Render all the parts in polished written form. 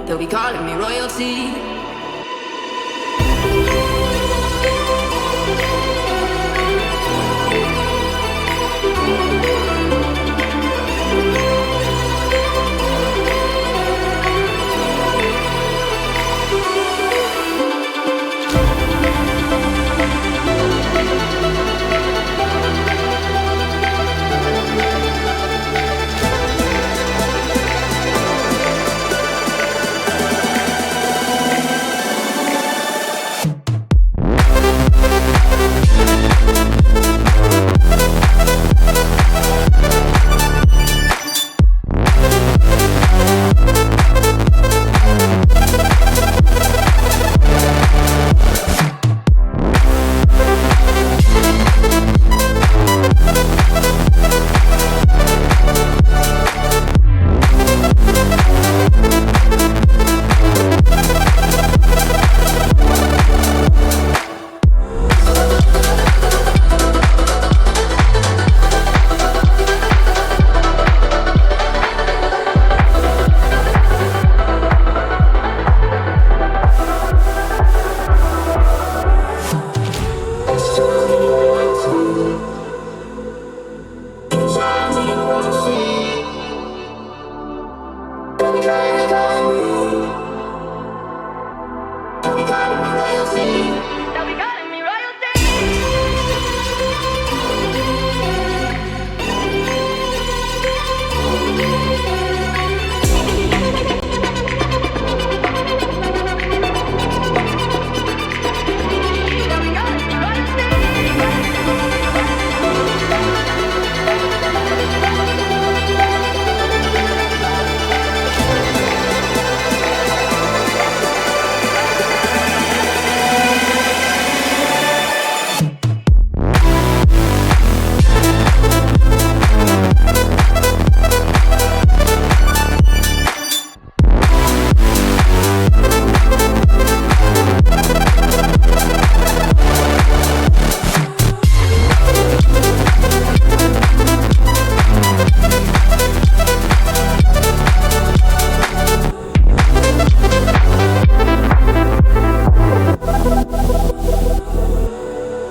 They'll be calling me royalty.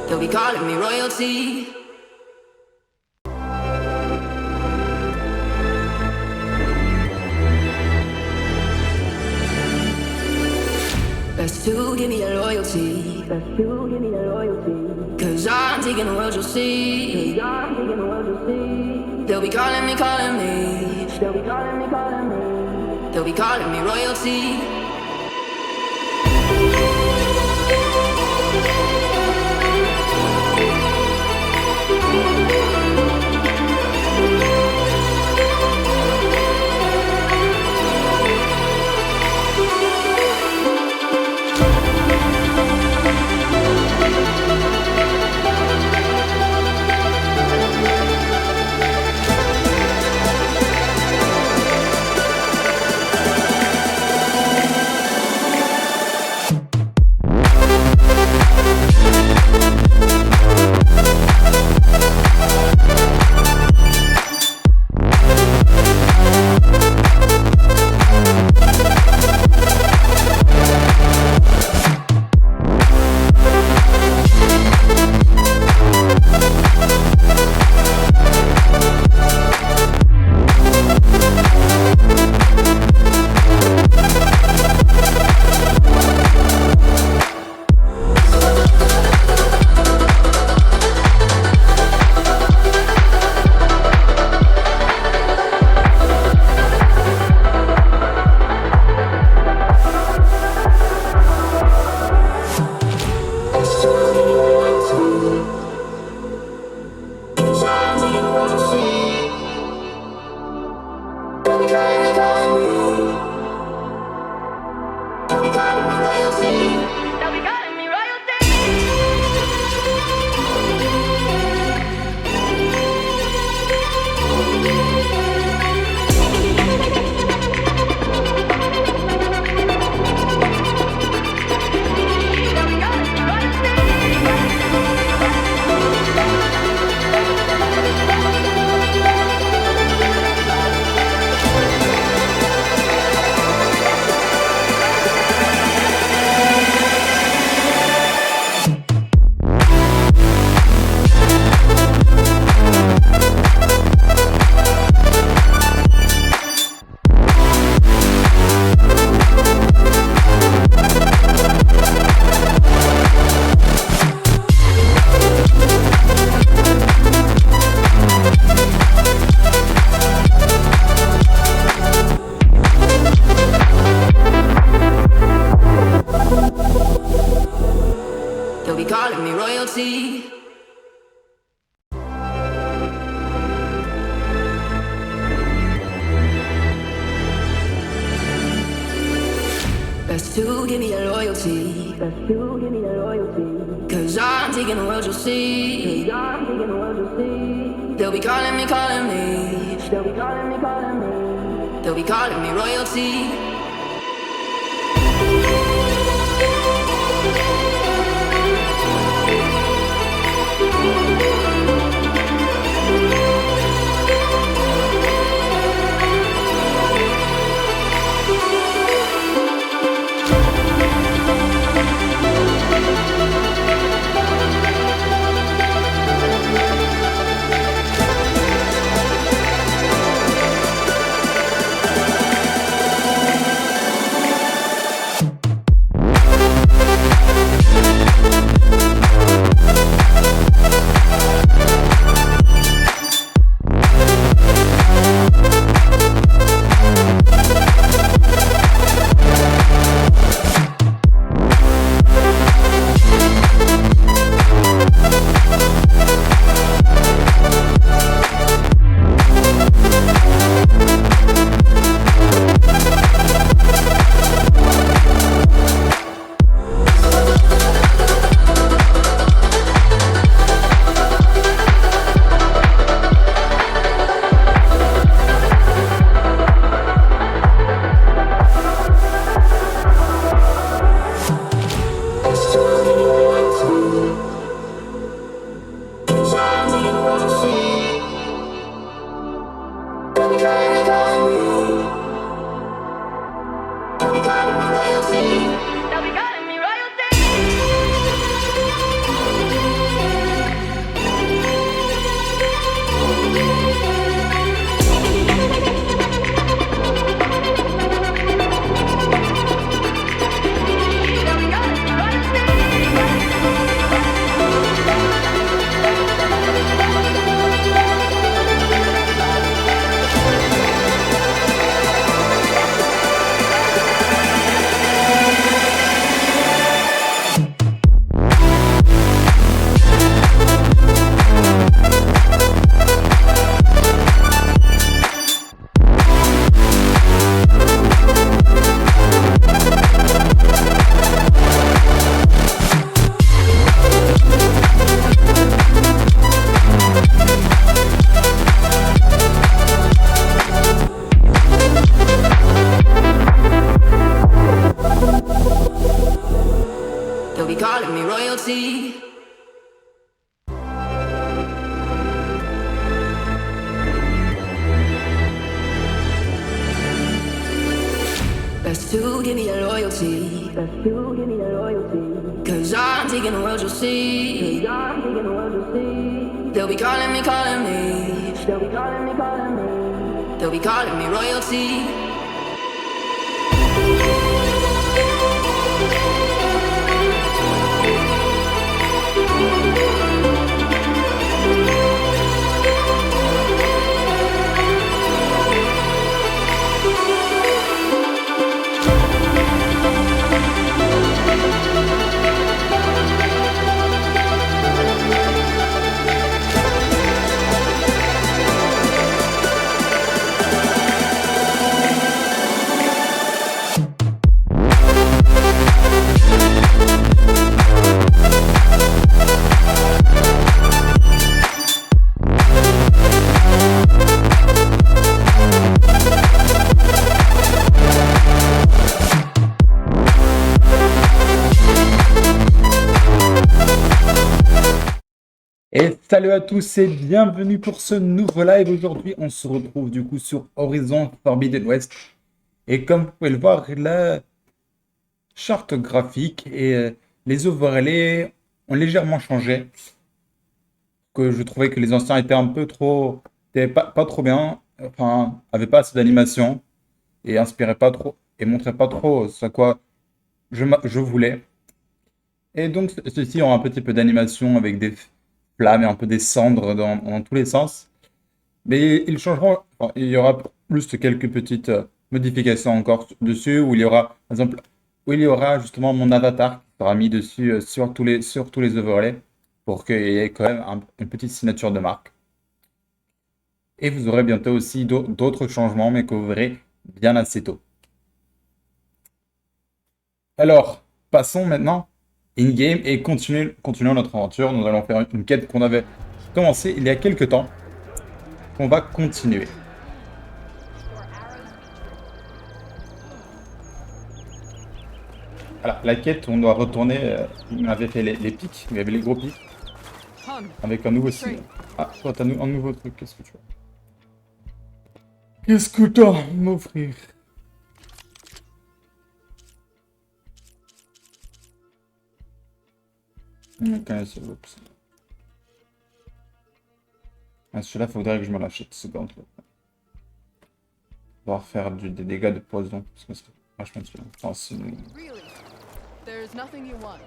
They'll be calling me royalty. Best to give me your loyalty. Best to give me your loyalty. Cause I'm taking the world, you'll see. They'll be calling me, calling me. They'll be calling me, calling me. They'll be calling me royalty. Best to give me your loyalty. Best to give me your loyalty. Cause I'm taking the world, you'll see. Cause I'm taking the world, you'll see. They'll be calling me, calling me. They'll be calling me, calling me. They'll be calling me royalty. They'll be calling me royalty. Best to give me your loyalty. Best to give me your loyalty. Cause I'm taking the world, you'll see. Cause I'm taking the world, you'll see. They'll be calling me, calling me. They'll be calling me, calling me. They'll be calling me royalty. Et salut à tous et bienvenue pour ce nouveau live. Aujourd'hui, on se retrouve du coup sur Horizon Forbidden West. Et comme vous pouvez le voir, la charte graphique et les overlays ont légèrement changé. Que je trouvais que les anciens étaient un peu trop, étaient pas trop bien, enfin, avaient pas assez d'animation et inspiraient pas trop et montraient pas trop ce à quoi je voulais. Et donc, ceci aura un petit peu d'animation avec des flammes et un peu des cendres dans tous les sens. Mais ils changeront, enfin, il y aura juste quelques petites modifications encore dessus, où il y aura, par exemple, où il y aura justement mon avatar qui sera mis dessus sur tous les overlays, pour qu'il y ait quand même une petite signature de marque. Et vous aurez bientôt aussi d'autres changements, mais que vous verrez bien assez tôt. Alors, passons maintenant in-game et continuons notre aventure. Nous allons faire une quête qu'on avait commencée il y a quelques temps. On va continuer. Voilà, la quête, on doit retourner. On avait fait les pics, il y avait les gros pics, avec un nouveau signe. Ah, toi, t'as un nouveau truc, qu'est-ce que tu as? Qu'est-ce que t'as à m'offrir? Ok, oups. Ah, celui-là, faudrait que je me l'achète, seconde. Pouvoir faire des dégâts de poison, parce que c'est vachement différent. Enfin, Really? There's nothing you want.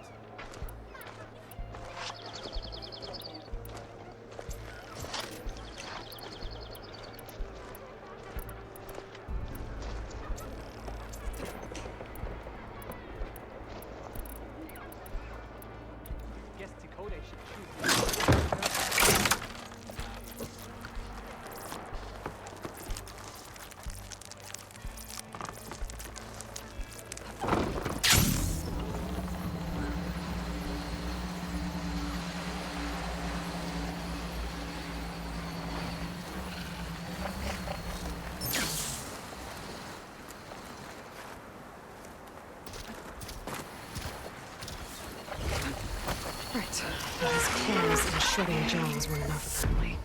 Right. These claws and shredding jaws weren't enough, apparently.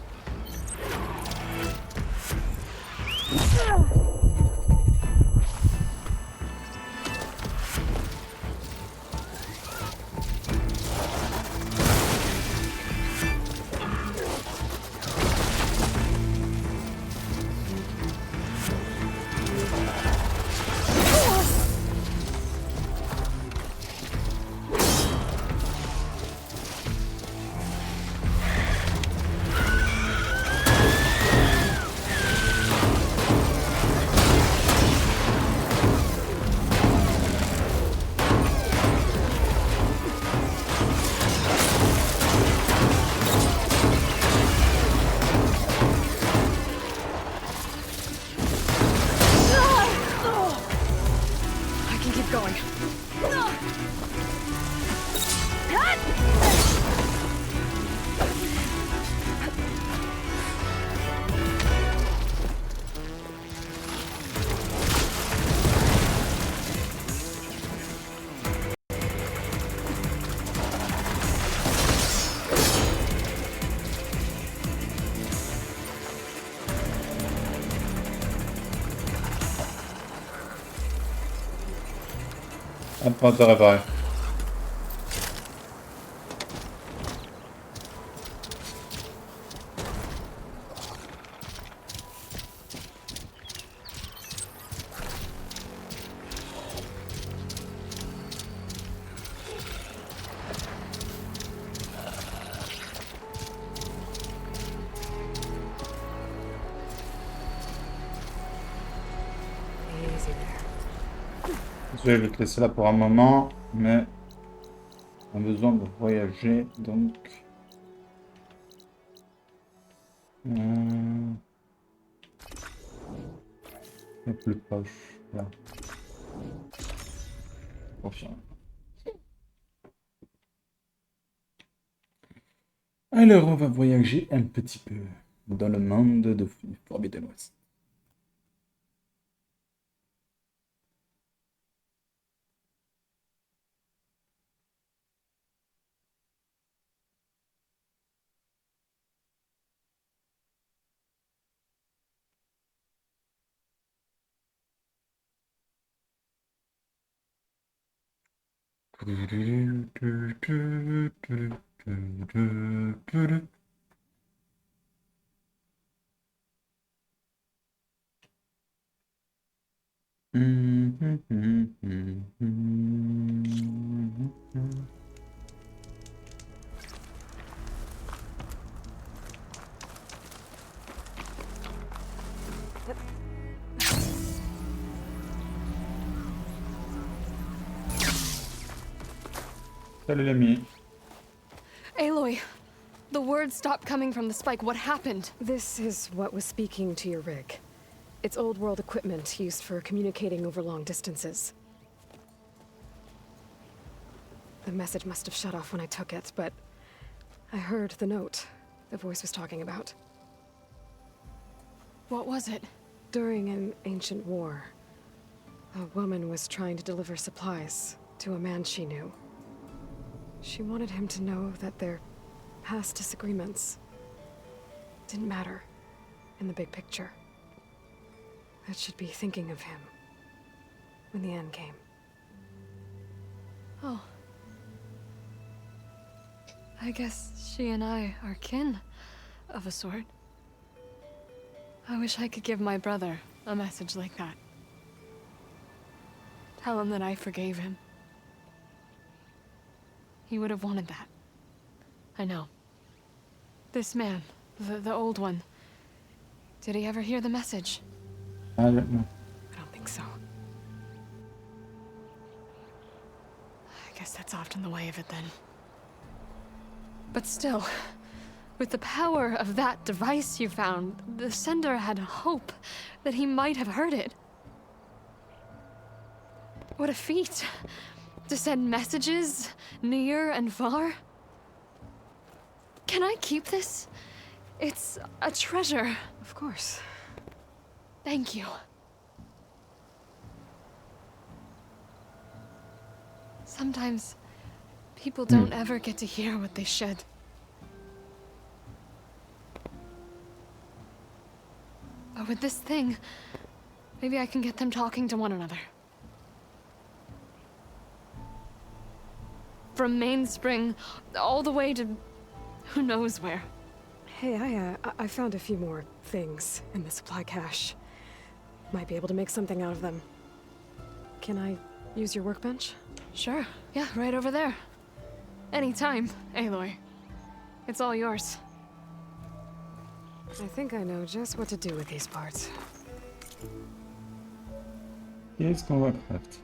I can keep going. un point de réparer. Easy there. Je vais te laisser là pour un moment, mais on a besoin de voyager, donc... Le plus proche, là. Confirme. Alors, on va voyager un petit peu dans le monde de Forbidden West. Salut l'ami. Aloy, the words stopped coming from the spike. What happened? This is what was speaking to your rig. It's old world equipment used for communicating over long distances. The message must have shut off when I took it, but I heard the note the voice was talking about. What was it? During an ancient war, a woman was trying to deliver supplies to a man she knew. She wanted him to know that their past disagreements didn't matter in the big picture. That she'd be thinking of him when the end came. Oh. I guess she and I are kin, of a sort. I wish I could give my brother a message like that. Tell him that I forgave him. He would have wanted that. I know. This man, the old one, did he ever hear the message? I don't know. I don't think so. I guess that's often the way of it then. But still, with the power of that device you found, the sender had hope that he might have heard it. What a feat! To send messages near and far. Can I keep this? It's a treasure. Of course. Thank you. Sometimes people don't ever get to hear what they should. But with this thing, maybe I can get them talking to one another. From Mainspring all the way to who knows where. Hey, I found a few more things in the supply cache. Might be able to make something out of them. Can I use your workbench? Sure, yeah, right over there. Anytime, Aloy. It's all yours. I think I know just what to do with these parts. Qu'est-ce qu'on va craft?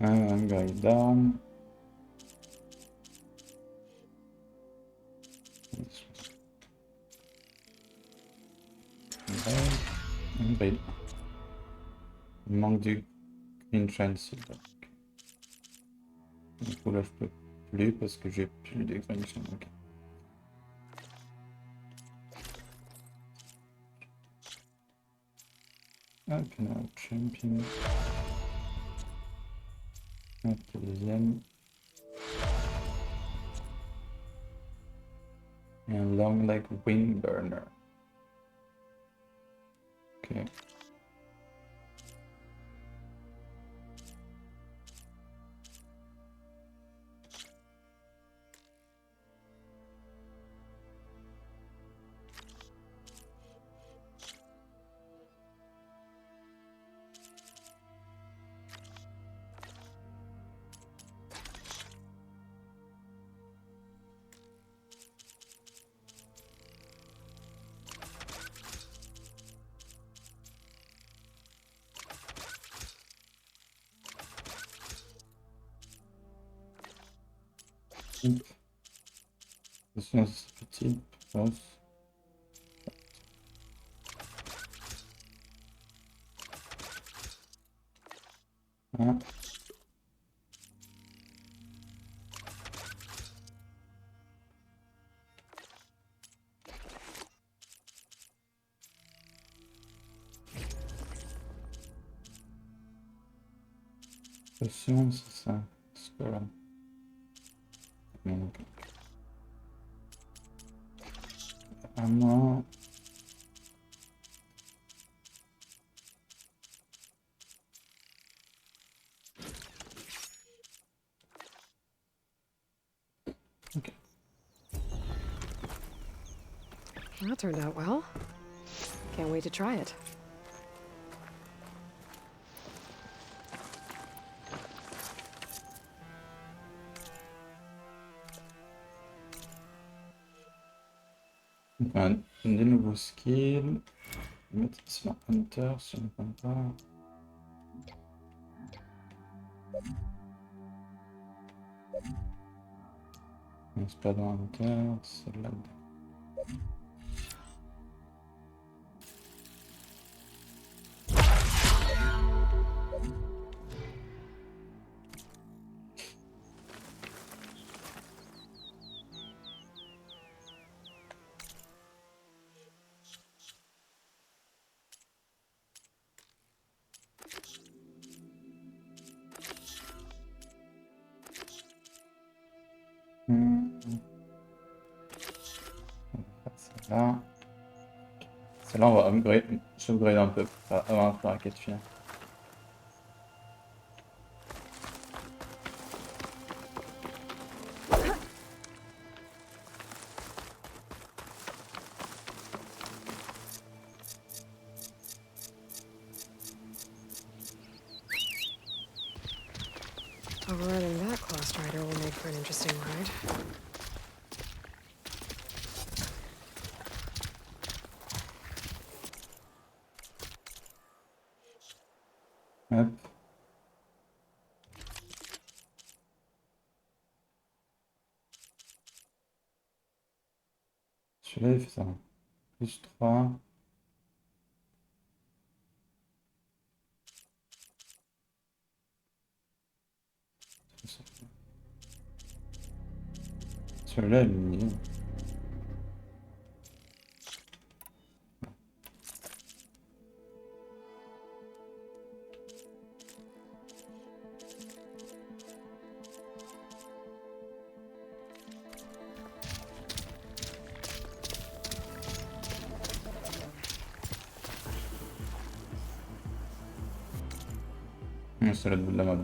I'm going down. Il manque du green shine silver. Du coup là je peux plus parce que j'ai plus de green shine. Okay. Hop, now champion. Hop, deuxième. Et un long leg wing burner. Ok. Attention, c'est petit, je pense. Ah. Attention, c'est ça. C'est pas là. Donc. À moi. Ok. That turned out well. Can't wait to try it. Un des nouveaux skills. Mettre sur Hunter, si on ne prend pas. Non, c'est pas dans l'inventaire, celle-là. Celle-là. Celle-là, on va upgrade un peu avant de faire la quête finale. Overriding that claw strider will make for an interesting ride. Hop. Celui-là, il fait ça. Plus 3. Celui-là, il est... C'est l'autre bout de la map.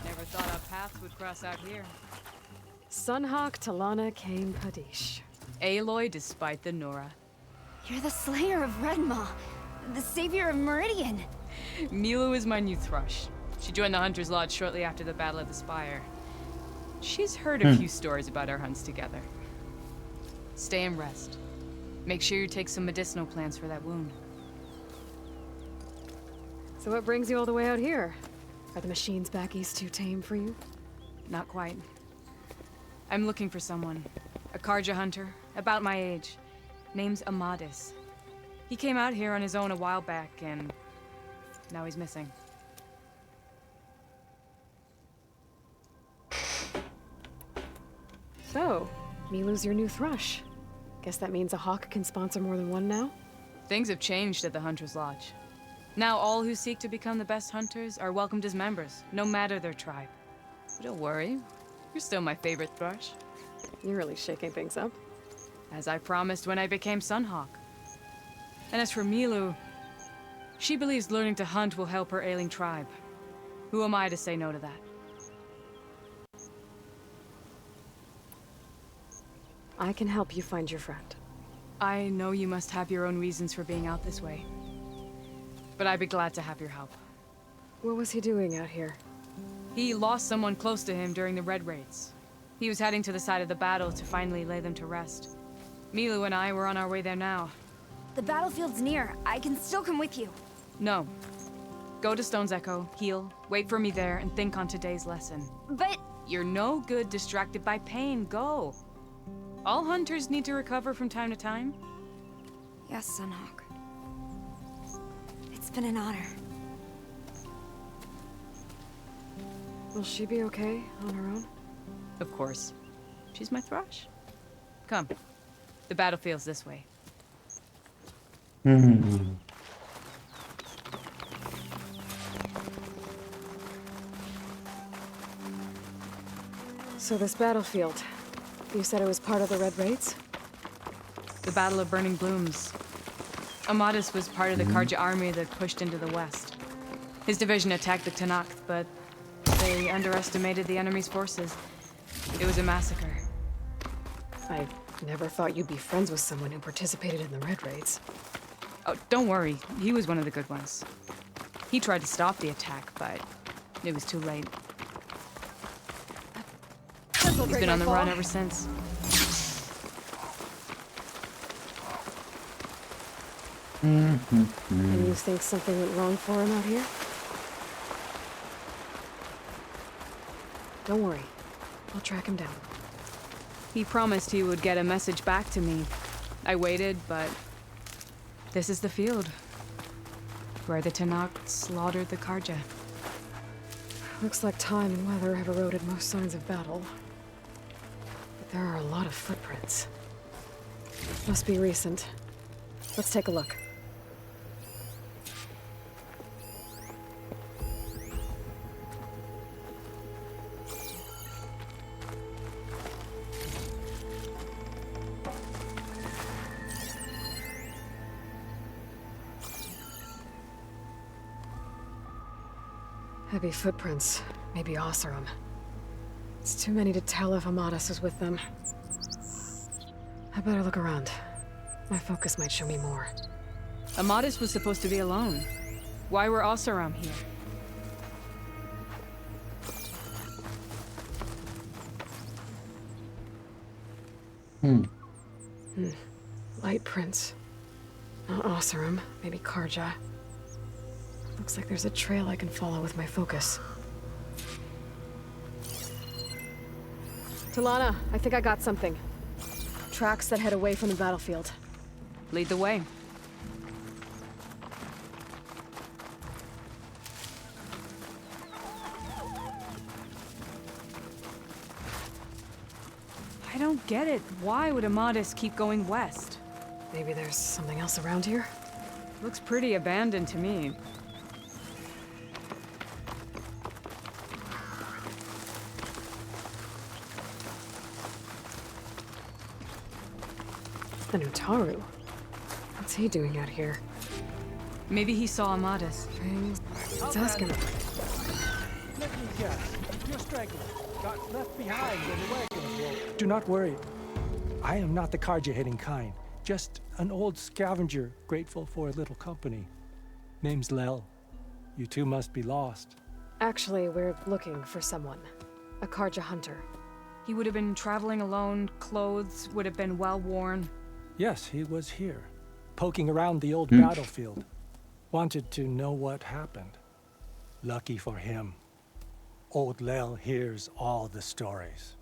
Never thought our paths would cross out here. Sunhawk Talana Kane Padish. Aloy despite the Nora. You're the slayer of Redmaw, the savior of Meridian. Milu is my new thrush. She joined the Hunter's Lodge shortly after the Battle of the Spire. She's heard a few stories about our hunts together. Stay and rest. Make sure you take some medicinal plants for that wound. So what brings you all the way out here? Are the machines back east too tame for you? Not quite. I'm looking for someone. A Karja hunter, about my age. Name's Amadis. He came out here on his own a while back, and now he's missing. So, Milu's your new thrush. Guess that means a hawk can sponsor more than one now? Things have changed at the Hunter's Lodge. Now all who seek to become the best hunters are welcomed as members, no matter their tribe. But don't worry, you're still my favorite thrush. You're really shaking things up. As I promised when I became Sunhawk. And as for Milu, she believes learning to hunt will help her ailing tribe. Who am I to say no to that? I can help you find your friend. I know you must have your own reasons for being out this way. But I'd be glad to have your help. What was he doing out here? He lost someone close to him during the Red Raids. He was heading to the side of the battle to finally lay them to rest. Milu and I were on our way there now. The battlefield's near. I can still come with you. No. Go to Stone's Echo, heal, wait for me there, and think on today's lesson. But You're no good distracted by pain. Go. All hunters need to recover from time to time. yes, Sunhawk. It's been an honor. Will she be okay on her own? Of course. She's my thrush. Come. The battlefield's this way. So this battlefield, you said it was part of the Red Raids? The Battle of Burning Blooms. Amadis was part of the Karja army that pushed into the west. His division attacked the Tenakth, but they underestimated the enemy's forces. It was a massacre. I never thought you'd be friends with someone who participated in the Red Raids. Oh, don't worry. He was one of the good ones. He tried to stop the attack, but it was too late. He's been on the run ever since. And you think something went wrong for him out here? Don't worry. I'll track him down. He promised he would get a message back to me. I waited, but this is the field where the Tenakth slaughtered the Karja. Looks like time and weather have eroded most signs of battle. But there are a lot of footprints. Must be recent. Let's take a look. Heavy footprints. Maybe Oseram. It's too many to tell if Amadis is with them. I better look around. My focus might show me more. Amadis was supposed to be alone. Why were Oseram here? Light prints. Not Oseram, maybe Karja. Looks like there's a trail I can follow with my focus. Talana, I think I got something. Tracks that head away from the battlefield. Lead the way. I don't get it. Why would Amadis keep going west? Maybe there's something else around here? Looks pretty abandoned to me. An Utaru. What's he doing out here? Maybe he saw Amadis. Let's ask him. Let me guess. You're straggler. Got left behind when the wagon was rolled. Do not worry. I am not the Karja-hating kind. Just an old scavenger grateful for a little company. Name's Lel. You two must be lost. Actually, we're looking for someone. A Karja hunter. He would have been traveling alone, clothes would have been well worn. Yes, he was here, poking around the old battlefield. Wanted to know what happened. Lucky for him, old Lel hears all the stories.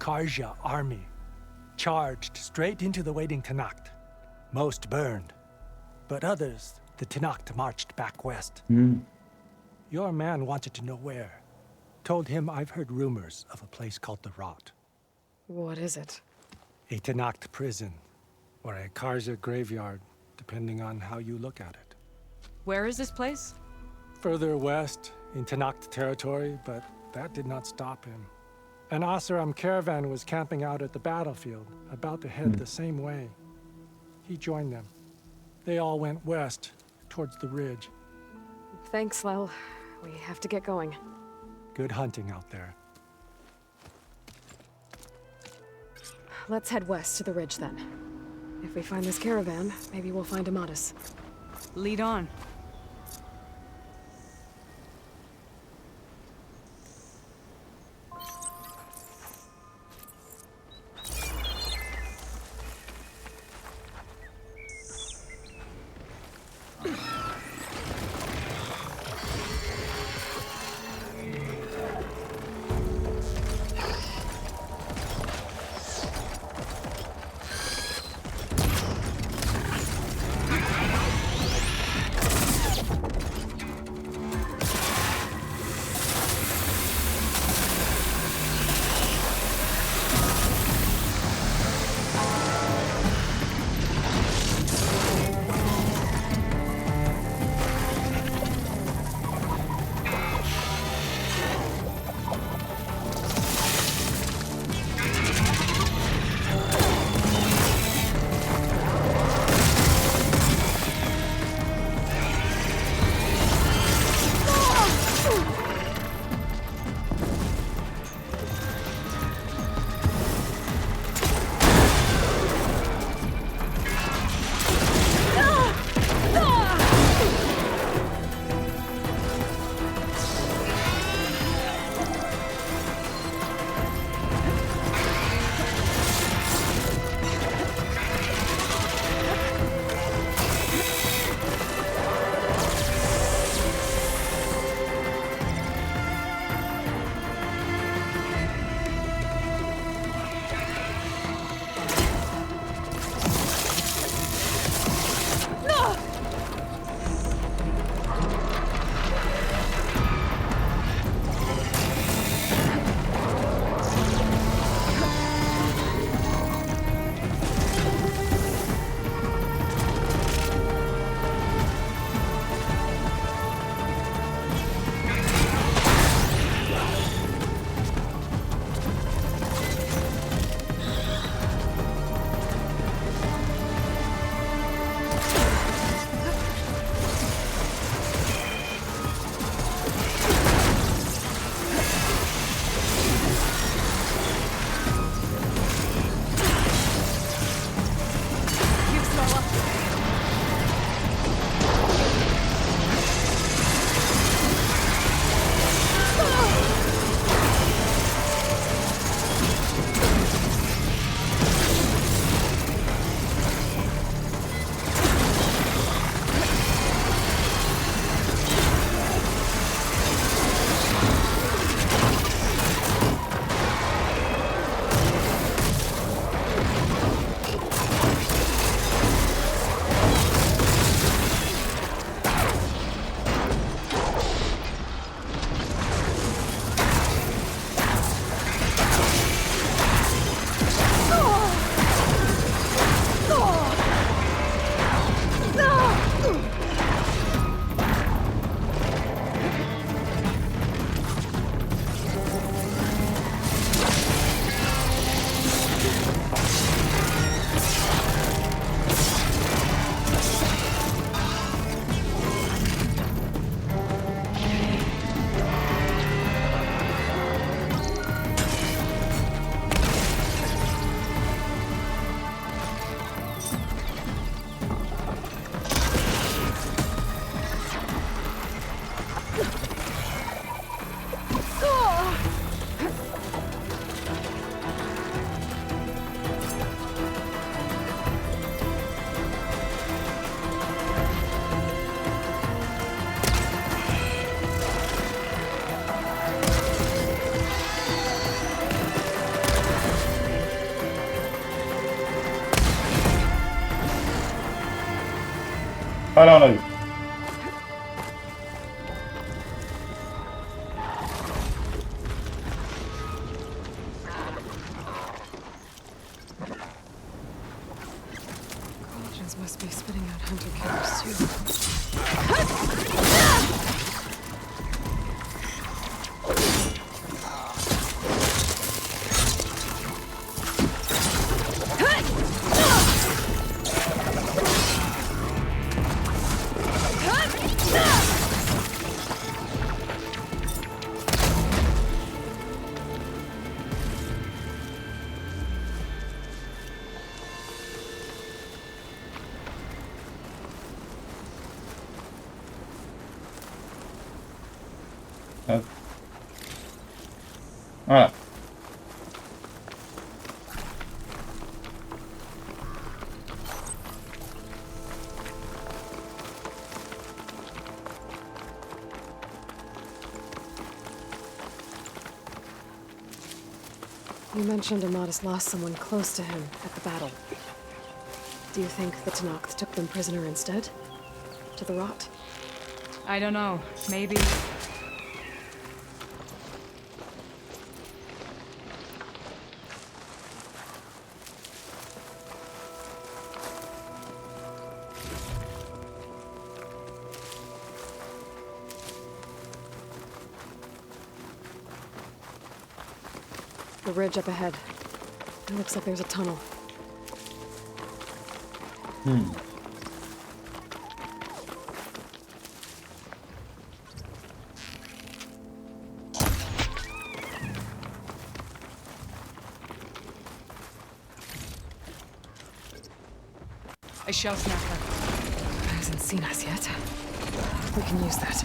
Karja army charged straight into the waiting Tenakth. Most burned, but others, the Tenakth marched back west. Your man wanted to know where. Told him I've heard rumors of a place called the Rot. What is it? A Tenakth prison, or a Karja graveyard, depending on how you look at it. Where is this place? Further west, in Tenakth territory, but that did not stop him. An Oseram caravan was camping out at the battlefield, about to head the same way. He joined them. They all went west, towards the ridge. Thanks, Lel. We have to get going. Good hunting out there. Let's head west to the ridge then. If we find this caravan, maybe we'll find Amatis. Lead on. Ah là, on l'a vu. Collagens must be spitting out hunter-killers too. Hop. Voilà. You mentioned Amadis lost someone close to him at the battle. Do you think the Tenakth took them prisoner instead? To the rot? I don't know. Maybe. The ridge up ahead. It looks like there's a tunnel. A shell snapper. Hasn't seen us yet. We can use that.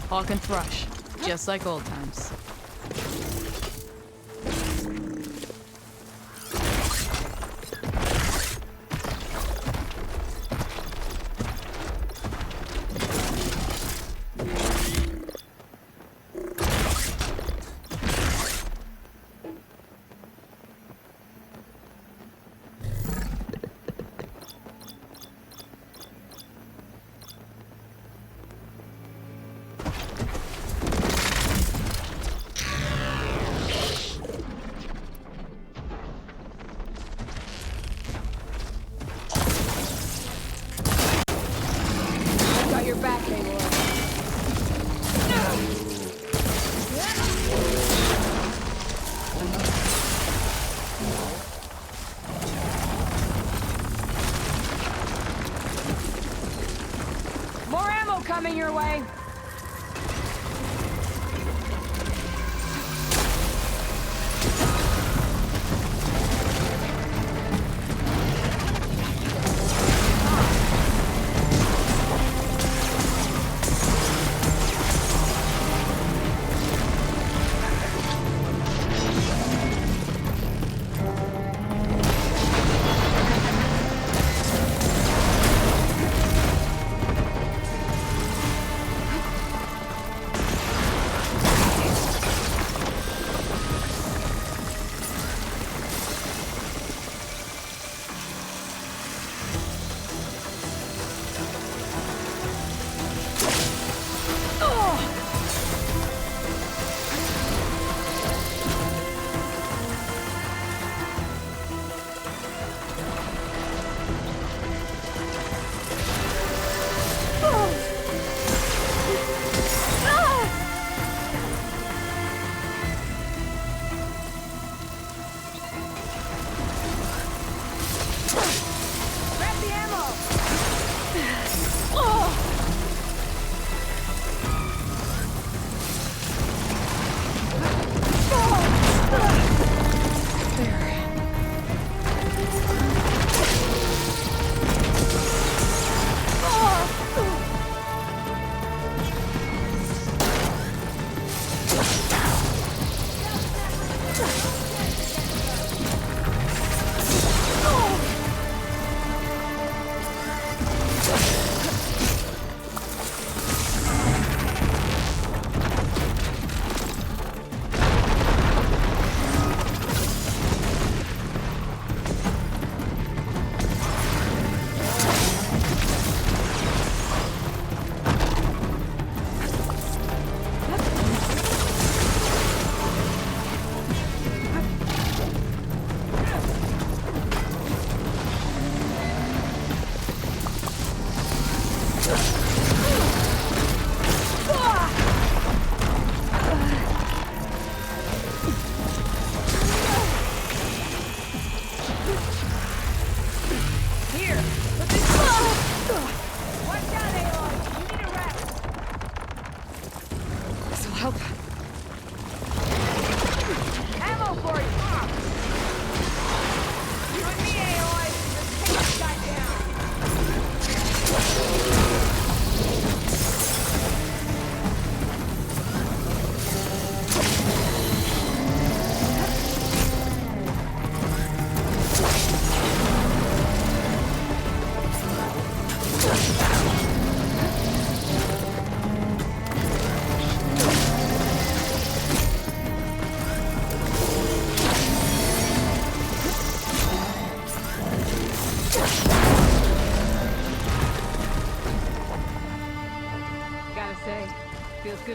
Hawk and thrush. Just like old times. More ammo coming your way.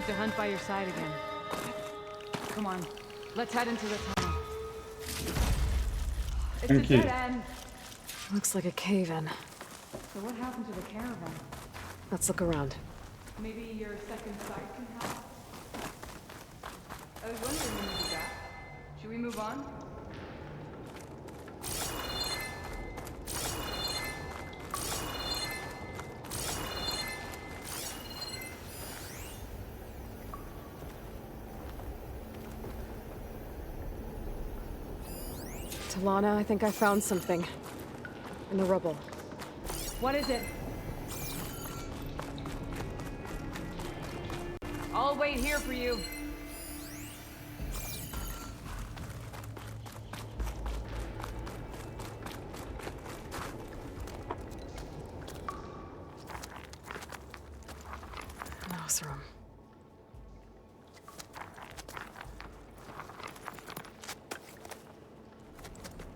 good to hunt by your side again. Come on, let's head into the tunnel. It's a dead end. Looks like a cave-in. So what happened to the caravan? Let's look around. Maybe your second sight can help? I was wondering when you did that. Should we move on? Talana, I think I found something. In the rubble. What is it? I'll wait here for you. Nostrum.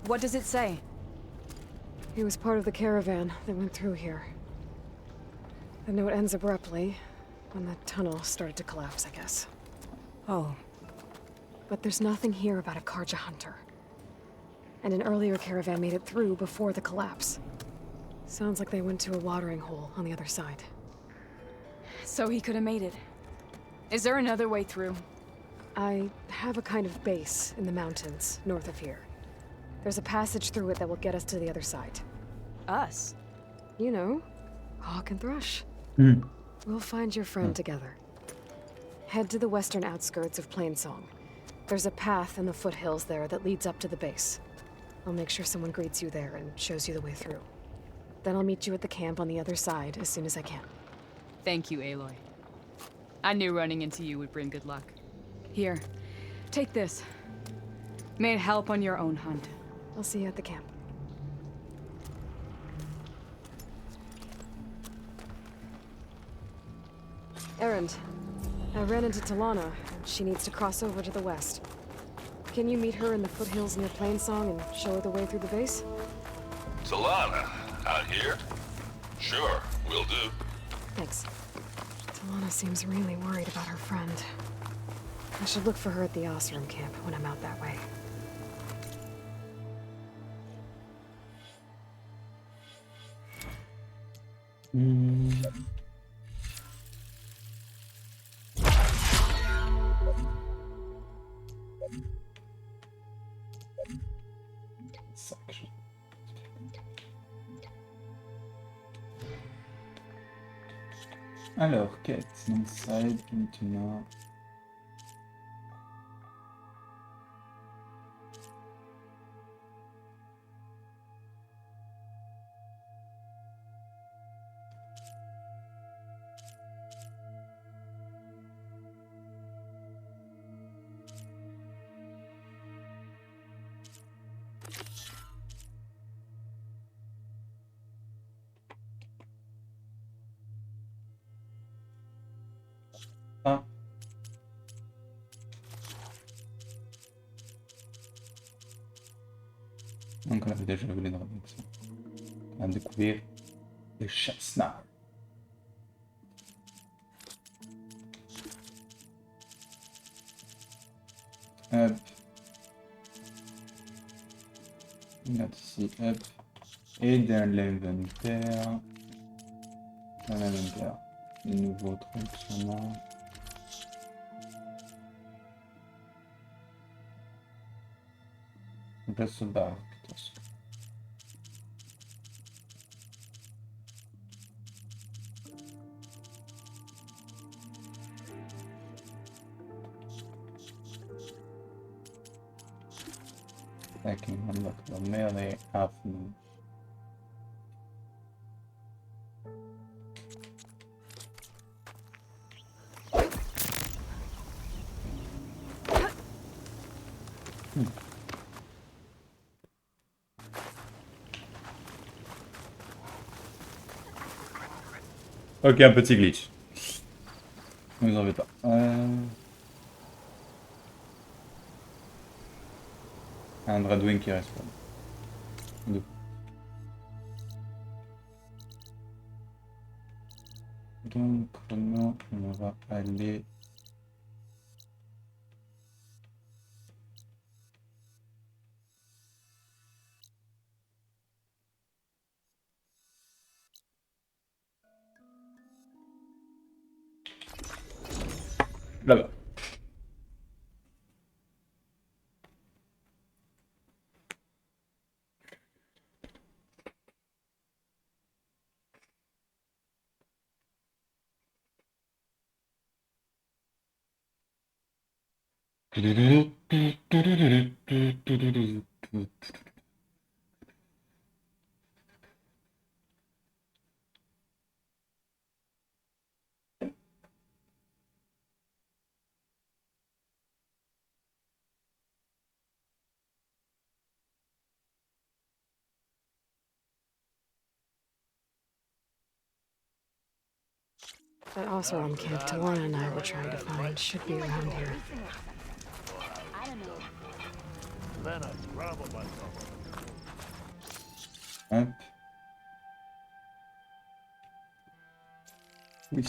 What does it say? He was part of the caravan that went through here. The note ends abruptly, when the tunnel started to collapse, I guess. Oh. But there's nothing here about a Karja hunter. And an earlier caravan made it through before the collapse. Sounds like they went to a watering hole on the other side. So he could have made it. Is there another way through? I have a kind of base in the mountains, north of here. There's a passage through it that will get us to the other side. Us? You know, Hawk and Thrush. We'll find your friend together. Head to the western outskirts of Plainsong. There's a path in the foothills there that leads up to the base. I'll make sure someone greets you there and shows you the way through. Then I'll meet you at the camp on the other side as soon as I can. Thank you, Aloy. I knew running into you would bring good luck. Here, take this. May it help on your own hunt. I'll see you at the camp. Errand. I ran into Talana. She needs to cross over to the west. Can you meet her in the foothills near Plainsong and show her the way through the base? Solana, out here? Sure, will do. Thanks. Talana seems really worried about her friend. I should look for her at the Osram camp when I'm out that way. Section. Alors, quête, inside, maintenant. Ah. Donc on avait déjà vu les droits d'accès. On va découvrir les chasse-nards. Hop. On note ici, hop. Et dans l'inventaire. Dans l'inventaire. Les nouveaux trucs sûrement. On peut se barrer. I can unlock the melee avenue. Ok, un petit glitch. Ne vous en faites pas. Un Dreadwing qui reste pas. Deux. Donc, maintenant, on va aller Là-bas. That Oseram camp Talana and I were trying to find should be around here. I don't know. Hop. Oui.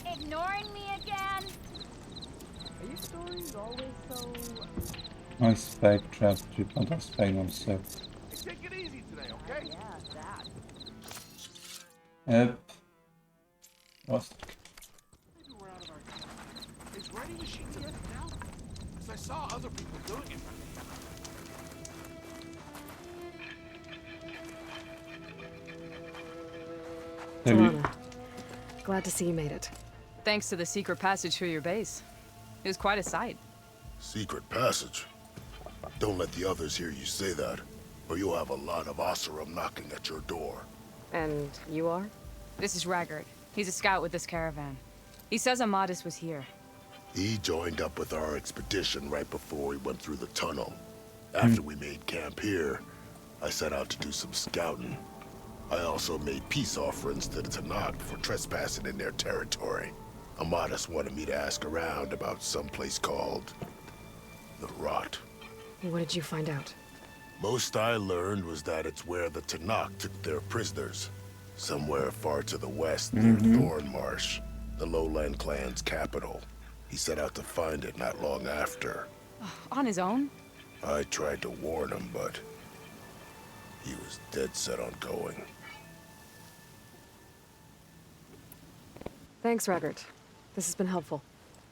Ignoring me again? Are your stories always so... Un spike trap, tu prends ton spike dans le sol. Take it easy today, okay? Yeah, that. Hop. Lost. Maybe we're out of our time. Is writing machine dead now? Because I saw other people doing it. Salut. Talana, glad to see you made it. Thanks to the secret passage through your base. It was quite a sight. Secret passage? Don't let the others hear you say that, or you'll have a lot of Oseram knocking at your door. And you are? This is Raggard. He's a scout with this caravan. He says Amadis was here. He joined up with our expedition right before we went through the tunnel. After we made camp here, I set out to do some scouting. I also made peace offerings to the Tanakh for trespassing in their territory. Amadis wanted me to ask around about some place called... the Rot. What did you find out? Most I learned was that it's where the Tanakh took their prisoners. Somewhere far to the west near Thornmarsh, the Lowland clan's capital. He set out to find it not long after. On his own? I tried to warn him, but he was dead set on going. Thanks, Raggard. This has been helpful.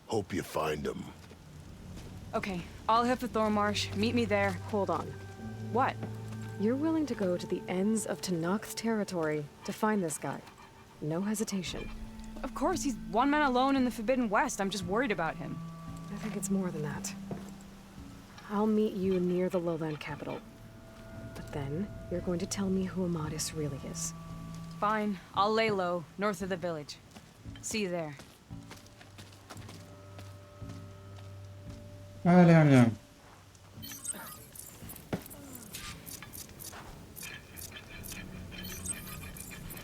Hope you find him. Okay, I'll head for Thornmarsh. Meet me there. Hold on. What? You're willing to go to the ends of Tanakh's territory to find this guy. No hesitation. Of course, he's one man alone in the Forbidden West. I'm just worried about him. I think it's more than that. I'll meet you near the lowland capital. But then, you're going to tell me who Amadis really is. Fine, I'll lay low, north of the village. See you there. Allez, on vient.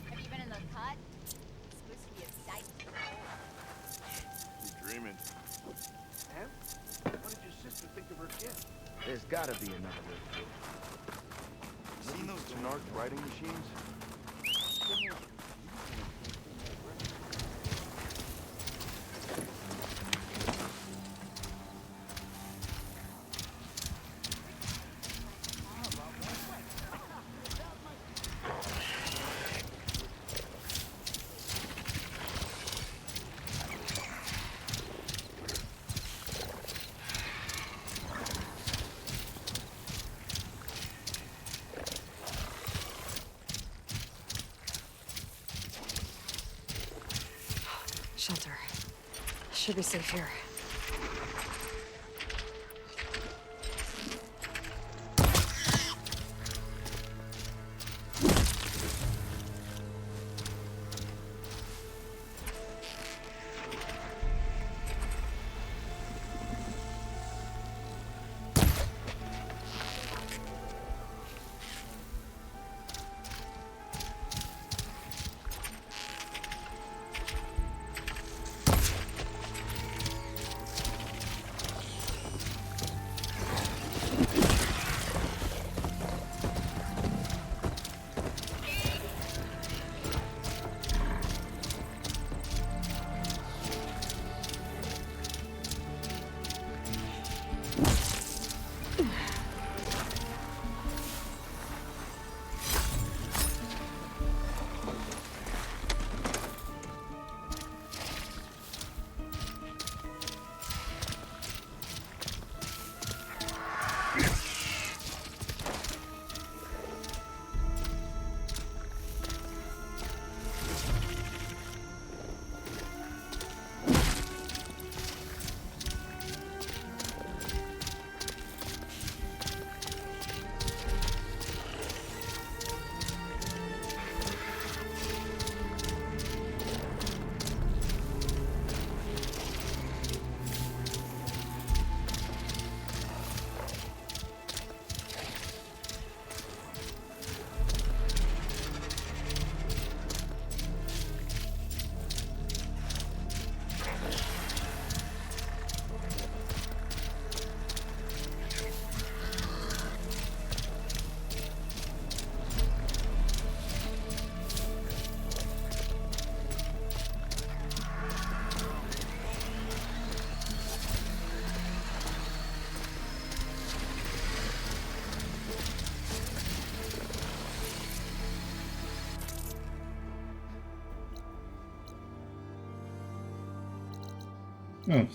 Have you been in the cut? It's supposed to be a dicey hole. You're dreaming. And? What did your sister think of her gift? There's gotta be another way to do it. Seen those Tenarch writing machines? Shelter. Should be safe here.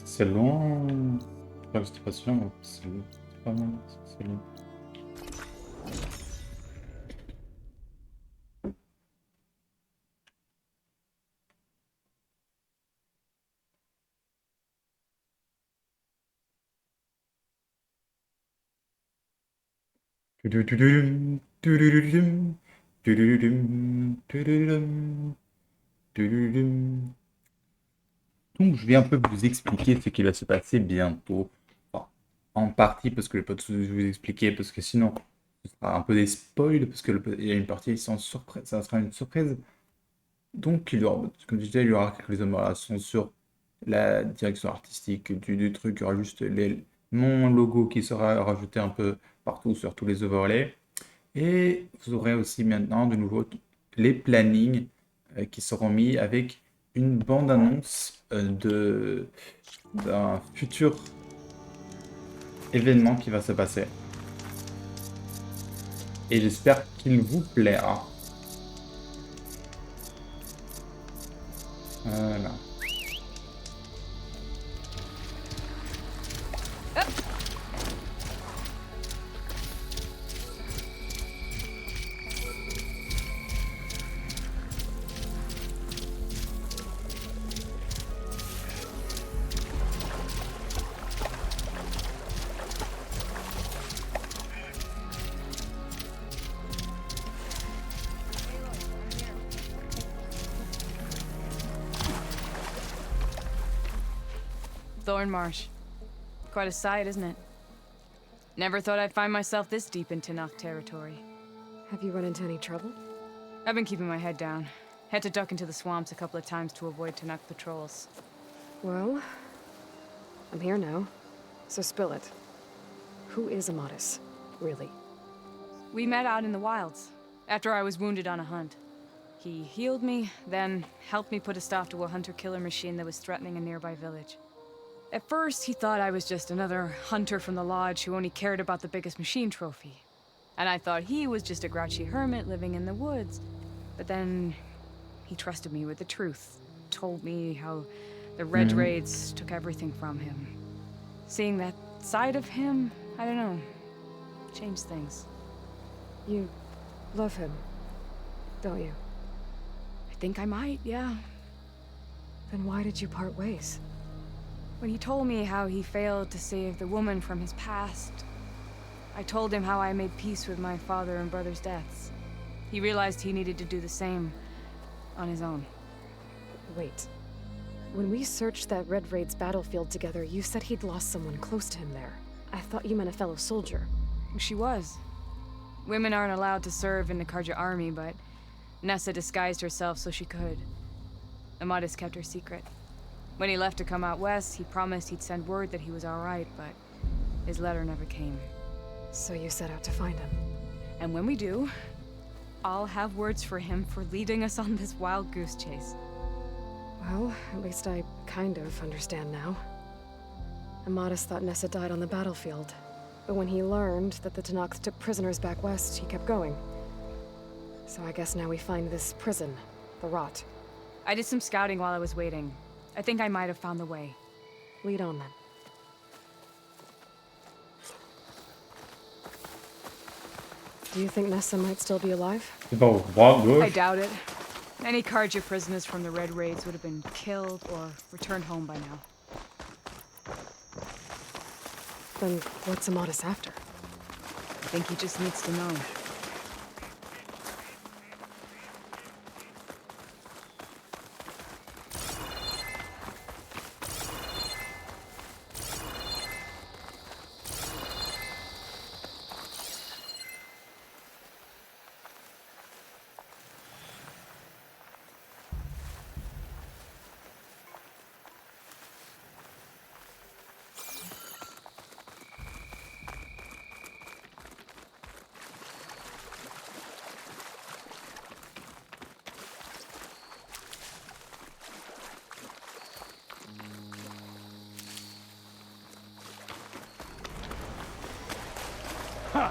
C'est long. Je crois que c'était pas sûr, mais c'est long. C'est pas mal, c'est long. Tudududum, tudududum, tudududum, tudududum, tudududum. Donc, je vais un peu vous expliquer ce qui va se passer bientôt. Enfin, en partie, parce que je ne vais pas tout vous expliquer, parce que sinon, ce sera un peu des spoils, parce qu'il y a une partie sans surprise, ça sera une surprise. Donc, il y aura, comme je disais, il y aura quelques améliorations sur la direction artistique du truc. Il y aura juste mon logo qui sera rajouté un peu partout sur tous les overlays. Et vous aurez aussi maintenant de nouveau les plannings qui seront mis avec une bande-annonce d'un futur événement qui va se passer. Et j'espère qu'il vous plaira. Voilà. Thornmarsh. Quite a sight, isn't it? Never thought I'd find myself this deep in Tanakh territory. Have you run into any trouble? I've been keeping my head down. Had to duck into the swamps a couple of times to avoid Tanakh patrols. Well, I'm here now, so spill it. Who is Amadis, really? We met out in the wilds, after I was wounded on a hunt. He healed me, then helped me put a stop to a hunter-killer machine that was threatening a nearby village. At first, he thought I was just another hunter from the lodge who only cared about the biggest machine trophy. And I thought he was just a grouchy hermit living in the woods. But then he trusted me with the truth, told me how the Red Raids took everything from him. Seeing that side of him, I don't know, changed things. You love him, don't you? I think I might, yeah. Then why did you part ways? When he told me how he failed to save the woman from his past, I told him how I made peace with my father and brother's deaths. He realized he needed to do the same on his own. Wait. When we searched that Red Raid's battlefield together, you said he'd lost someone close to him there. I thought you meant a fellow soldier. She was. Women aren't allowed to serve in the Karja army, but Nessa disguised herself so she could. Amadis kept her secret. When he left to come out west, he promised he'd send word that he was all right, but his letter never came. So you set out to find him. And when we do, I'll have words for him for leading us on this wild goose chase. Well, at least I kind of understand now. Amadis thought Nessa died on the battlefield, but when he learned that the Tanakh took prisoners back west, he kept going. So I guess now we find this prison, the Rot. I did some scouting while I was waiting. I think I might have found the way. Lead on then. Do you think Nessa might still be alive? C'est pas au droit, I gauche. doubt it. Any Karja prisoners from the Red Raids would have been killed or returned home by now. Then what's Amadis after? I think he just needs to know. Ha!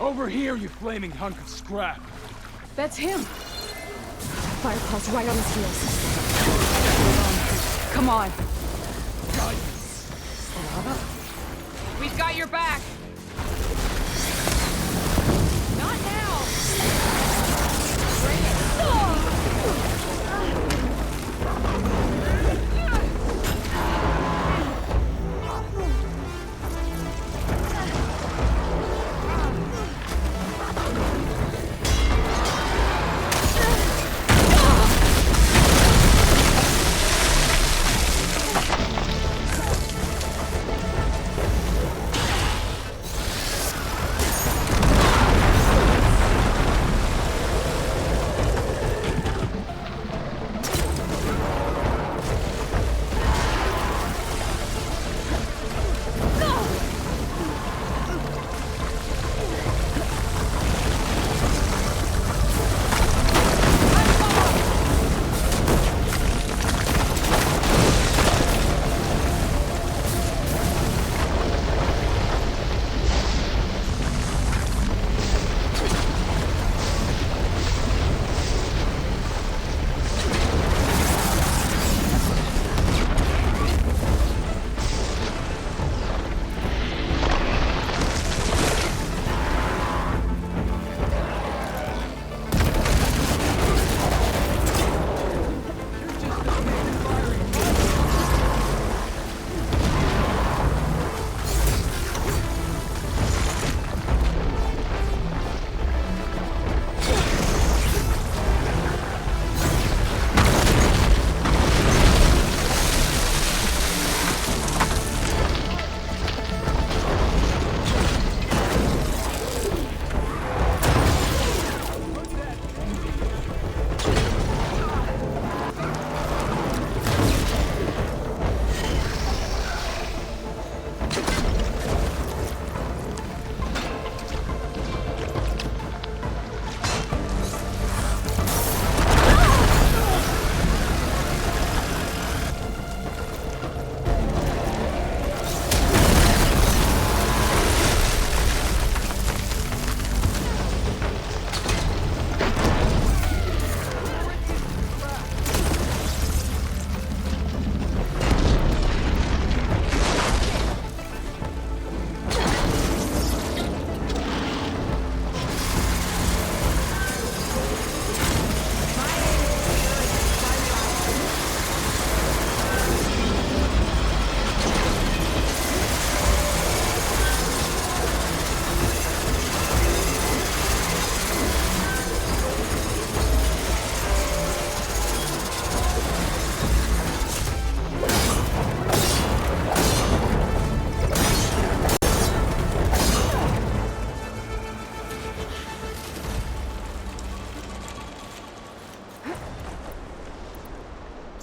Over here, you flaming hunk of scrap! That's him! Firepulse right on his heels. Come on. We've got your back. Not now. Bring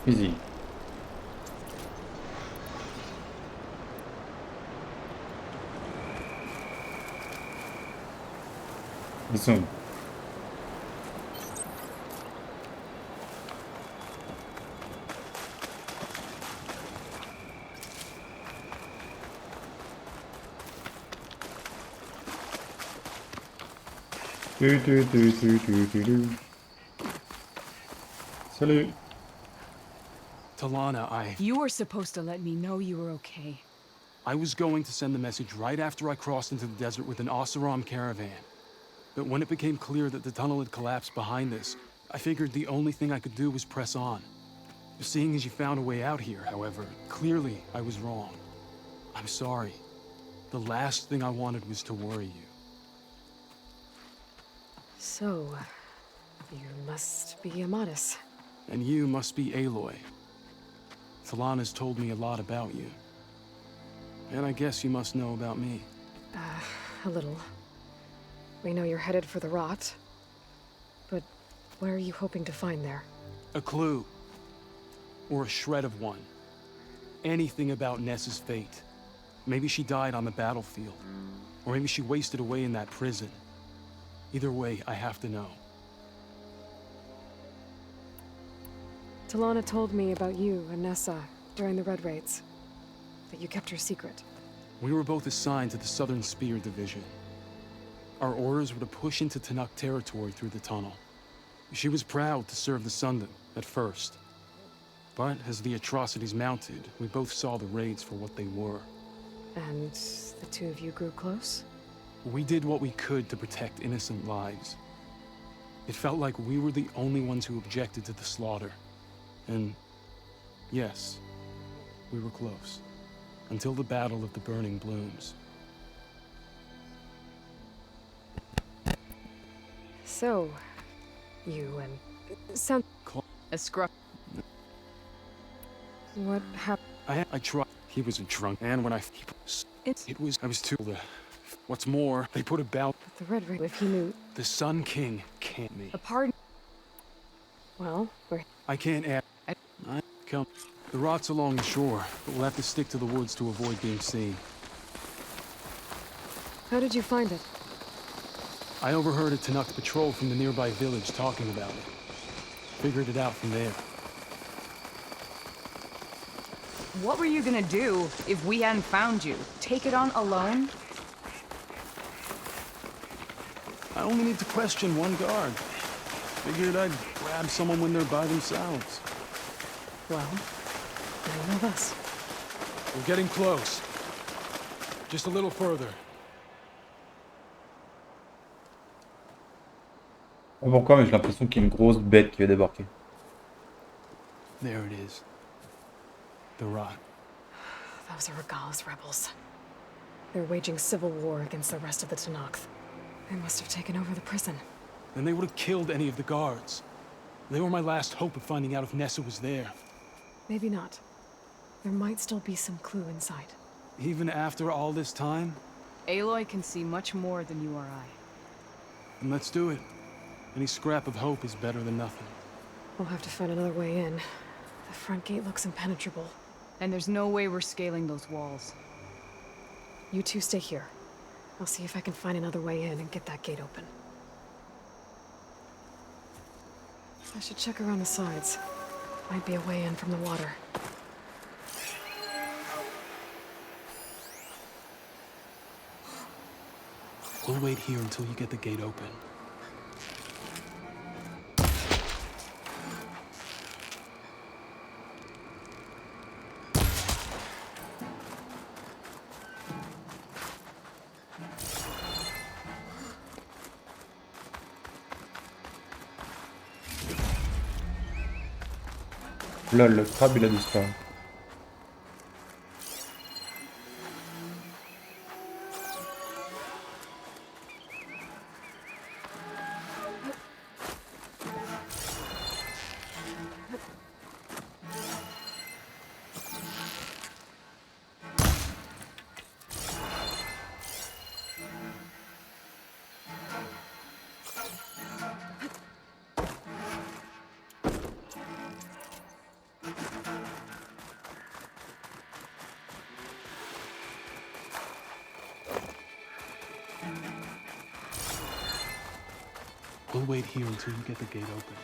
Easy. Zoom. Salut. Talana, You were supposed to let me know you were okay. I was going to send the message right after I crossed into the desert with an Oseram caravan. But when it became clear that the tunnel had collapsed behind us, I figured the only thing I could do was press on. Seeing as you found a way out here, however, clearly I was wrong. I'm sorry. The last thing I wanted was to worry you. So, you must be Amadis. And you must be Aloy. Talana's told me a lot about you. And I guess you must know about me. A little. We know you're headed for the rot. But what are you hoping to find there? A clue. Or a shred of one. Anything about Ness's fate. Maybe she died on the battlefield. Or maybe she wasted away in that prison. Either way, I have to know. Talana told me about you and Nessa during the Red Raids. That you kept her secret. We were both assigned to the Southern Spear Division. Our orders were to push into Tanakh territory through the tunnel. She was proud to serve the Sundom at first. But as the atrocities mounted, we both saw the raids for what they were. And the two of you grew close? We did what we could to protect innocent lives. It felt like we were the only ones who objected to the slaughter. And yes, we were close. Until the Battle of the Burning Blooms. So, you and... sound... A scruff. What happened? I tried. He was a drunk, and when I I was too. What's more, they put a bout. The Red Ring, if he knew... The Sun King can't me. A pardon? Well, I can't add. I come. The rot's along the shore, but we'll have to stick to the woods to avoid being seen. How did you find it? I overheard a Tanakh patrol from the nearby village talking about it. Figured it out from there. What were you gonna do if we hadn't found you? Take it on alone? I only need to question one guard. Figured I'd grab someone when they're by themselves. Well, none of us. We're getting close. Just a little further. Je sais pas pourquoi, mais j'ai l'impression qu'il y a une grosse bête qui va débarquer. There it is. The rot. Those are Regal's rebels. They're waging civil war against the rest of the Tanakh. They must have taken over the prison. Then they would have killed any of the guards. They were my last hope of finding out if Nessa was there. Maybe not. There might still be some clue inside. Even after all this time? Aloy can see much more than you or I. Then let's do it. Any scrap of hope is better than nothing. We'll have to find another way in. The front gate looks impenetrable. And there's no way we're scaling those walls. You two stay here. I'll see if I can find another way in and get that gate open. I should check around the sides. Might be a way in from the water. We'll wait here until you get the gate open. Lol, le crabe il a disparu. We'll wait here until you get the gate open.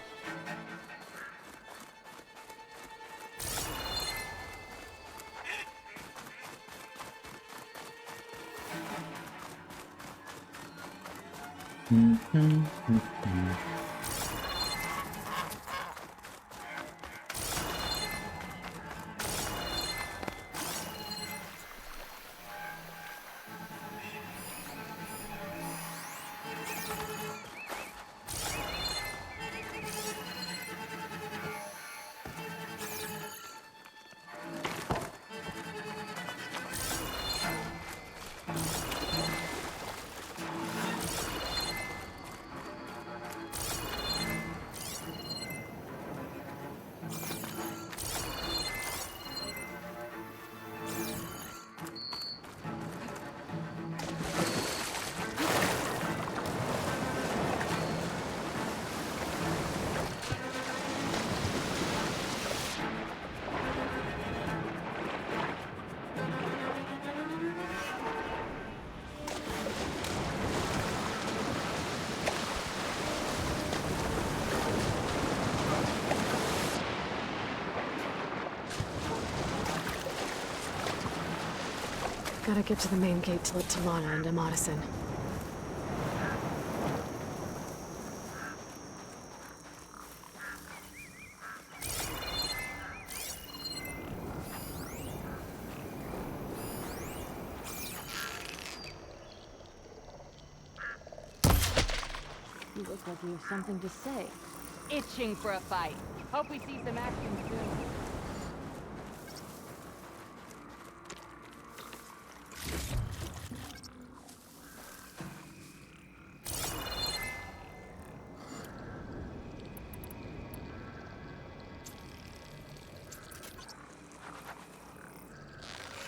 Gotta get to the main gate to let Talana and Amatis in. You look like you have something to say. Itching for a fight. Hope we see some action soon.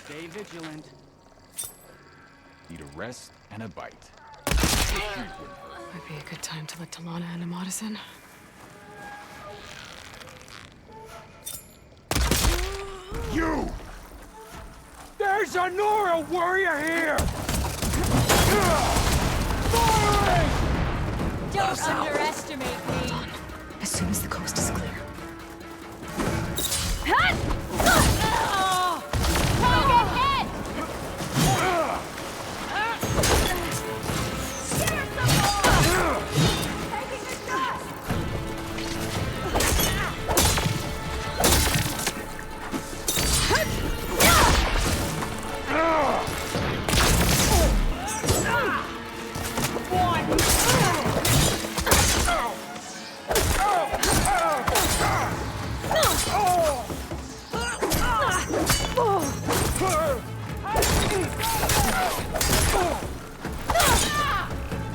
Stay vigilant. Need a rest and a bite. Might be a good time to let Talana and Amadis in. You! There's a Nora warrior here! Firing! Don't underestimate me! Hold on. As soon as the coast is clear.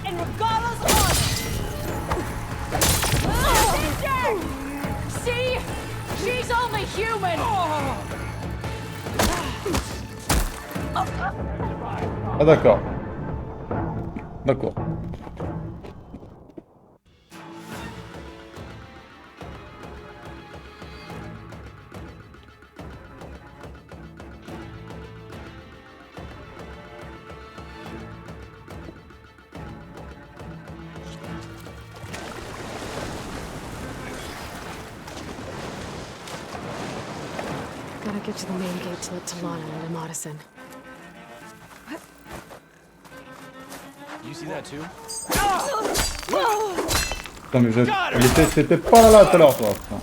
And regardless of see? She's only human! Ah d'accord. D'accord. Gotta get to the main gate to let Talana and Amadis in. You see that too? Putain, mais c'était pas là tout à l'heure, toi. Putain.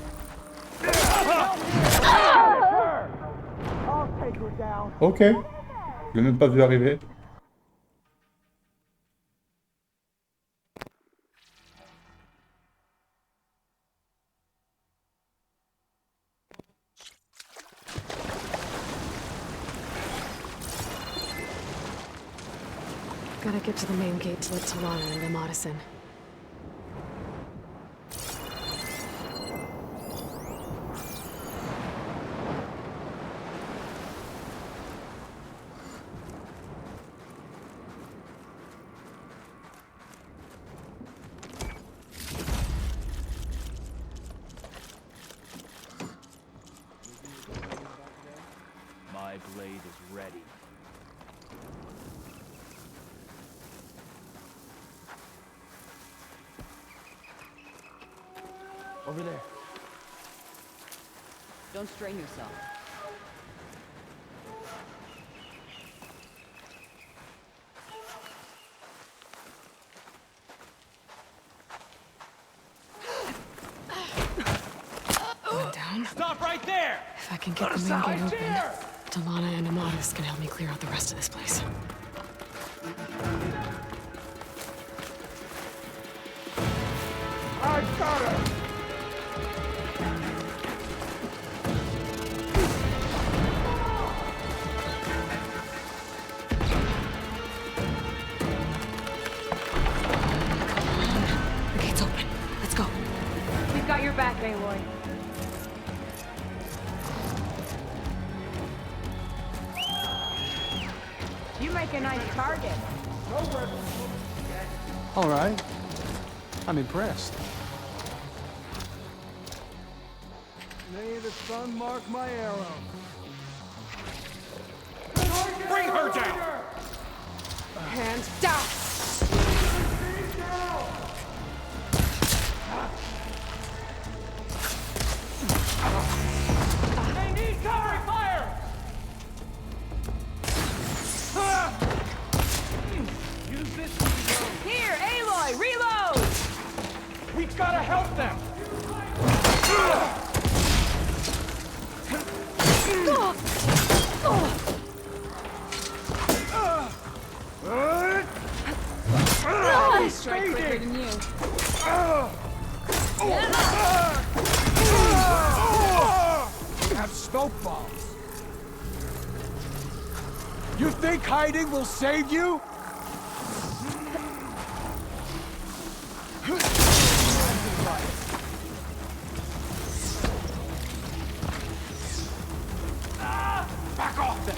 Ok. Je l'ai même pas vu arriver. Gotta get to the main gate to let Talana and Amadis in. My blade is ready. Over there. Don't strain yourself. Going down. Stop right there! If I can get the main gate open, Talana and Amadis can help me clear out the rest of this place. I got her! The gate's open. Let's go. We've got your back, Aloy. You make a nice target. All right. I'm impressed. May the sun mark my arrow. Bring her down! Hands down! They need covering fire! Use this to reload. Here, Aloy, reload! We've gotta help them! I strike quicker than you. You think hiding will save you? Back off then!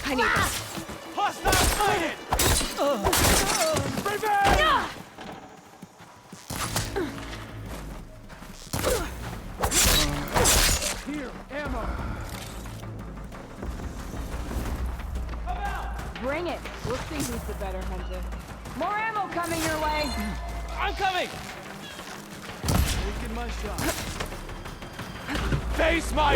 I need this. Hostile sighted! Revenge! Here, ammo. Bring it. We'll see who's the better hunter. More ammo coming your way. I'm coming! Taking my shot. Face my...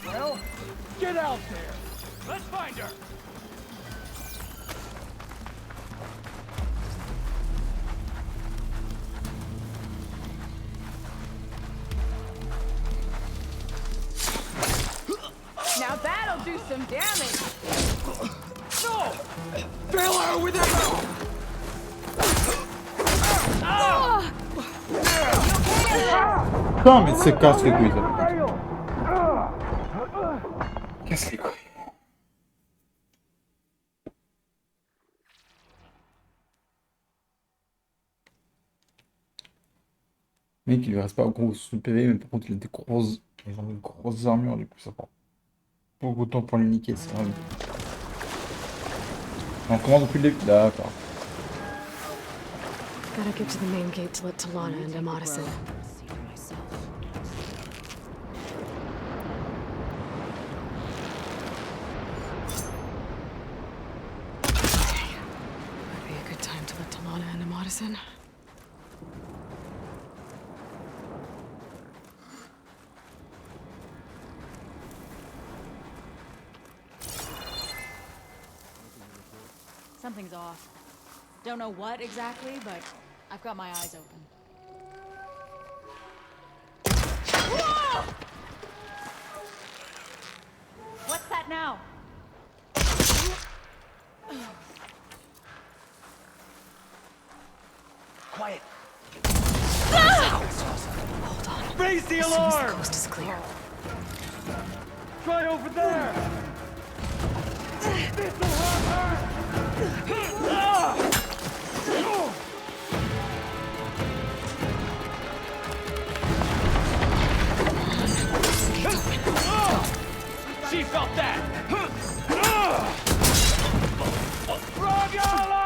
Well, get out there. Let's find her! Now that'll do some damage. No! Fill her with ammo! Putain, mais c'est casse les couilles, ça. Casse les couilles. Mec, il lui reste pas gros sous le PV, mais par contre, il a des grosses. Ils ont des grosses armures, du coup, ça prend beaucoup de temps pour les niquer, c'est vrai. On commence depuis le début. D'accord. Gotta get to the main gate to let Talana and Amadis in. Would be a good time to let Talana and Amadis in. Something's off. Don't know what exactly, but I've got my eyes open. Whoa! What's that now? Quiet! Hold on. Raise the As soon as the alarm! coast is clear. Try over there! This'll hurt her! She felt that! Raviola!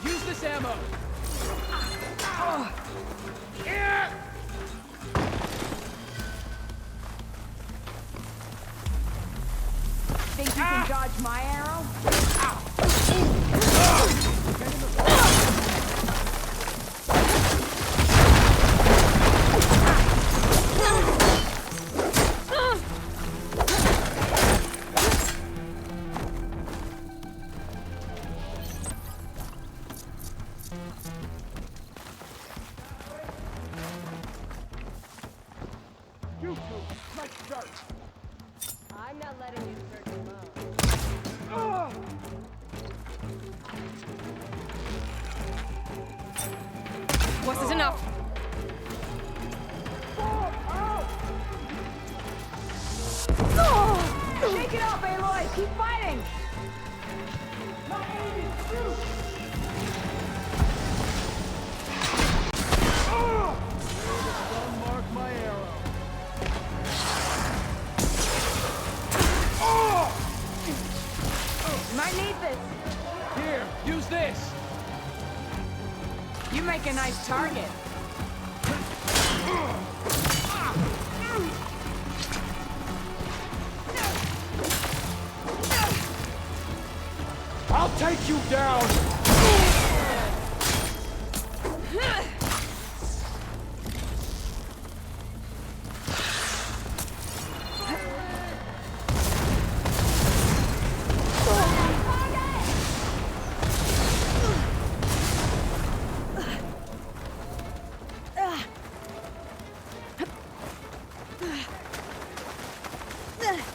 Use this ammo! Think you can dodge my arrow? You two, let's start! I'm not letting you search alone. Was it enough? Shake it off, Aloy! Keep fighting! Unmark my arrow. I need this. Here, use this. You make a nice target. I'll take you down.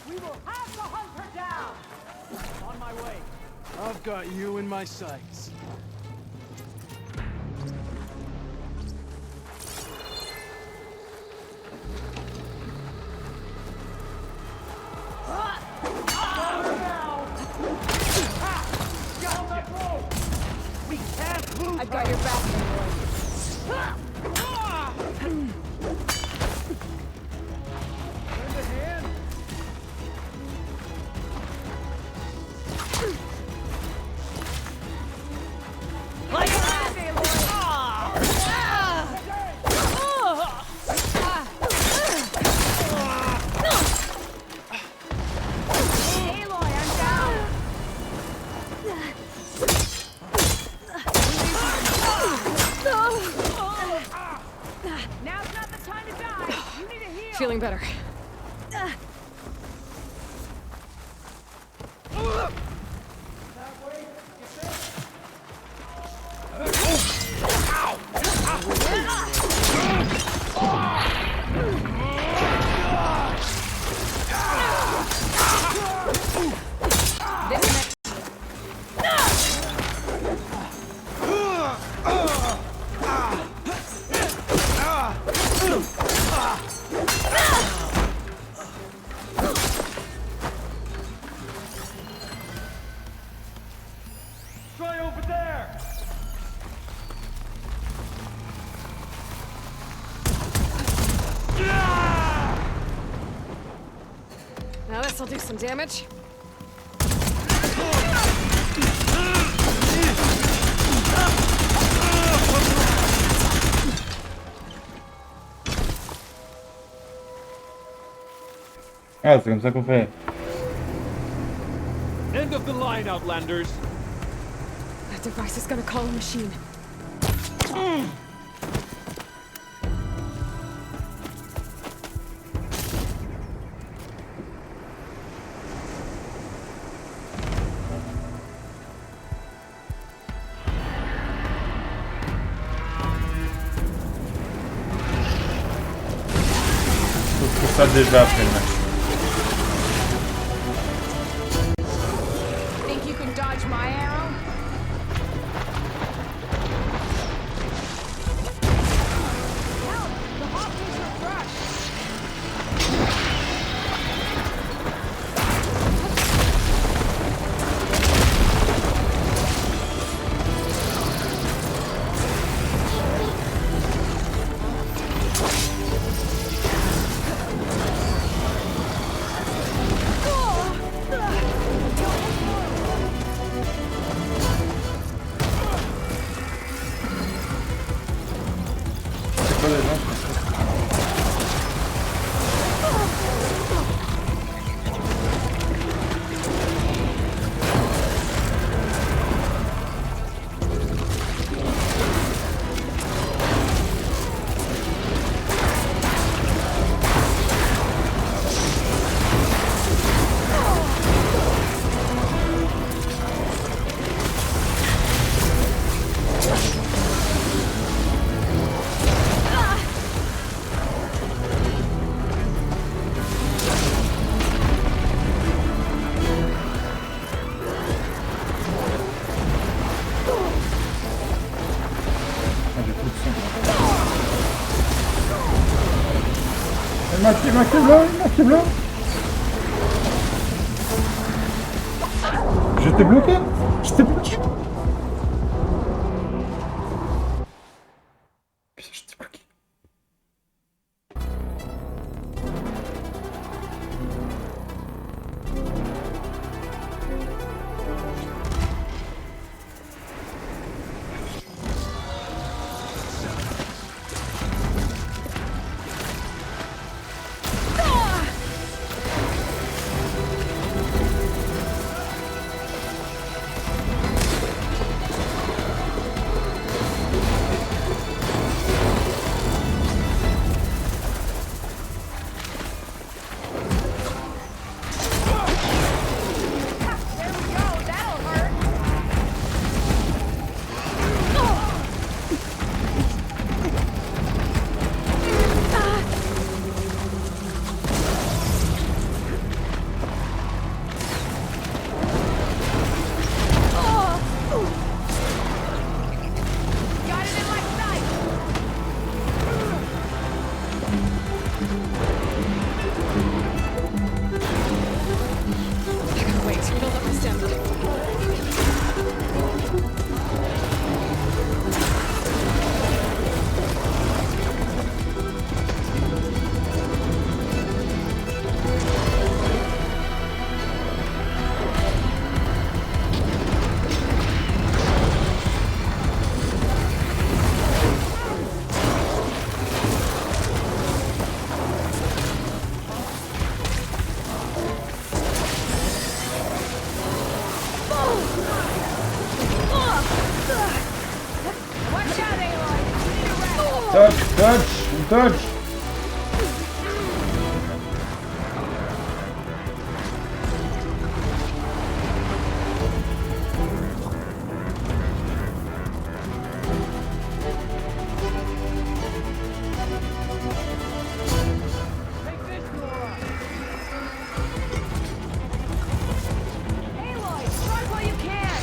We will have to hunt her down. On my way. I've got you in my sights. We can't lose. I've got your back, boy. Lend a hand. Like that, Aloy, I'm down. Now's not the time to die. You need to heal. Feeling better. Try over there. Now this'll do some damage. Ah, c'est comme ça qu'on fait. End of the line, Outlanders. That device is gonna call a machine. Faut ça déjà après le match. Think you can dodge my arrow? Help! The hostages are crushed. C'est quoi les gens? Il m'a bleu. J'étais bloqué. Putain, j'étais bloqué. Dodge, dodge, dodge. Aloy, strike while you can!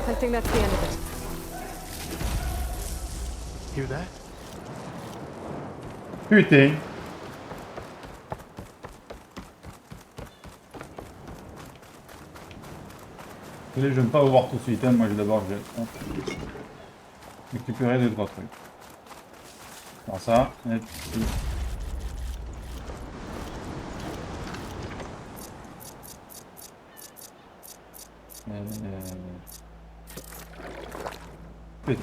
I think that's the end of it. Hear that? Désolé, je ne vais pas vous voir tout de suite, hein. Moi d'abord je vais récupérer 2-3 trucs. Alors ça, et puis... Putain.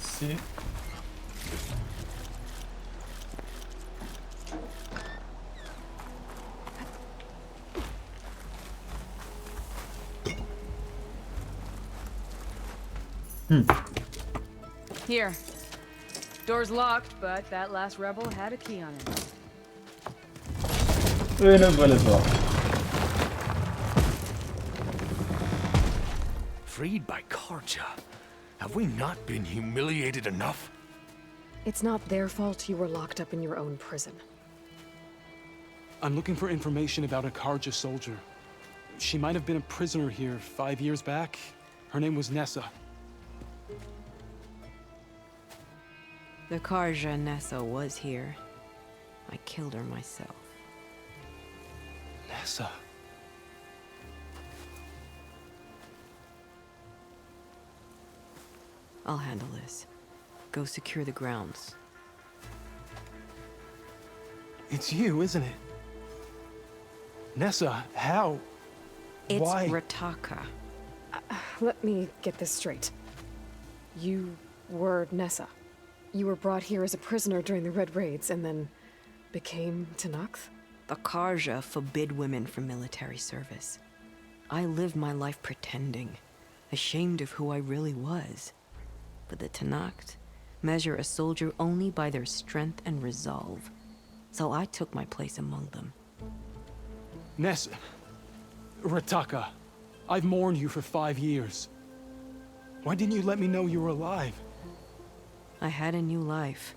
Si. Here. Door's locked, but that last rebel had a key on it. Et le voilà fort. Freed by Karja. Have we not been humiliated enough? It's not their fault you were locked up in your own prison. I'm looking for information about a Karja soldier. She might have been a prisoner here 5 years back. Her name was Nessa. The Karja Nessa was here. I killed her myself. Nessa. I'll handle this. Go secure the grounds. It's you, isn't it? Nessa, how? It's Why? Rataka. Let me get this straight. You were Nessa. You were brought here as a prisoner during the Red Raids and then became Tenakth? The Karja forbid women from military service. I lived my life pretending, ashamed of who I really was. But the Tenakth measure a soldier only by their strength and resolve. So I took my place among them. Nessa. Rataka. I've mourned you for 5 years. Why didn't you let me know you were alive? I had a new life.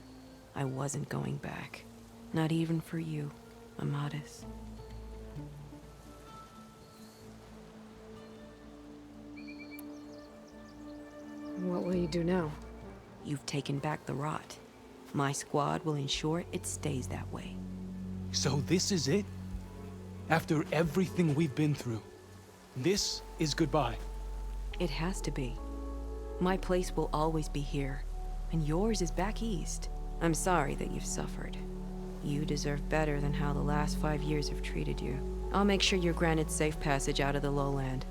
I wasn't going back. Not even for you, Amadis. What will you do now? You've taken back the rot. My squad will ensure it stays that way. So this is it? After everything we've been through, this is goodbye? It has to be. My place will always be here, and yours is back east. I'm sorry that you've suffered. You deserve better than how the last 5 years have treated you. I'll make sure you're granted safe passage out of the lowland.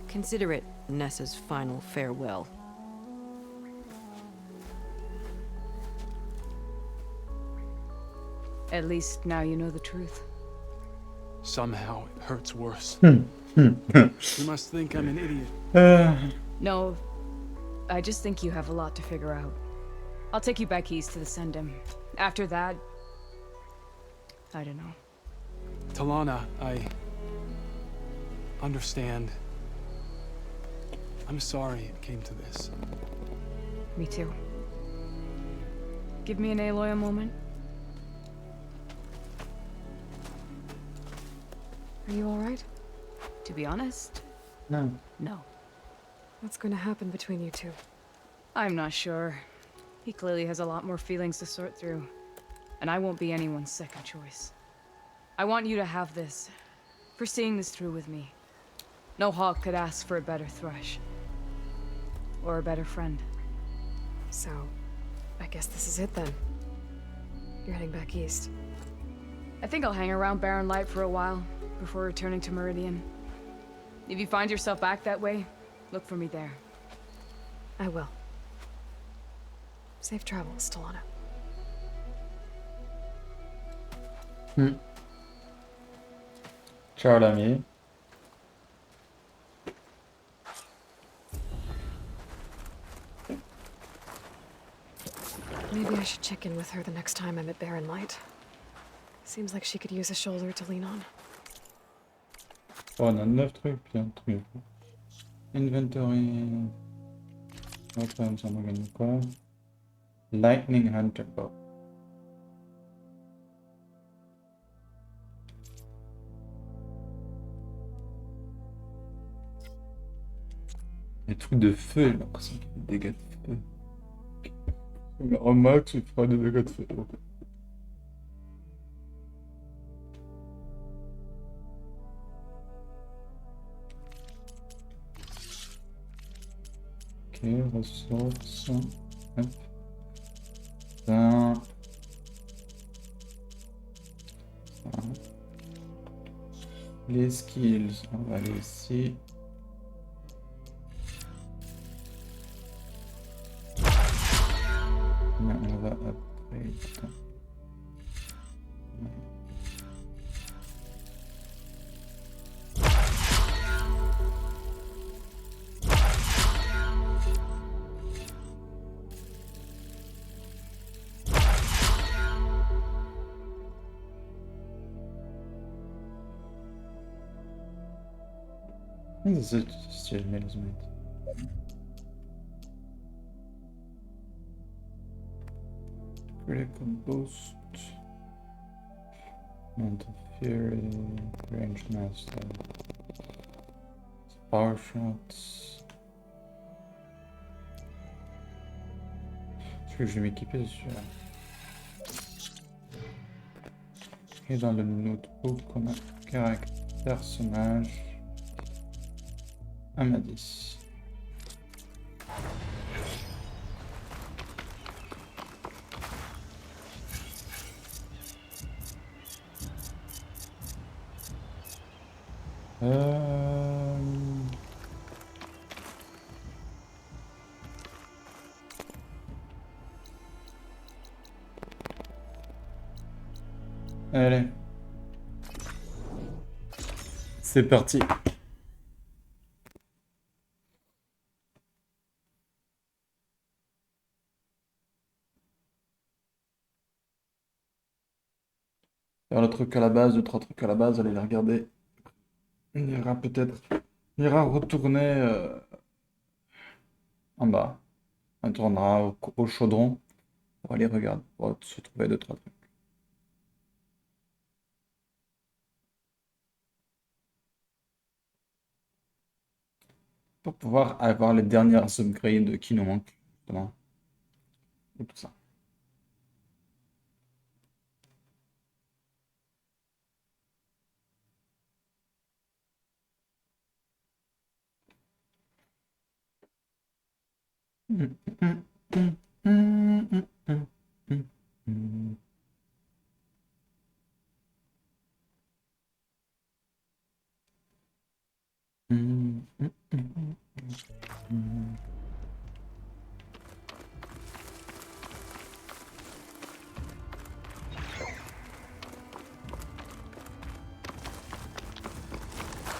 Consider it Nessa's final farewell. At least now you know the truth. Somehow it hurts worse. You must think I'm an idiot. No, I just think you have a lot to figure out. I'll take you back east to the Sendem. After that, I don't know. Talana, I understand. I'm sorry it came to this. Me too. Give me an Aloy a moment. Are you alright? To be honest, No. no. What's going to happen between you two? I'm not sure. He clearly has a lot more feelings to sort through. And I won't be anyone's second choice. I want you to have this. For seeing this through with me. No hawk could ask for a better thrush. Or a better friend. So, I guess this is it then. You're heading back east. I think I'll hang around Barren Light for a while, before returning to Meridian. If you find yourself back that way, look for me there. I will. Safe travels, Talana. Ciao l'ami. Maybe I should check in with her the next time I'm at Barren Light. Seems like she could use a shoulder to lean on. Oh, on a 9 trucs, puis un truc. Inventory. Weapons, on gagne quoi? Lightning Hunter Bow. Les trucs de feu, j'ai l'impression qu'il y a des dégâts de feu. Le Remax, il fera des dégâts de feu. Ok, ressources. Hop. Ça. Ça. Les skills, on va aller ici. Mais on va après. Putain. C'est stylé, les mecs. Critical boost. Amount of fury. Range master. Power shots. Est-ce que je vais m'équiper dessus là? Et dans le notebook, on a caractère personnage. Amadis. Allez. C'est parti. Faire le truc à la base, 2-3 trucs à la base, allez les regarder. Il ira peut-être. Il ira retourner en bas. On tournera au chaudron pour aller regarder, pour se trouver 2-3 trucs. Pour pouvoir avoir les dernières upgrades qui nous manquent, justement. Et tout ça.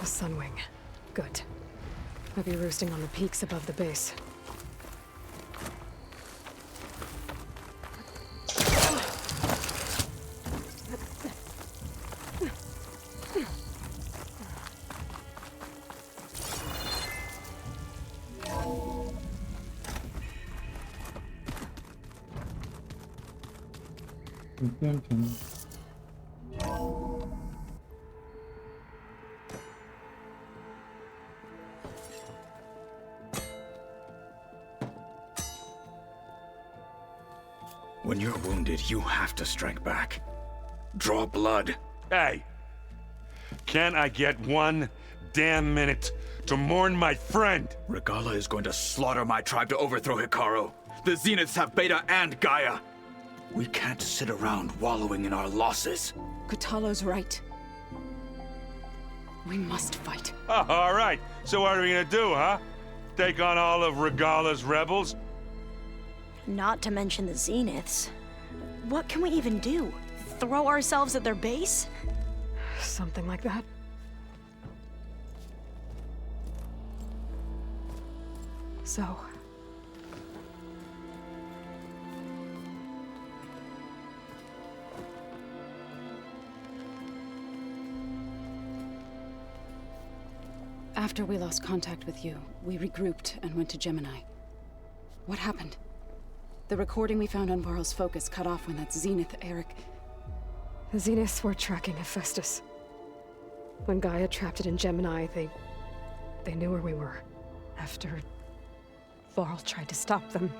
A sunwing. Good. I'll be roosting on the peaks above the base. When you're wounded, you have to strike back. Draw blood. Hey! Can't I get one damn minute to mourn my friend? Regala is going to slaughter my tribe to overthrow Hikaru. The Zeniths have Beta and Gaia. We can't sit around wallowing in our losses. Kotalo's right. We must fight. Oh, all right. So what are we gonna do, huh? Take on all of Regala's rebels? Not to mention the Zeniths. What can we even do? Throw ourselves at their base? Something like that. So... After we lost contact with you, we regrouped and went to Gemini. What happened? The recording we found on Varl's focus cut off when that Zenith, Eric... The Zeniths were tracking Hephaestus. When Gaia trapped it in Gemini, they knew where we were. After Varl tried to stop them.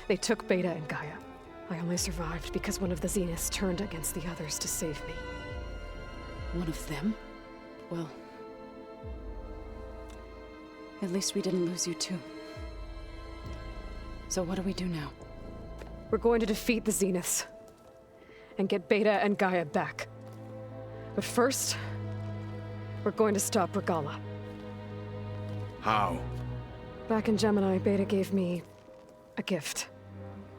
They took Beta and Gaia. I only survived because one of the Zeniths turned against the others to save me. One of them? Well... at least we didn't lose you too. So what do we do now? We're going to defeat the Zeniths. And get Beta and Gaia back. But first, we're going to stop Regala. How? Back in Gemini, Beta gave me a gift.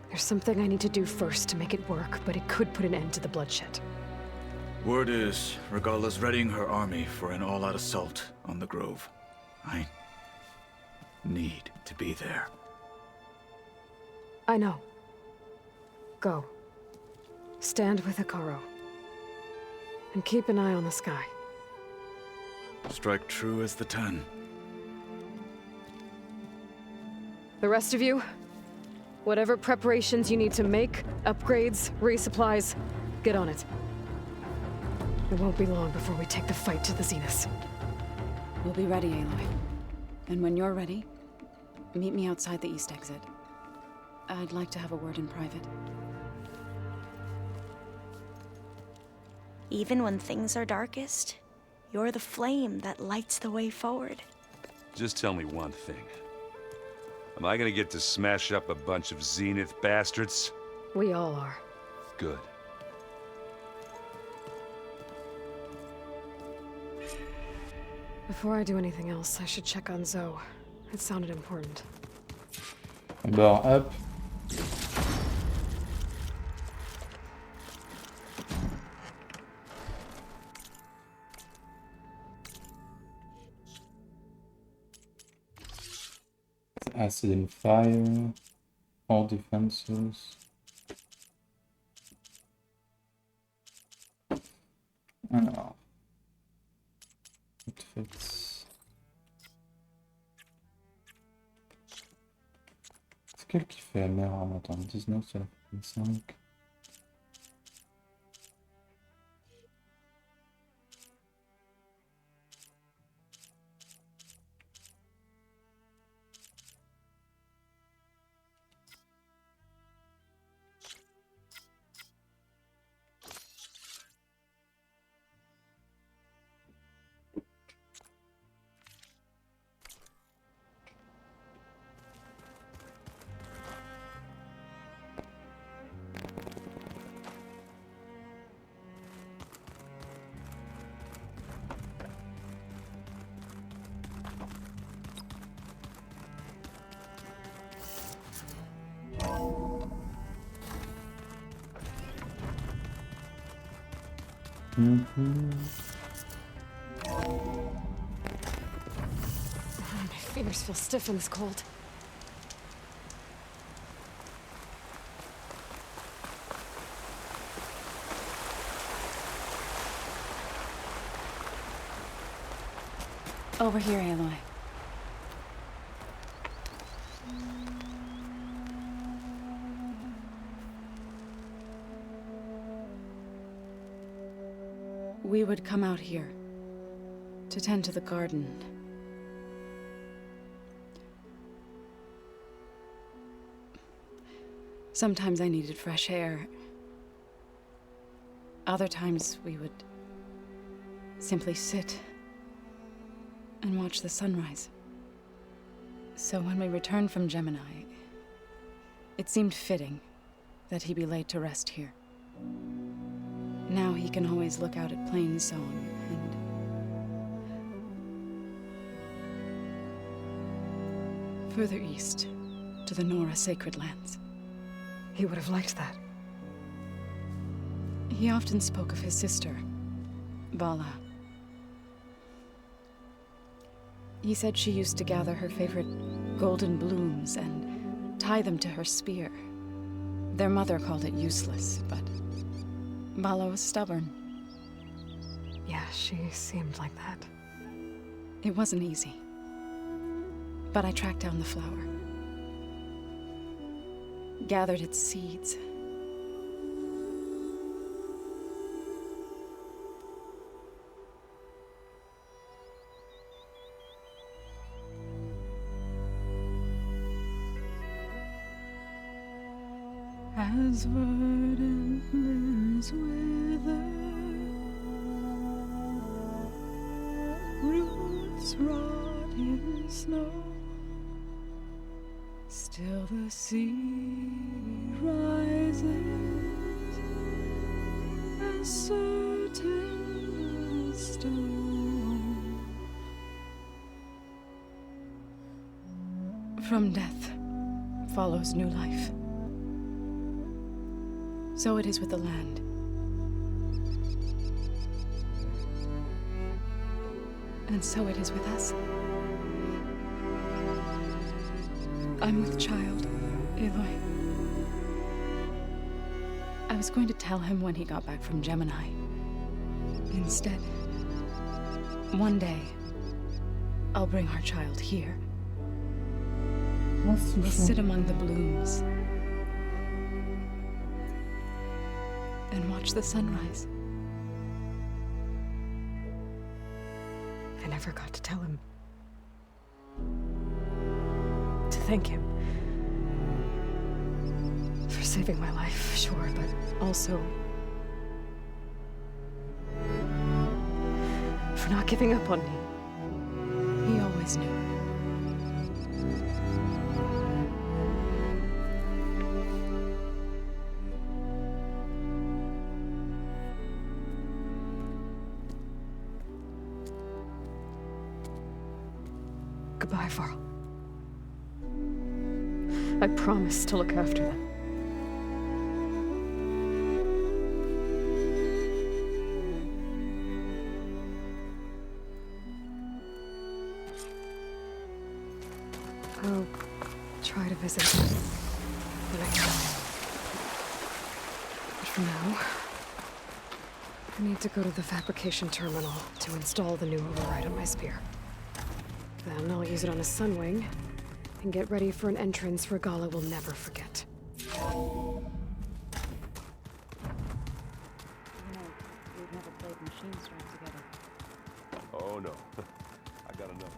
There's something I need to do first to make it work, but it could put an end to the bloodshed. Word is, Regala's readying her army for an all-out assault on the Grove. I need to be there. I know. Go. Stand with Hikaru. And keep an eye on the sky. Strike true as the 10. The rest of you, whatever preparations you need to make, upgrades, resupplies, get on it. It won't be long before we take the fight to the Zeniths. We'll be ready, Aloy. And when you're ready, meet me outside the east exit. I'd like to have a word in private. Even when things are darkest, you're the flame that lights the way forward. Just tell me one thing. Am I gonna get to smash up a bunch of Zenith bastards? We all are. Good. Before I do anything else, I should check on Zoe. It sounded important. Bon, hop. Acid and fire. All defenses. Alors. Outfits. C'est quel qui fait la meilleure arme? Attends, 19 sur la 25. My fingers feel stiff in this cold. Over here, Aloy. We would come out here to tend to the garden. Sometimes I needed fresh air. Other times we would simply sit and watch the sunrise. So when we returned from Gemini, it seemed fitting that he be laid to rest here. Now he can always look out at Plains Zone and further east to the Nora Sacred Lands. He would have liked that. He often spoke of his sister, Vala. He said she used to gather her favorite golden blooms and tie them to her spear. Their mother called it useless, but Vala was stubborn. Yeah, she seemed like that. It wasn't easy. But I tracked down the flower. Gathered its seeds. As verdant limbs wither, roots rot in snow, still the sea rises, as certain as stone. From death follows new life. So it is with the land. And so it is with us. I'm with child, Aloy. I was going to tell him when he got back from Gemini. Instead, one day, I'll bring our child here. We'll sit among the blooms and watch the sunrise. I never got to tell him. To thank him. For saving my life, sure, but also for not giving up on me. He always knew. Goodbye, Varl. I promise to look after them. I'll try to visit when I can. But for now, I need to go to the fabrication terminal to install the new override on my spear. Then I'll use it on a sunwing and get ready for an entrance Regala will never forget. We've never played Machine Strike together. Oh no. I got enough.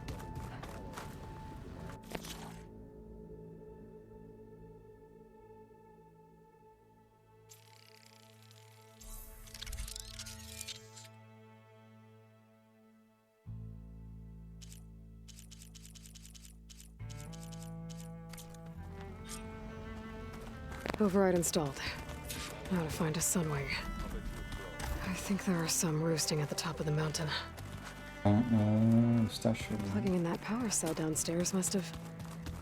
Override installed. Now to find a sunwing. I think there are some roosting at the top of the mountain. Station. Plugging in that power cell downstairs must have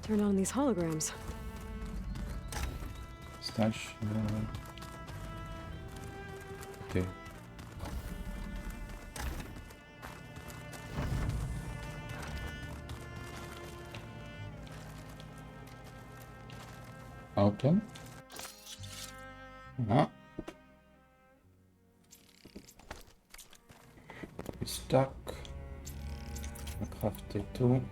turned on these holograms. Station. Okay. Okay. Ah. Stuck. On va crafter tout.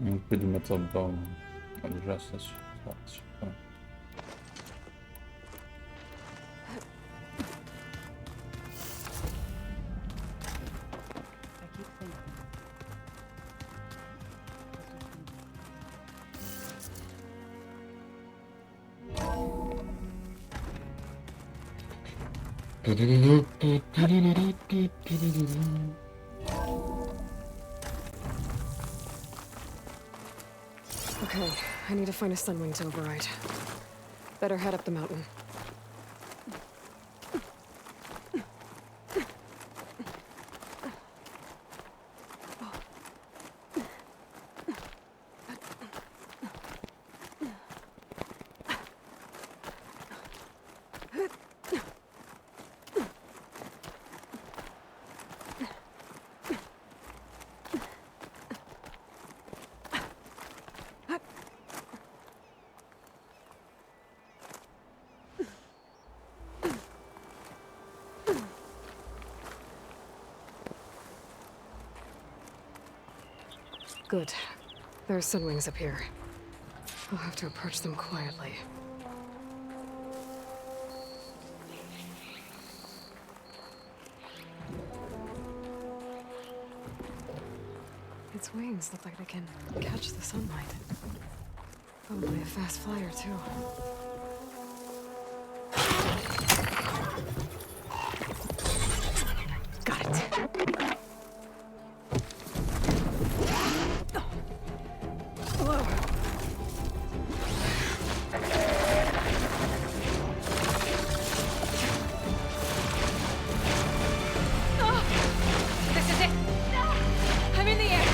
Un peu de mettre dedans. Déjà, ça suffit pas. Okay, I need to find a sunwing to override. Better head up the mountain. Good. There are sunwings up here. We'll have to approach them quietly. Its wings look like they can catch the sunlight. Probably a fast flyer, too. Got it. Whoa. This is it! I'm in the air!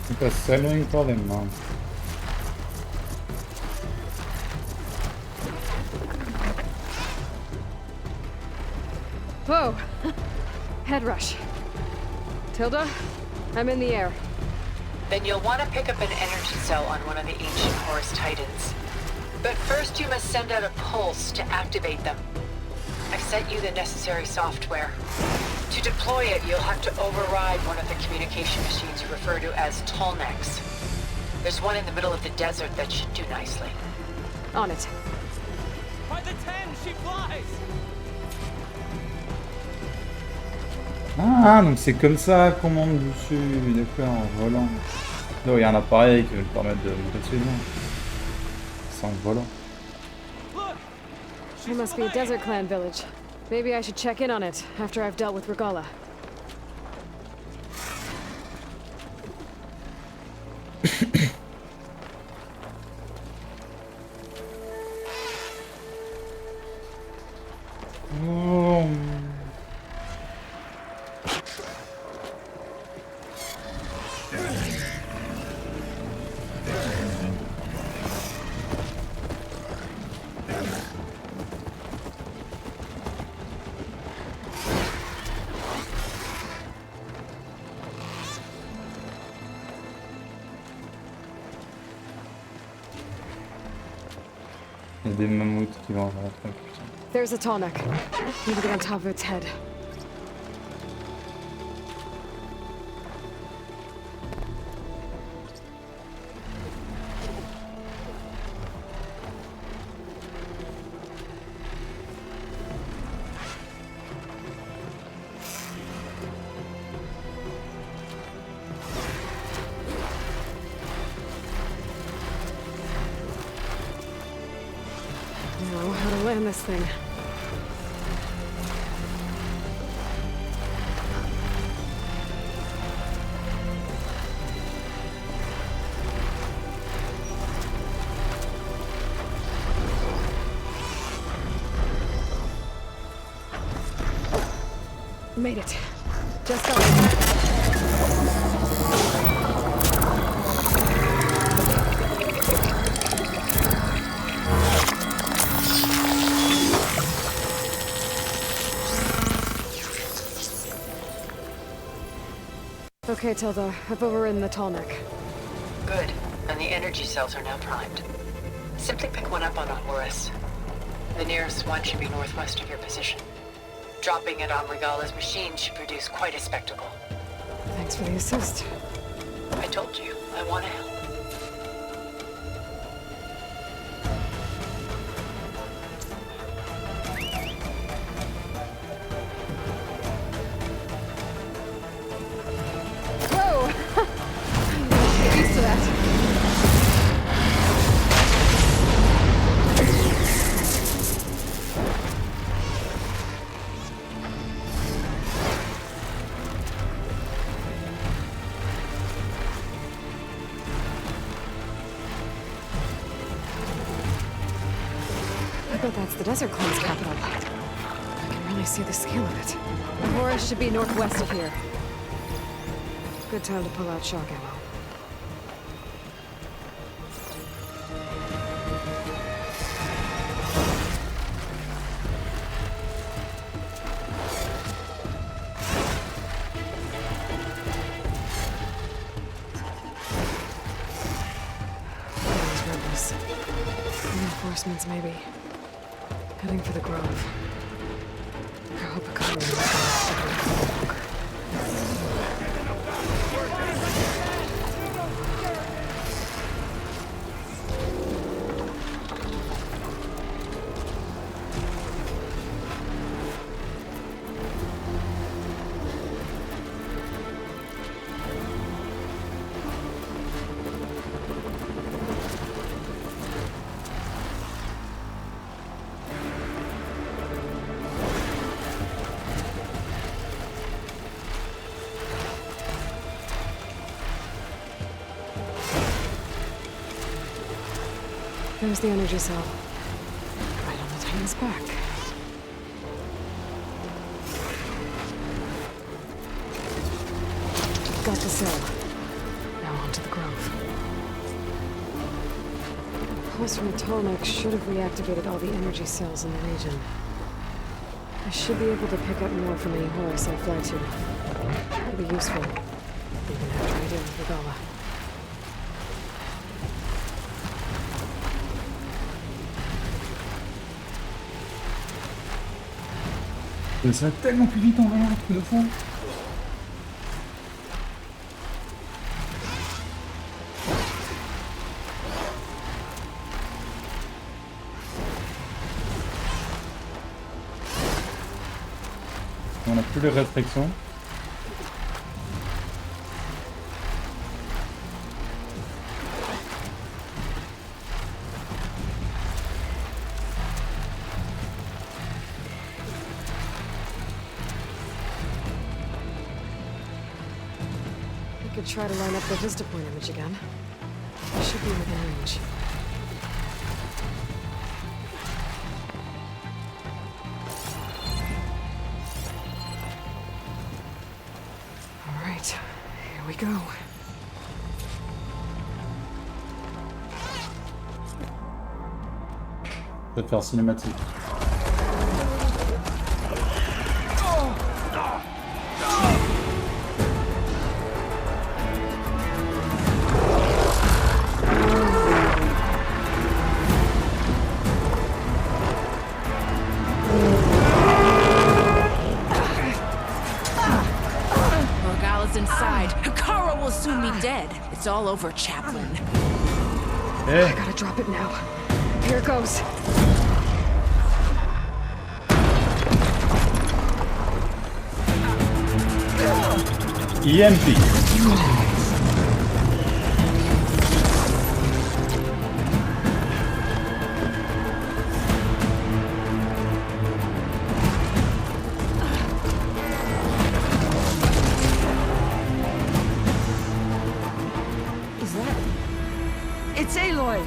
Fica sendo em alemão. Whoa! Head rush. Tilda, I'm in the air. Then you'll want to pick up an energy cell on one of the ancient Horus Titans. But first you must send out a pulse to activate them. I've sent you the necessary software. To deploy it, you'll have to override one of the communication machines you refer to as Tallnecks. There's one in the middle of the desert that should do nicely. On it. By the 10, she flies! Ah, donc c'est comme ça qu'on monte dessus, d'accord, en volant. Donc il y a un appareil qui va nous permettre de monter dessus. C'est en volant. There must be a Desert Clan village. Maybe I should check in on it after I've dealt with Regala. Oh. Il y a des mammouths qui vont rentrer. There's a Tallneck. Need to get on top of its head. Know how to land this thing. Made it. Just got it. Okay, Tilda, I've overridden the Tallneck. Good, and the energy cells are now primed. Simply pick one up on a Horus. The nearest one should be northwest of your position. Dropping it on Regala's machine should produce quite a spectacle. Thanks for the assist. I told you, I want to help. Whoa! I'm gonna get used to that. I bet that's the Desert Clan's capital. I can really see the scale of it. The Horus should be northwest of here. Good time to pull out shock ammo. Reinforcements, maybe. Heading for the grove. I hope a couple of There's the energy cell. Right on the Titan's back. Got the cell. Now onto the grove. The pulse from the Tallneck should have reactivated all the energy cells in the region. I should be able to pick up more from any horse I fly to. It'll be useful, even after I deal with Regala. Ça va tellement plus vite en vrai, un truc de fou. On n'a plus les restrictions. I could try to line up the vista point image again. I should be within range. All right, here we go. Je vais faire cinématique. Inside. Hikaru will soon be dead. It's all over, Chaplain. I gotta drop it now. Here it goes. EMP. It's Aloy!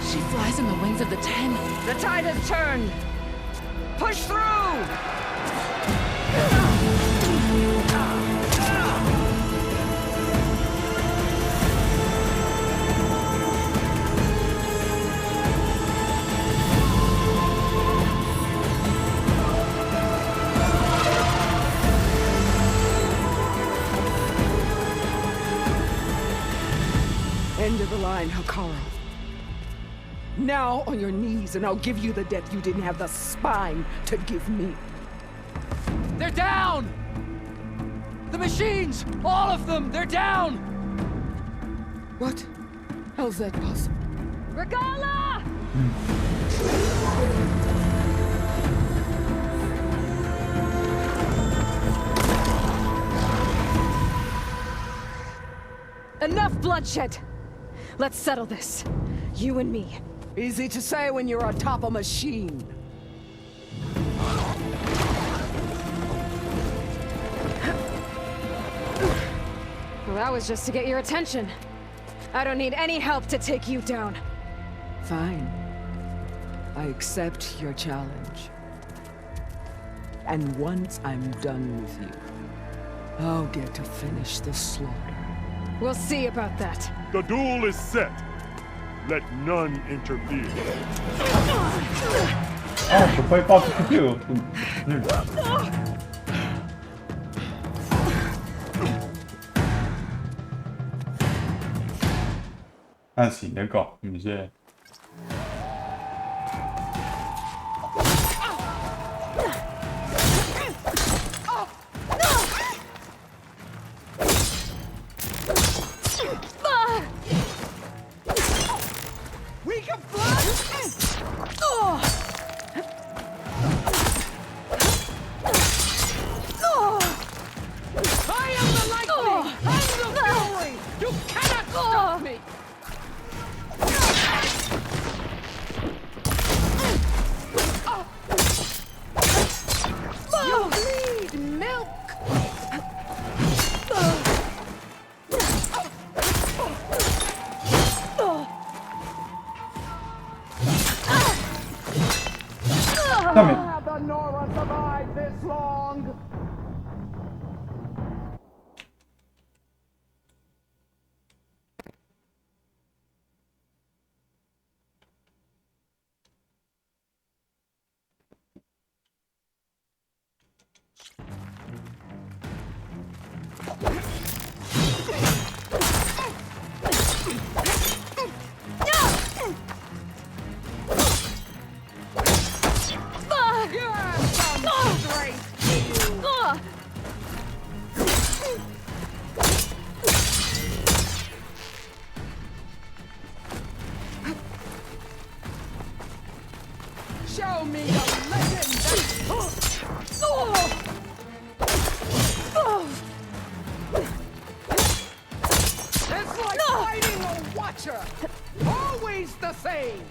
She flies in the wings of the Ten. The tide has turned! Push through! End of the line, Hikaru. Now on your knees, and I'll give you the death you didn't have the spine to give me. They're down! The machines! All of them! They're down! What? How's that possible? Regala! Enough bloodshed! Let's settle this. You and me. Easy to say when you're on top of a machine. Well, that was just to get your attention. I don't need any help to take you down. Fine. I accept your challenge. And once I'm done with you, I'll get to finish the slaughter. We'll see about that. The duel is set. Let none interfere. Ah, je peux pas y participer. Nul. Ah si, d'accord. I am the lightning and the fury! You cannot stop me! You bleed milk! Non mais... Have the Nora survived this long? Show me the legend! It's like fighting a watcher! Always the same!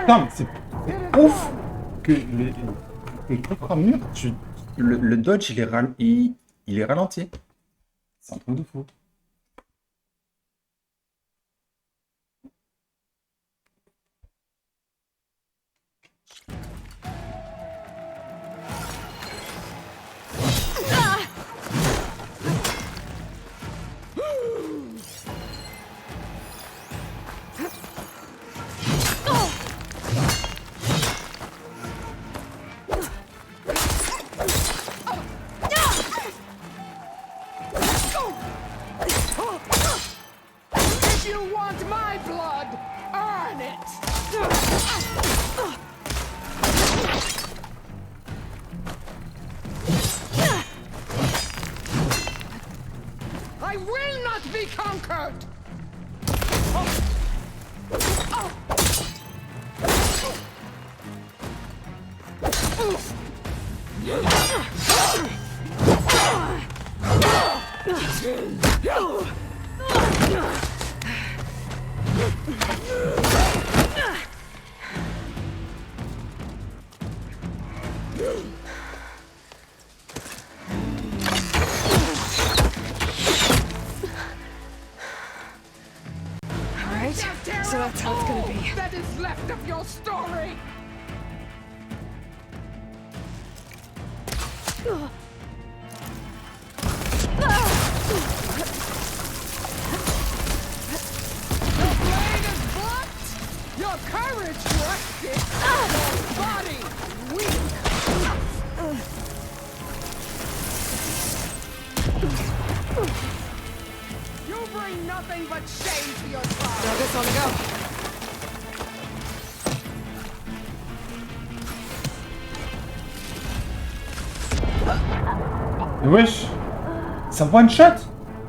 Putain, mais c'est ouf que les contre murs, le dodge, il est ralenti. C'est un truc de fou. If you want my blood, earn it! I will not be conquered! Alright, so that's how it's gonna be. That is left of your story! Your blade is blocked! Your courage rusted! Your body weak! You bring nothing but shame to your tribe! Now this on the go. Mais wesh, ça one shot.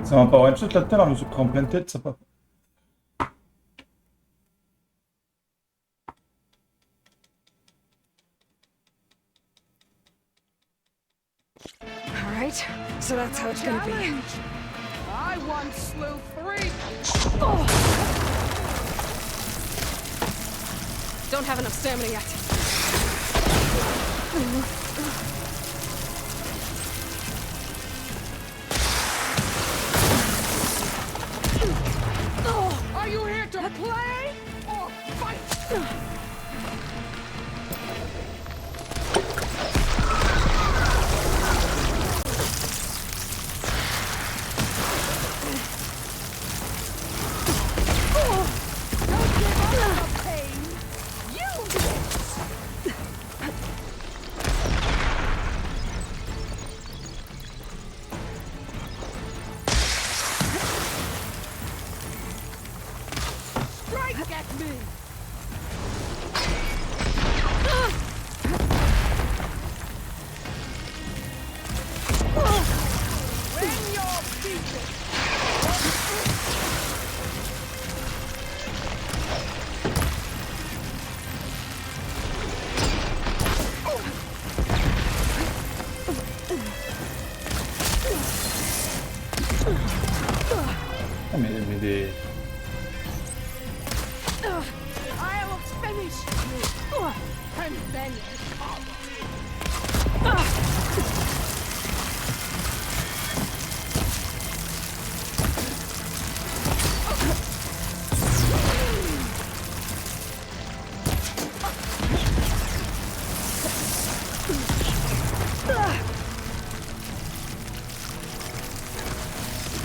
Ça va pas one shot là tout à l'heure, je me suis pris en pleine tête, ça pas. Alright, so that's how it's gonna be. I once slew 3. Don't have enough stamina yet. Are you here to play or fight? Oh, mais des... I will finish you, and then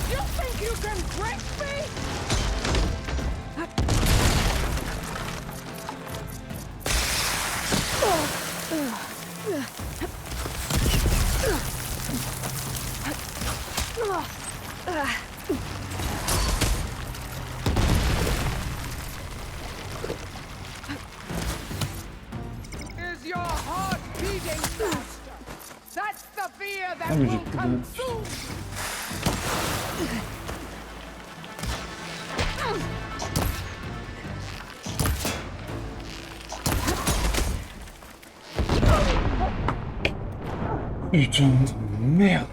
you think you can trick me? Is your heart beating faster? That's the fear that mais j'ai will plus de... consume. Putain de merde.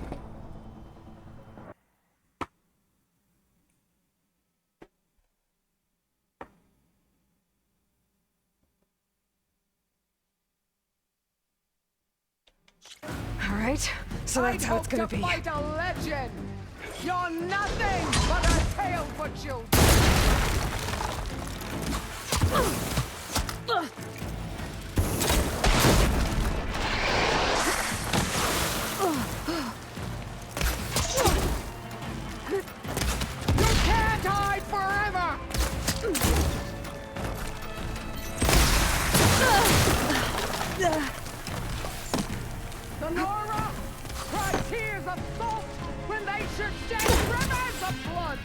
All right, so that's how it's gonna be. Fight a legend. You're nothing but a tale for children. You can't hide forever. The Nora cry tears of salt when they should shed rivers of blood.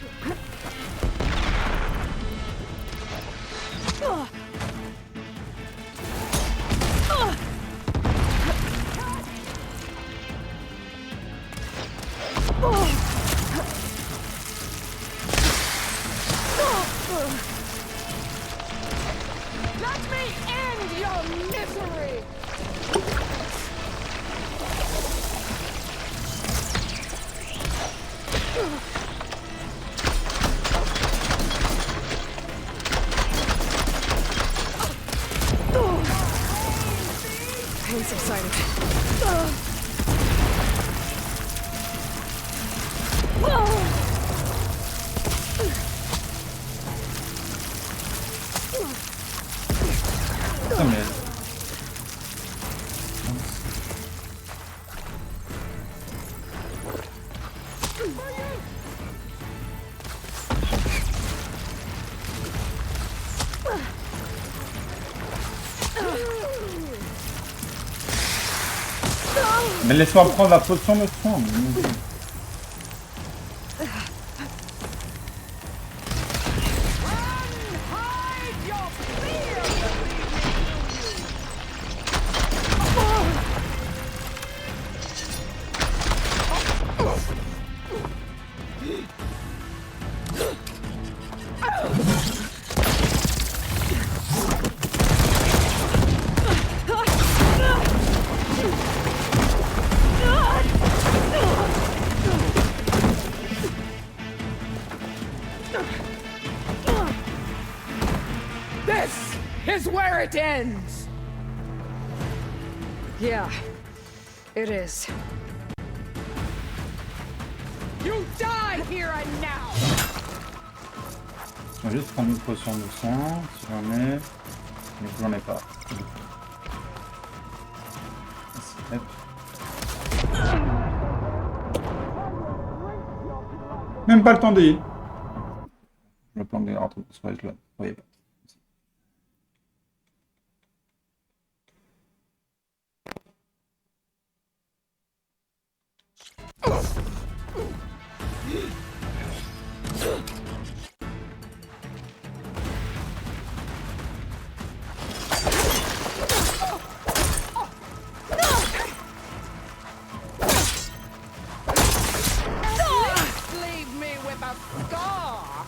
Let me end your misery. Pain subsided. Putain, mais... Mais laisse-moi prendre la potion de soin. This is where it ends. Yeah, it is. You die here and now. Je vais juste prendre une potion de soin, si j'en ai. Mais j'en ai pas. Hop. Même pas le temps d'y. Le plan de rentrer sur là. Vous voyez pas. Leave me with a scar.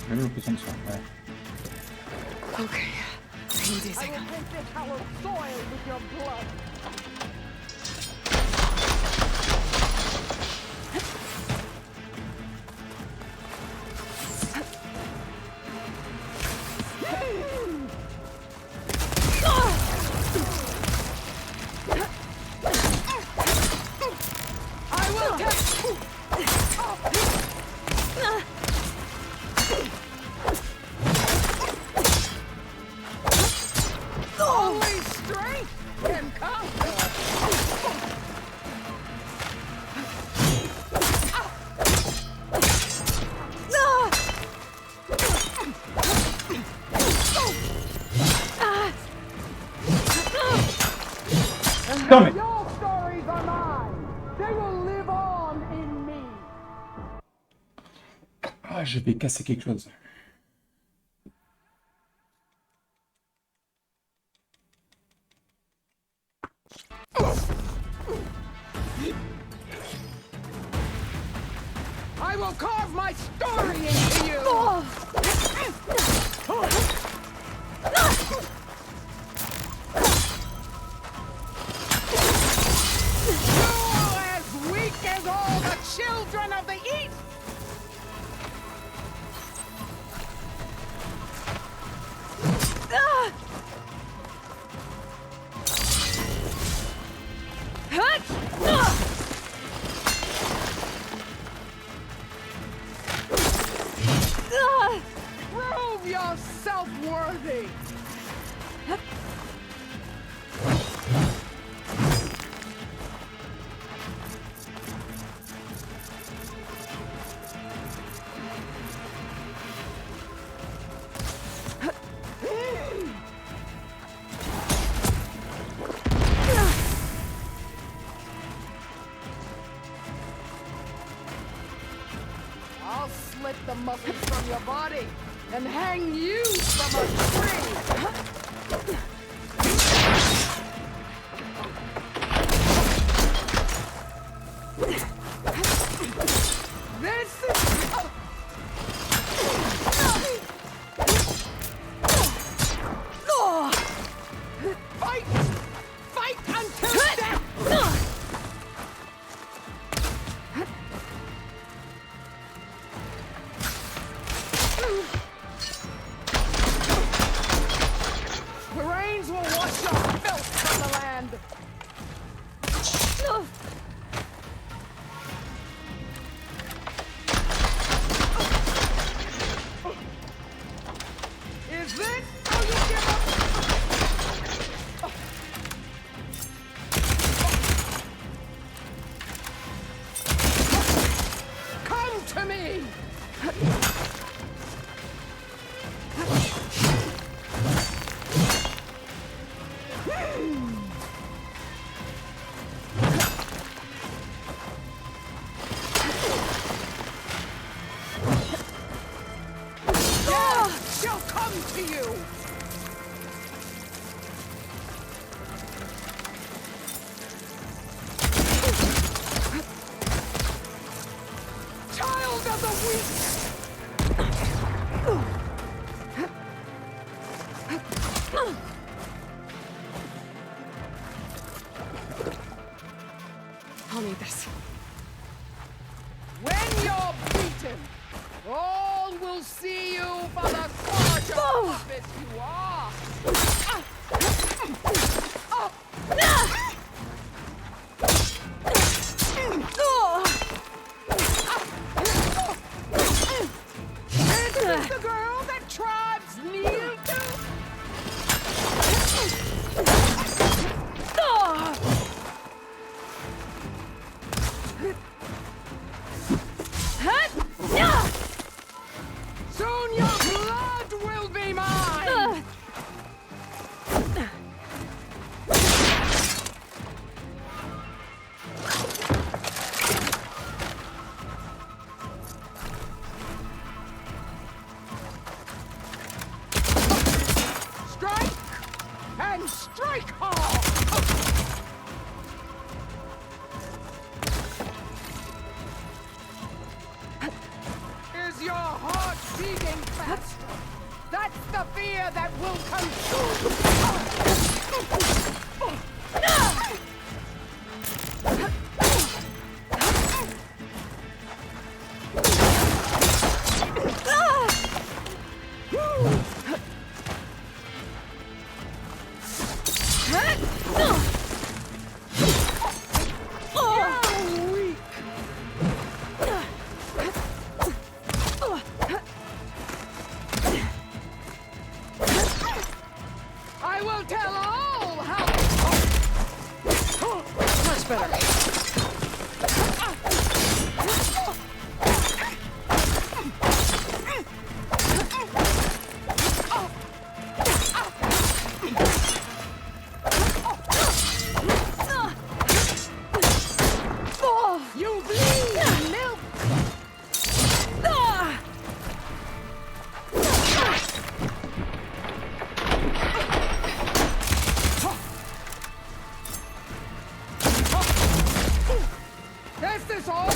Même le poisson de sang, ouais. Okay. Easy, I will paint this hallowed soil with your blood. I will take. Only strength can conquer. Come Your stories are mine. They will live on in me. Ah, je vais casser quelque chose. I will carve my story into you. You're as weak as all the children of the East. Prove yourself worthy. I'll slit the muscles from your body and hang you from a tree. This is... Fight! Fight until death! The rains will wash your filth from the land. Is this how you give up? Come to me! Death shall come to you! Child of the weak! I'll need this. When you're beaten, all will see you for the scourge of puppet you are! This is the girl that tribes kneel to? Soon your blood will be mine! Much better. You bleed milk. Is this all?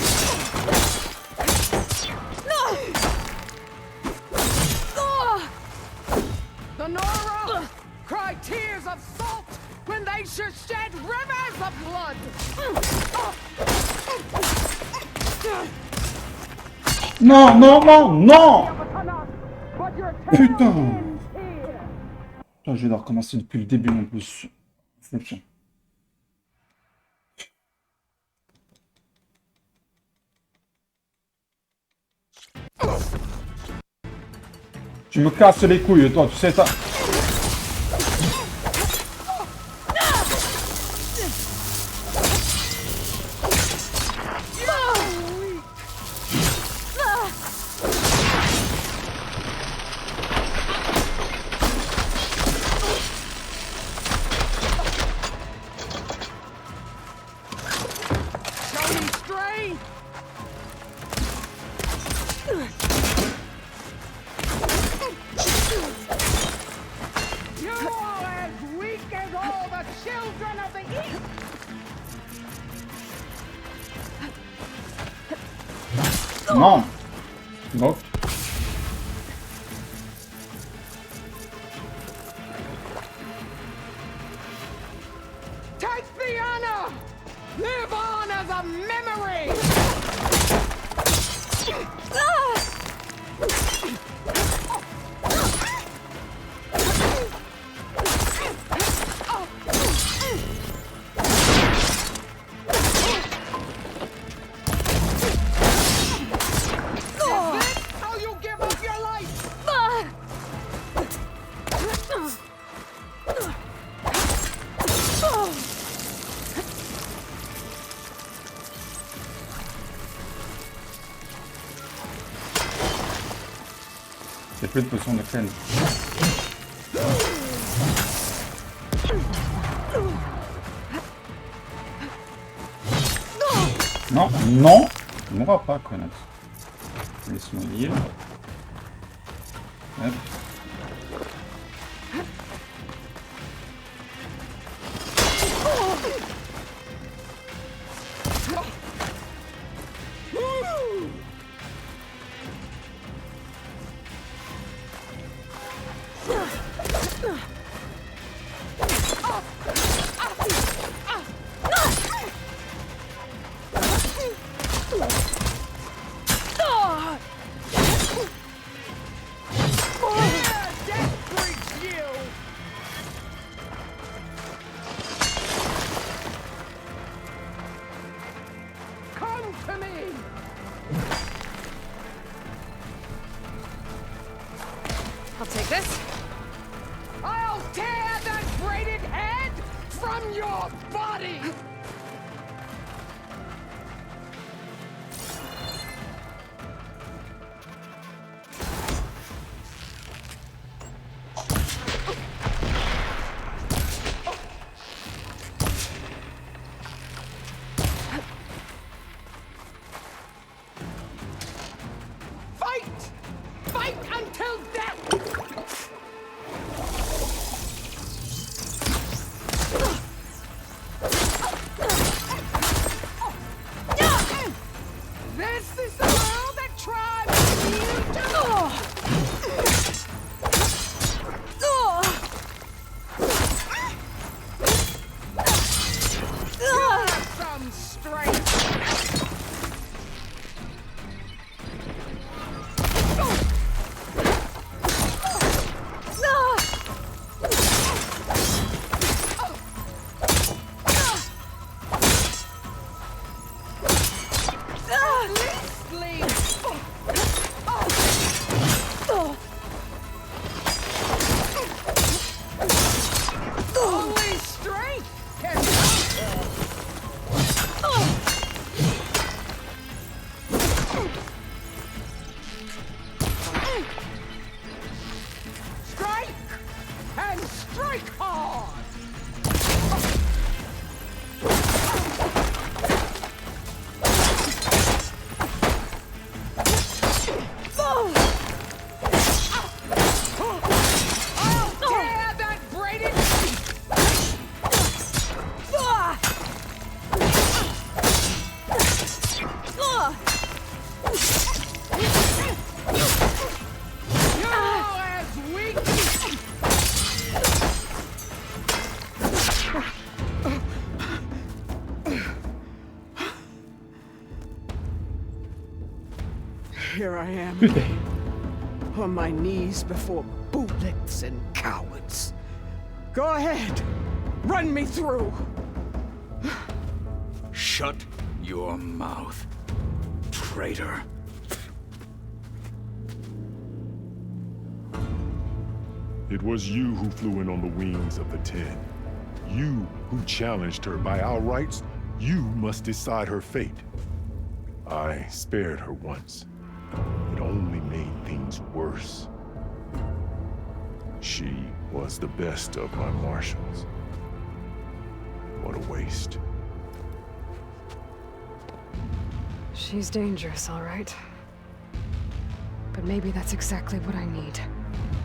The Nora cry tears of salt when they should shed rivers of blood. Non, non, non, non! Putain! Putain, je vais devoir recommencer depuis le début en plus. C'est chiant. Tu me casses les couilles, toi, tu sais ça? Show me strength. You are as weak as all the children of the East. Non! Non. Take the honor. Live on as a memory. Is this how you give up your life? J'ai plus de potions de peine. Non, non! Tu mourras pas, connasse. Laisse-moi lire. Hop. Come to me! I'll take this. I'll tear that braided head from your body! Fight! Fight until death! Here I am. On my knees before bootlicks and cowards. Go ahead. Run me through. Shut your mouth, traitor. It was you who flew in on the wings of the 10. You who challenged her. By our rights, you must decide her fate. I spared her once. It only made things worse. She was the best of my marshals. What a waste. She's dangerous, all right. But maybe that's exactly what I need.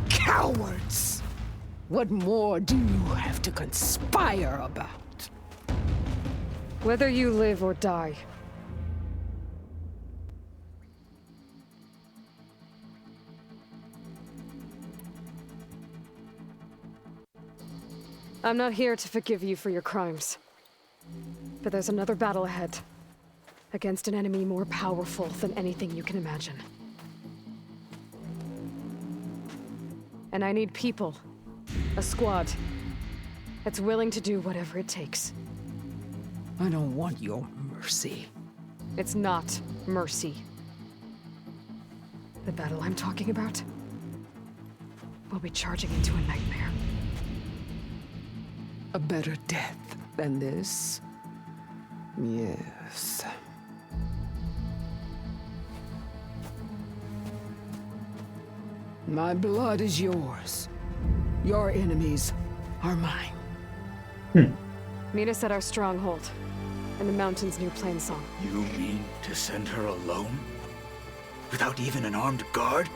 Cowards! What more do you have to conspire about? Whether you live or die. I'm not here to forgive you for your crimes. But there's another battle ahead. Against an enemy more powerful than anything you can imagine. And I need people. A squad. That's willing to do whatever it takes. I don't want your mercy. It's not mercy. The battle I'm talking about will be charging into a nightmare. A better death than this? Yes. My blood is yours. Your enemies are mine. Meet us at our stronghold, in the mountains near Plainsong. You mean to send her alone? Without even an armed guard?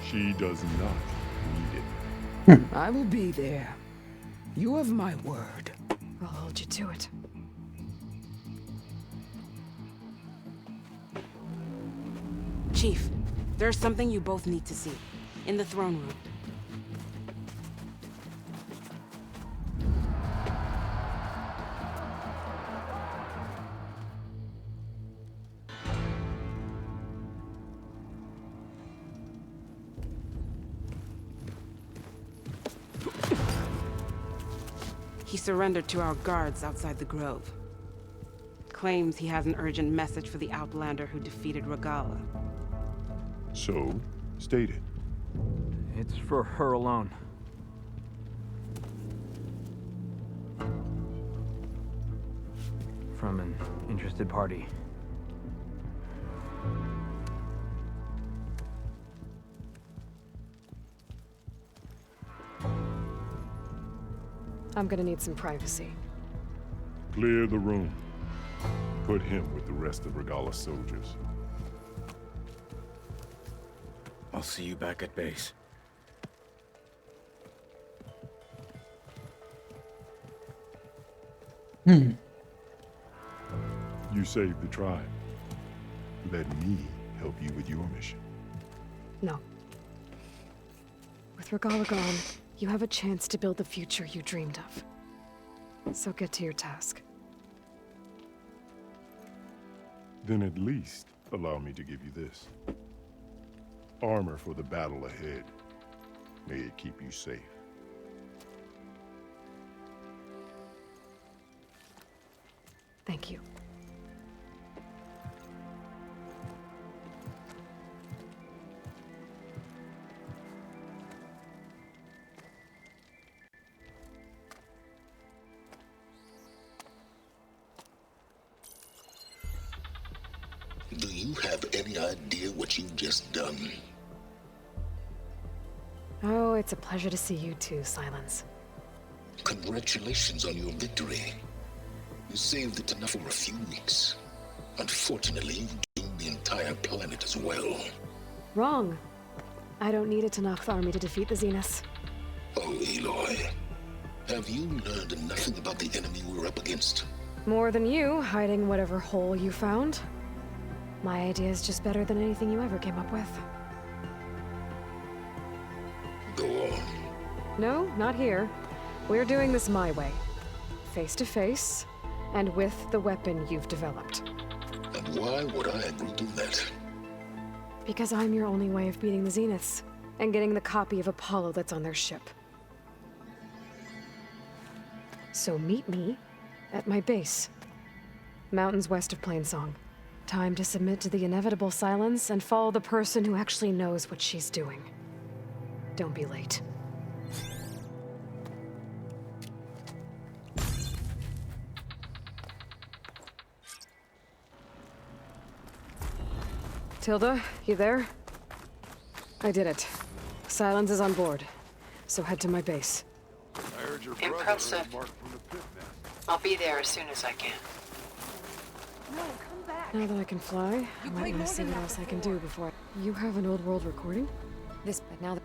She does not need it. I will be there. You have my word. I'll hold you to it. Chief, there's something you both need to see. In the throne room. He surrendered to our guards outside the grove. Claims he has an urgent message for the Outlander who defeated Regala. So, state it. It's for her alone. From an interested party. I'm gonna need some privacy. Clear the room. Put him with the rest of Regala's soldiers. I'll see you back at base. You saved the tribe. Let me help you with your mission. No. With Regala gone, you have a chance to build the future you dreamed of. So get to your task. Then at least allow me to give you this. Armor for the battle ahead. May it keep you safe. Thank you. Do you have any idea what you've just done? Oh, it's a pleasure to see you too, Silence. Congratulations on your victory. You saved the Tanakh for a few weeks. Unfortunately, you doomed the entire planet as well. Wrong. I don't need a Tanakh army to defeat the Zeniths. Oh, Aloy. Have you learned nothing about the enemy we're up against? More than you, hiding whatever hole you found. My idea is just better than anything you ever came up with. Go on. No, not here. We're doing this my way. Face to face, and with the weapon you've developed. And why would I agree to that? Because I'm your only way of beating the Zeniths, and getting the copy of Apollo that's on their ship. So meet me at my base. Mountains west of Plainsong. Time to submit to the inevitable silence and follow the person who actually knows what she's doing. Don't be late. Tilda, you there? I did it. Silence is on board, so head to my base. I heard your brother Impressive. heard Mark from the pit nest. I'll be there as soon as I can. Now that I can fly, I might want to see what else I can do before You have an old world recording? This, but now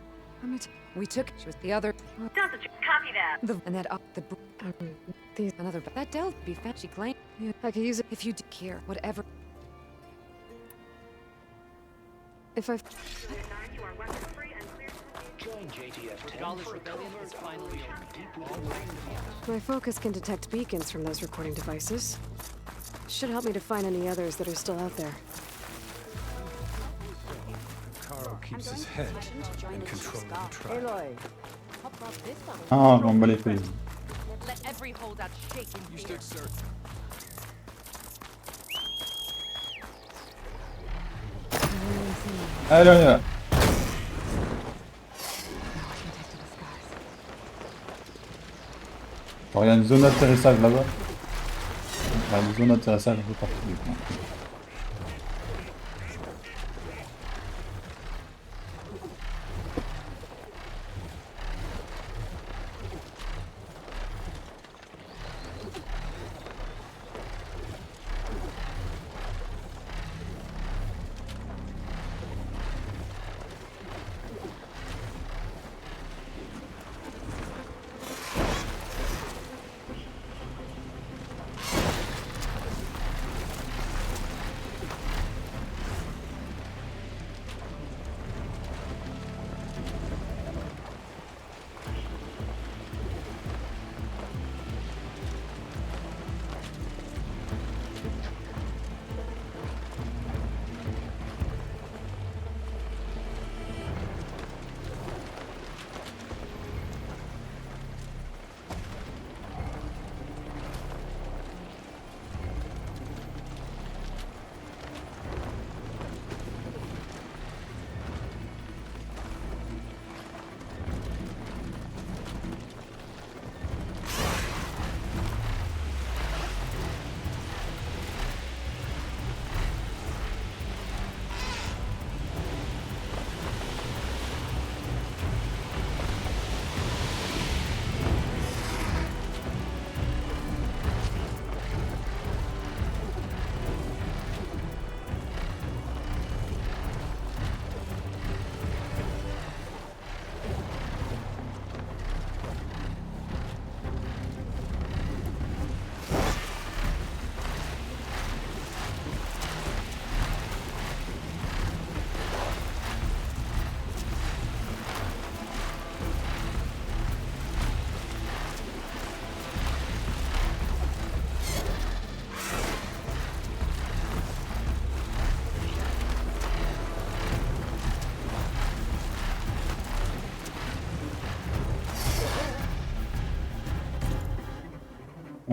we took, she was the other. Doesn't copy that. And that another, that Del be fat, she claimed. Yeah, I could use it. If you do care, whatever. If I... My focus can detect beacons from those recording devices. Should help me to find any others that are still out there. Caro keeps his head in control of the tribe. Ah, j'en bats les couilles. Let every holdout shake in You stick, sir. Allez, on y va. Alors, il y a une zone d'atterrissage là-bas. Il y a une zone d'atterrissage un peu partout du coup.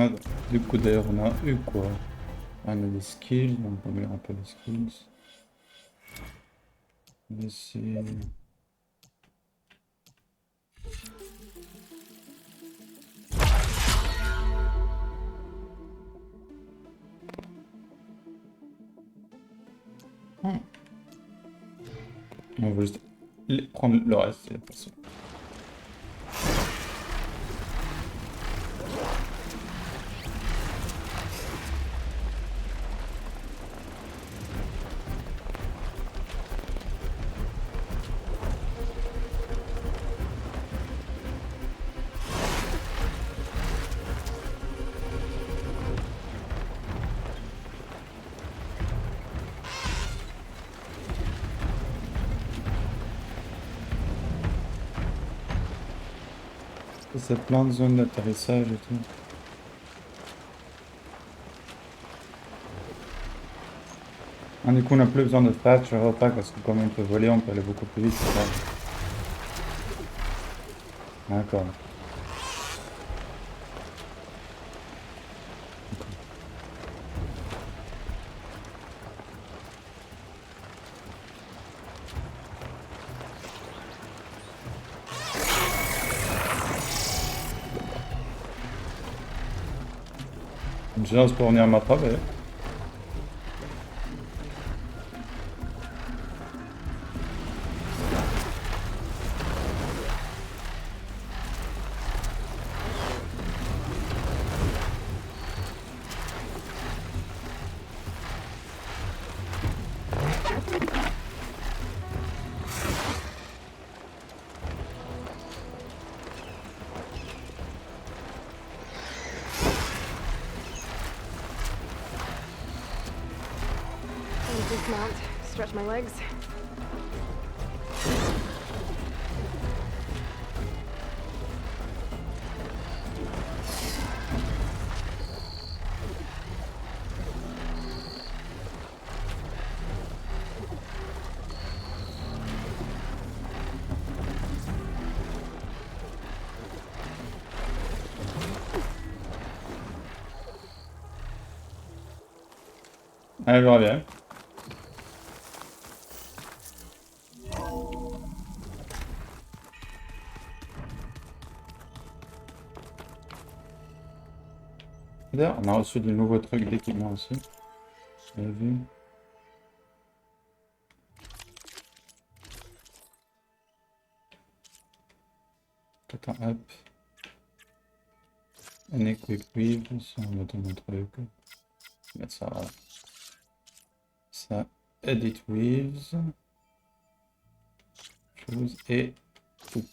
Ah, du coup d'ailleurs on a eu quoi? On a des skills, on peut mettre un peu les skills. On va essayer... On va juste prendre le reste, c'est pas ça. C'est plein de zones d'atterrissage et tout. Ah, du coup, on n'a plus besoin de Thatch, je repack parce que comme on peut voler, on peut aller beaucoup plus vite. C'est ça. D'accord. Une chance pour venir m'attraper. Dismount, stretch my legs. Allez, je reviens. D'ailleurs, on a reçu du nouveau truc d'équipement aussi. Vous avez vu? Attends, hop. Un equip weave, si on met mon truc. Je vais mettre ça. Ça, edit weaves. Chose et tout.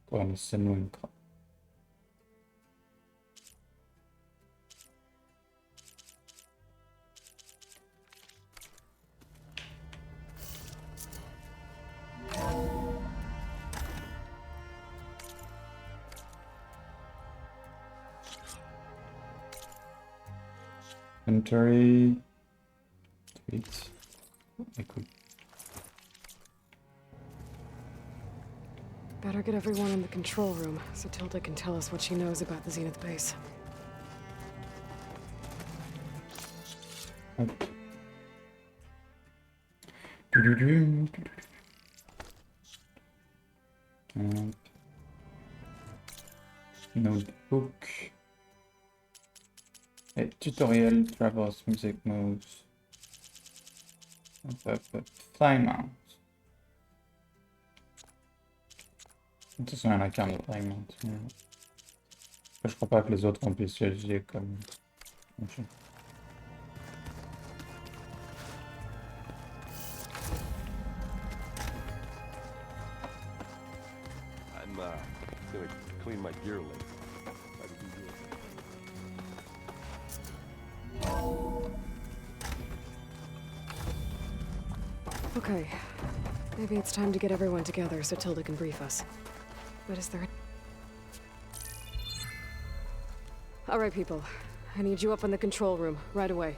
Quoi, mais c'est nous une trappe. Inventory. Tweet. Écoute. Better get everyone in the control room so Tilda can tell us what she knows about the Zenith base. Hop. Hop. Notebook. Et tutoriel, travels, music moves. Hop, hop, hop. Fly mount. De toute façon, il y en a qu'un de fly mount. Je crois pas que les autres on puisse agir comme. Okay. I'm gonna clean my gear later. How did you do it? Okay. Maybe it's time to get everyone together so Tilda can brief us. But is there... All right, people. I need you up in the control room, right away.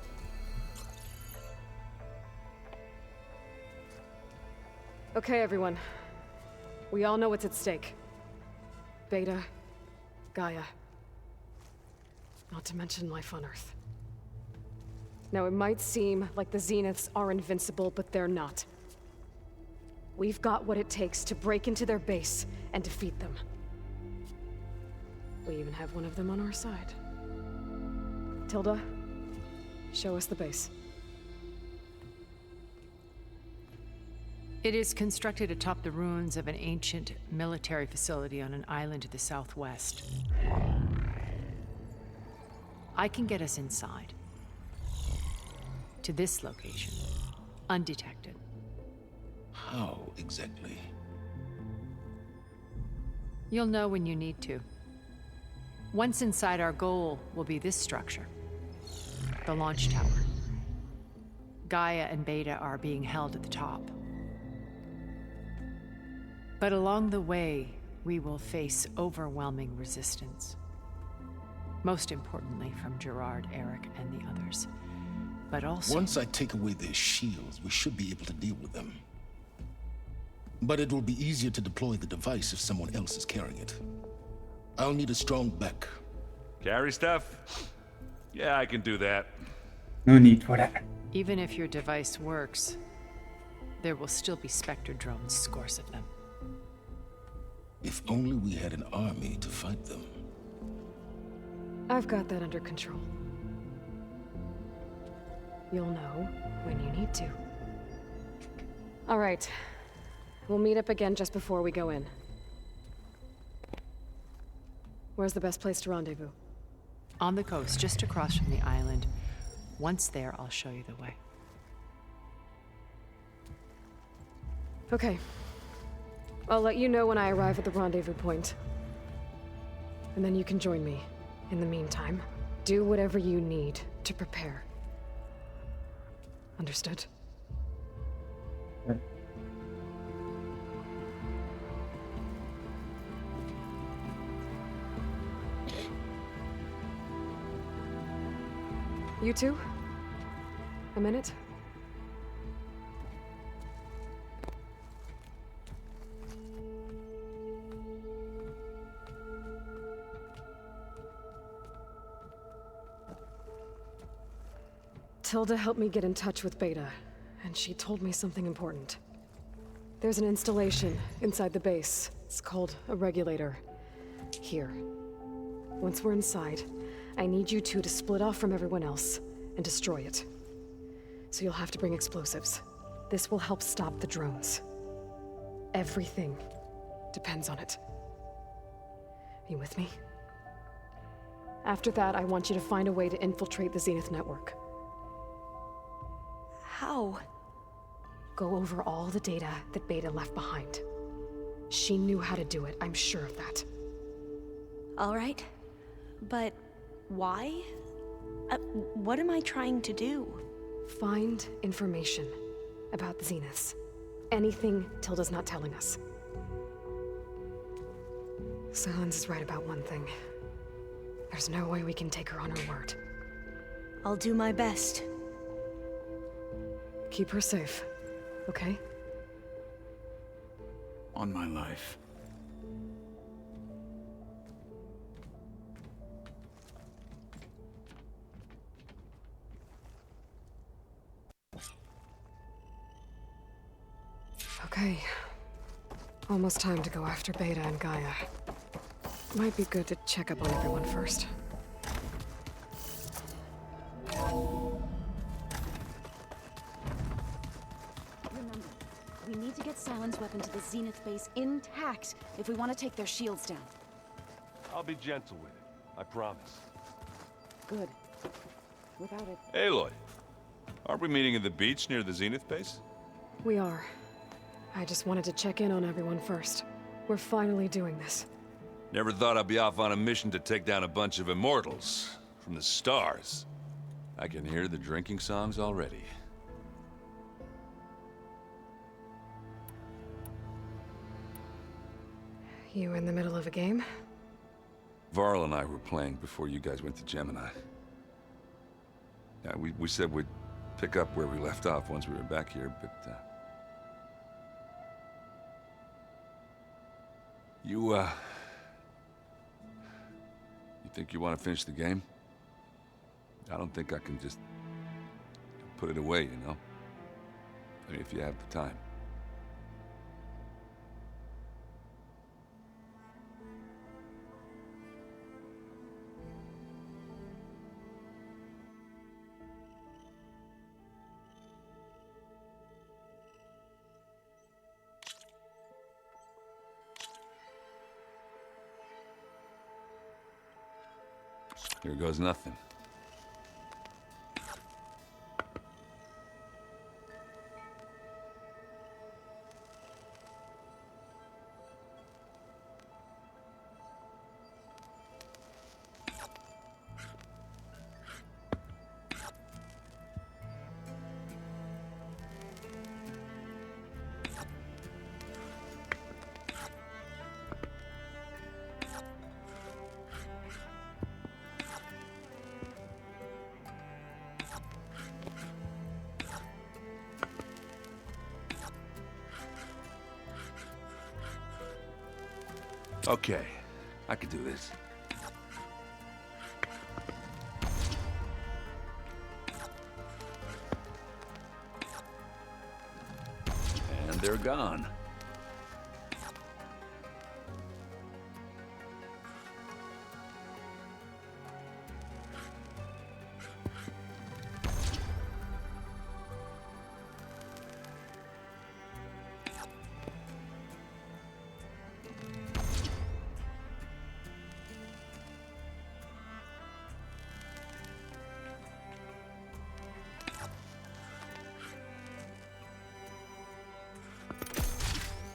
Okay, everyone. We all know what's at stake. Beta, Gaia. Not to mention life on Earth. Now, it might seem like the Zeniths are invincible, but they're not. We've got what it takes to break into their base and defeat them. We even have one of them on our side. Tilda, show us the base. It is constructed atop the ruins of an ancient military facility on an island to the southwest. I can get us inside. To this location, undetected. How exactly? You'll know when you need to. Once inside, our goal will be this structure. The launch tower. Gaia and Beta are being held at the top. But along the way, we will face overwhelming resistance. Most importantly from Gerard, Eric, and the others. But also... Once I take away their shields, we should be able to deal with them. But it will be easier to deploy the device if someone else is carrying it. I'll need a strong back. Carry stuff? Yeah, I can do that. No need for that. Even if your device works, there will still be Spectre drones, scores of them. If only we had an army to fight them. I've got that under control. You'll know when you need to. All right. We'll meet up again just before we go in. Where's the best place to rendezvous? On the coast, just across from the island. Once there, I'll show you the way. Okay. I'll let you know when I arrive at the rendezvous point. And then you can join me. In the meantime, do whatever you need to prepare. Understood? You two? A minute? Tilda helped me get in touch with Beta, and she told me something important. There's an installation inside the base. It's called a regulator. Here. Once we're inside, I need you two to split off from everyone else and destroy it. So you'll have to bring explosives. This will help stop the drones. Everything depends on it. Are you with me? After that, I want you to find a way to infiltrate the Zenith network. How? Go over all the data that Beta left behind. She knew how to do it, I'm sure of that. All right. But why? What am I trying to do? Find information about the Zeniths. Anything Tilda's not telling us. Silence is right about one thing. There's no way we can take her on her word. I'll do my best. Keep her safe, okay? On my life. Okay. Almost time to go after Beta and Gaia. Might be good to check up on everyone first. Remember, we need to get Silent's weapon to the Zenith base intact if we want to take their shields down. I'll be gentle with it, I promise. Good. Without it... Aloy, aren't we meeting at the beach near the Zenith base? We are. I just wanted to check in on everyone first. We're finally doing this. Never thought I'd be off on a mission to take down a bunch of immortals from the stars. I can hear the drinking songs already. You in the middle of a game? Varl and I were playing before you guys went to Gemini. Yeah, we said we'd pick up where we left off once we were back here, but You think you want to finish the game? I don't think I can just put it away, you know? I mean, if you have the time. Here goes nothing. Okay, I could do this. And they're gone.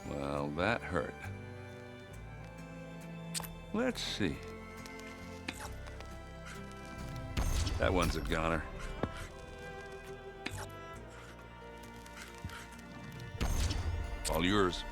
Well, that hurt. Let's see. That one's a goner. All yours.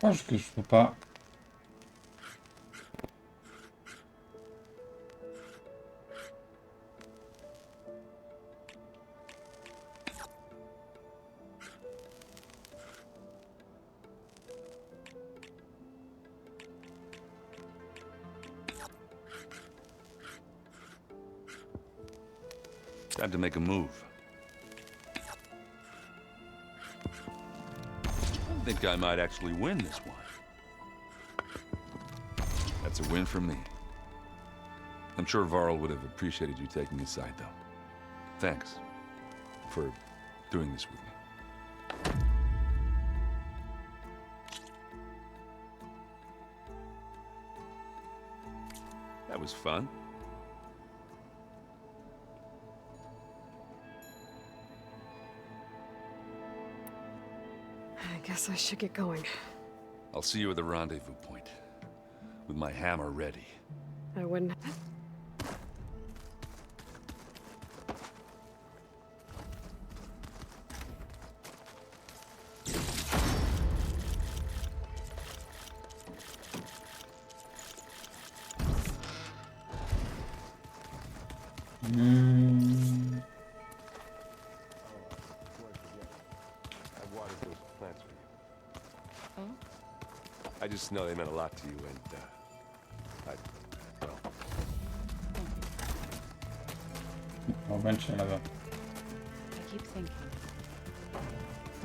Je pense que je peux pas. Time to make a move. I think I might actually win this one. That's a win for me. I'm sure Varl would have appreciated you taking his side, though. Thanks for doing this with me. That was fun. I guess I should get going. I'll see you at the rendezvous point, with my hammer ready. I wouldn't... I just know they meant a lot to you, and, well... On va bencher là-bas. I keep thinking.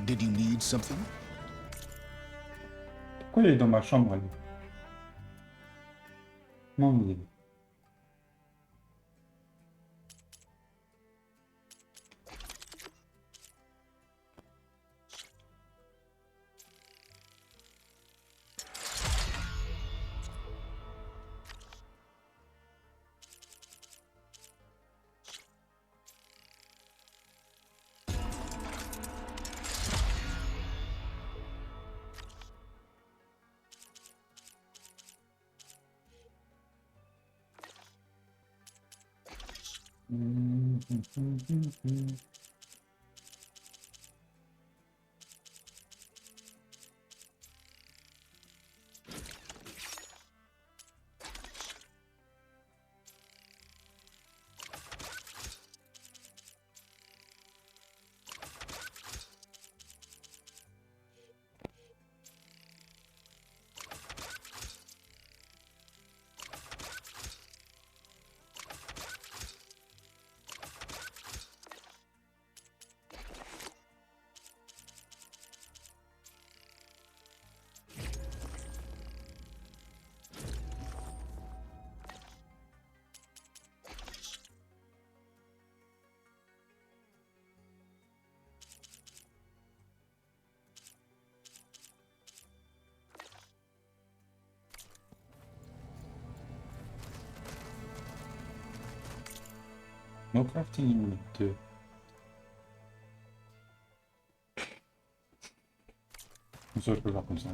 Did you need something? Pourquoi il est dans ma chambre, lui? Non, il est... No crafting unit 2. Ça, je peux voir comme ça.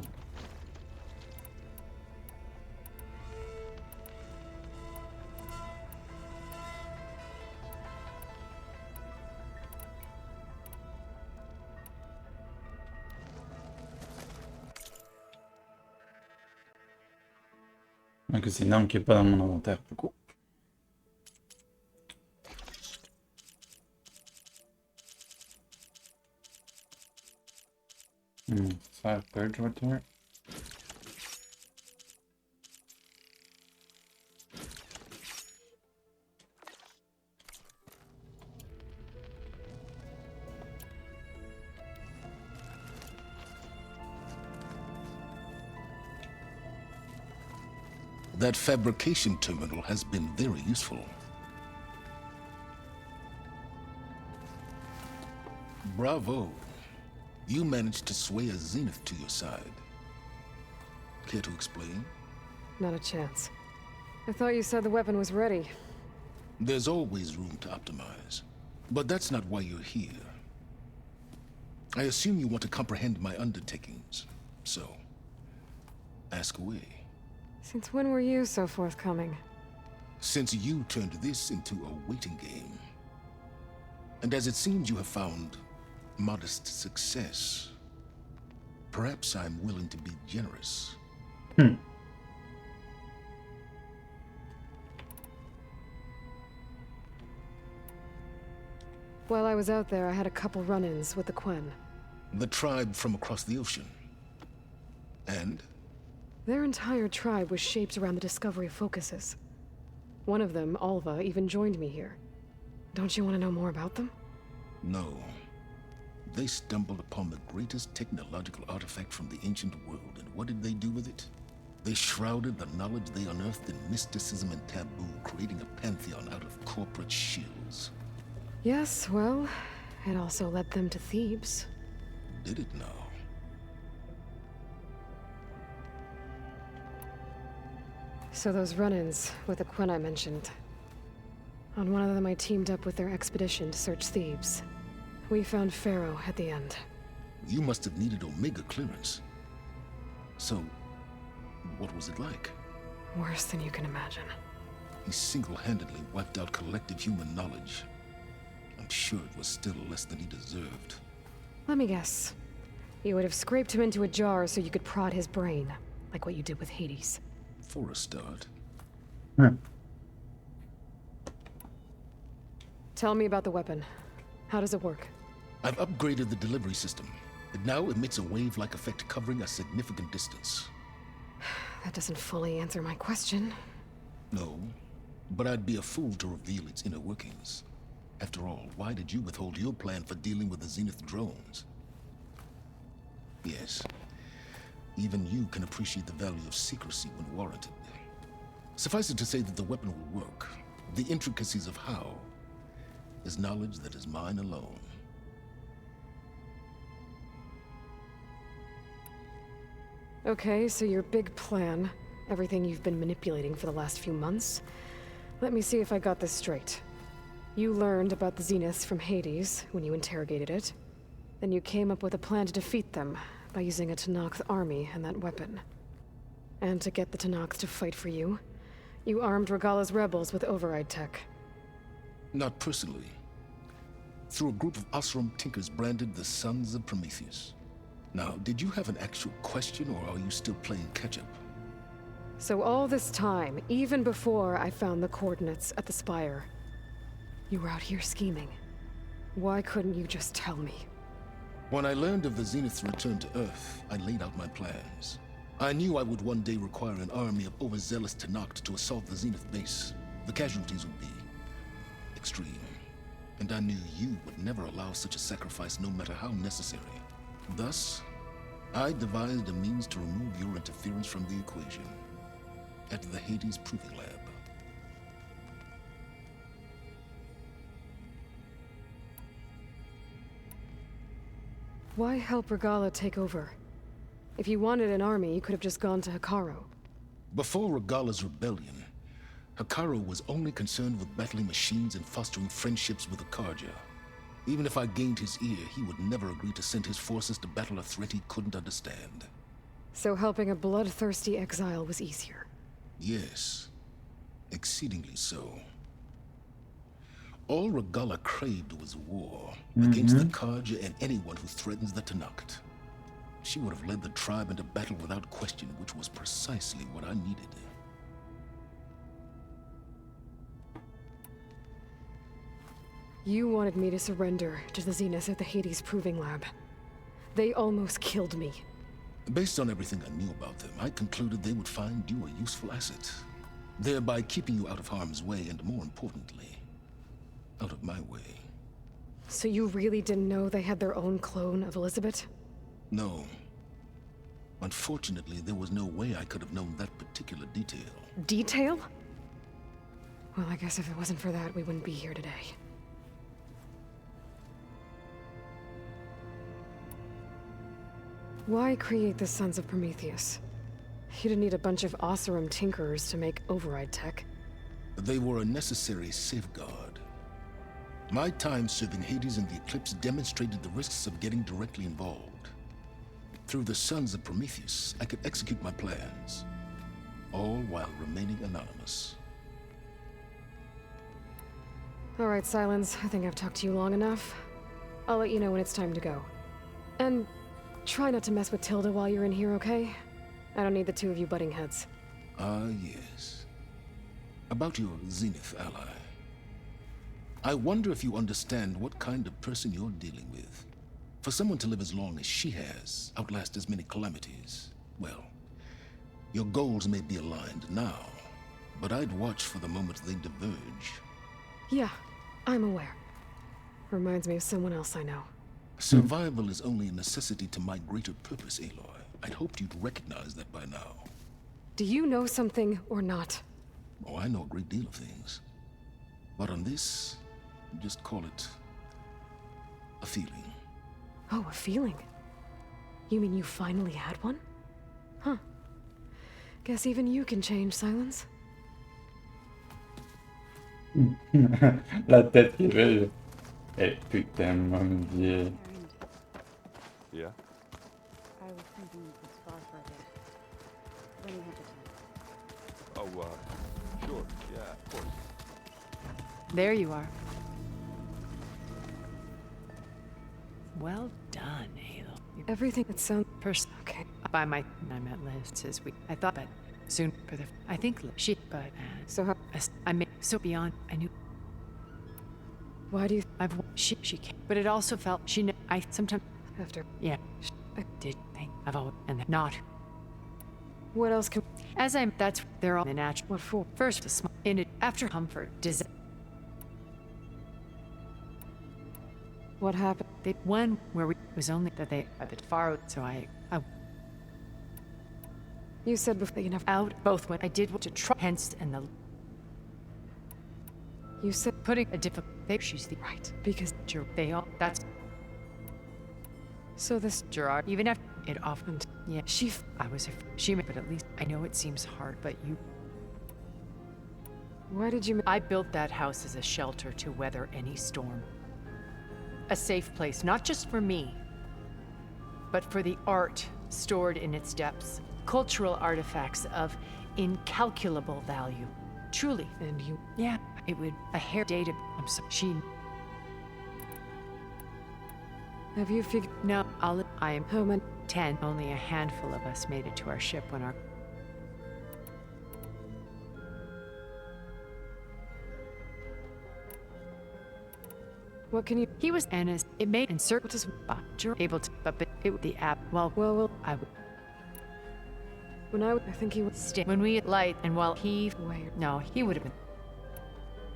Donc c'est une arme qui est pas dans mon inventaire du coup. Ça purge right there. That fabrication terminal has been very useful. Bravo. You managed to sway a Zenith to your side. Care to explain? Not a chance. I thought you said the weapon was ready. There's always room to optimize. But that's not why you're here. I assume you want to comprehend my undertakings. So, ask away. Since when were you so forthcoming? Since you turned this into a waiting game. And as it seems you have found modest success, perhaps I'm willing to be generous. While I was out there, I had a couple run-ins with the Quen. The tribe from across the ocean. And? Their entire tribe was shaped around the discovery of focuses. One of them, Alva, even joined me here. Don't you want to know more about them? No. They stumbled upon the greatest technological artifact from the ancient world, and what did they do with it? They shrouded the knowledge they unearthed in mysticism and taboo, creating a pantheon out of corporate shills. Yes, well, it also led them to Thebes. Did it now? So those run-ins with the Quen I mentioned. On one of them I teamed up with their expedition to search Thebes. We found Pharaoh at the end. You must have needed Omega clearance. So, what was it like? Worse than you can imagine. He single-handedly wiped out collective human knowledge. I'm sure it was still less than he deserved. Let me guess. You would have scraped him into a jar so you could prod his brain, like what you did with Hades. For a start. Tell me about the weapon. How does it work? I've upgraded the delivery system. It now emits a wave-like effect covering a significant distance. That doesn't fully answer my question. No, but I'd be a fool to reveal its inner workings. After all, why did you withhold your plan for dealing with the Zenith drones? Yes, even you can appreciate the value of secrecy when warranted. Suffice it to say that the weapon will work. The intricacies of how is knowledge that is mine alone. Okay, so your big plan, everything you've been manipulating for the last few months. Let me see if I got this straight. You learned about the Zeniths from Hades when you interrogated it. Then you came up with a plan to defeat them by using a Tenakth army and that weapon. And to get the Tenakth to fight for you, you armed Regalla's rebels with override tech. Not personally. Through a group of Osram tinkers branded the Sons of Prometheus. Now, did you have an actual question, or are you still playing catch-up? So all this time, even before I found the coordinates at the Spire, you were out here scheming. Why couldn't you just tell me? When I learned of the Zenith's return to Earth, I laid out my plans. I knew I would one day require an army of overzealous Tenakth to assault the Zenith base. The casualties would be extreme. And I knew you would never allow such a sacrifice, no matter how necessary. Thus, I devised a means to remove your interference from the equation at the Hades Proving Lab. Why help Regalla take over? If you wanted an army, you could have just gone to Hekarro. Before Regalla's rebellion, Hikaru was only concerned with battling machines and fostering friendships with the Karja. Even if I gained his ear, he would never agree to send his forces to battle a threat he couldn't understand. So helping a bloodthirsty exile was easier? Yes, exceedingly so. All Regalla craved was war against the Karja and anyone who threatens the Tenakth. She would have led the tribe into battle without question, which was precisely what I needed. You wanted me to surrender to the Zenith at the Hades Proving Lab. They almost killed me. Based on everything I knew about them, I concluded they would find you a useful asset, thereby keeping you out of harm's way and, more importantly, out of my way. So you really didn't know they had their own clone of Elizabeth? No. Unfortunately, there was no way I could have known that particular detail. Detail? Well, I guess if it wasn't for that, we wouldn't be here today. Why create the Sons of Prometheus? You didn't need a bunch of Oseram tinkerers to make override tech. They were a necessary safeguard. My time serving Hades and the Eclipse demonstrated the risks of getting directly involved. Through the Sons of Prometheus, I could execute my plans, all while remaining anonymous. All right, Silence. I think I've talked to you long enough. I'll let you know when it's time to go. And try not to mess with Tilda while you're in here, okay? I don't need the two of you butting heads. Ah, yes. About your Zenith ally. I wonder if you understand what kind of person you're dealing with. For someone to live as long as she has, outlast as many calamities, well, your goals may be aligned now, but I'd watch for the moment they diverge. Yeah, I'm aware. Reminds me of someone else I know. Survival is only a necessity to my greater purpose, Aloy. I'd hoped you'd recognize that by now. Do you know something or not? Oh, I know a great deal of things. But on this, just call it a feeling. Oh, a feeling? You mean you finally had one? Huh. Guess even you can change, Silence. La tête qui veille. Eh putain, mon dieu. Yeah? I was thinking it's far further. When you have the time. Oh, sure. Yeah, of course. There you are. Well done, Halo. Everything that sounds okay. By my, I met Liz says I thought, but soon for the, I think she, but so how? I made so beyond. I knew. Why do you? She came, but it also felt she. I sometimes after. Yeah, I did think I've always and not. What else can? As I'm, that's they're all the natural. What for? First, the small in it after comfort, desire. What happened? They one where we was only that they a bit far out, so I. You said before that you never out both when I did what to try. Hence and the. You said putting a difficult. She's the right because they all that's. So this Gerard, even after it often, yeah, I was she, but at least I know it seems hard, but you. Why did you? I built that house as a shelter to weather any storm. A safe place, not just for me, but for the art stored in its depths, cultural artifacts of incalculable value. Truly. And you? Yeah, it would a hair dated. I'm sorry. She. Have you figured? No, I am home and 10. Only a handful of us made it to our ship when our. What can you? He was Anna's. It made insert what is able to, but it the app. Well, I would. When I think he would stay when we light and while he no he would have been.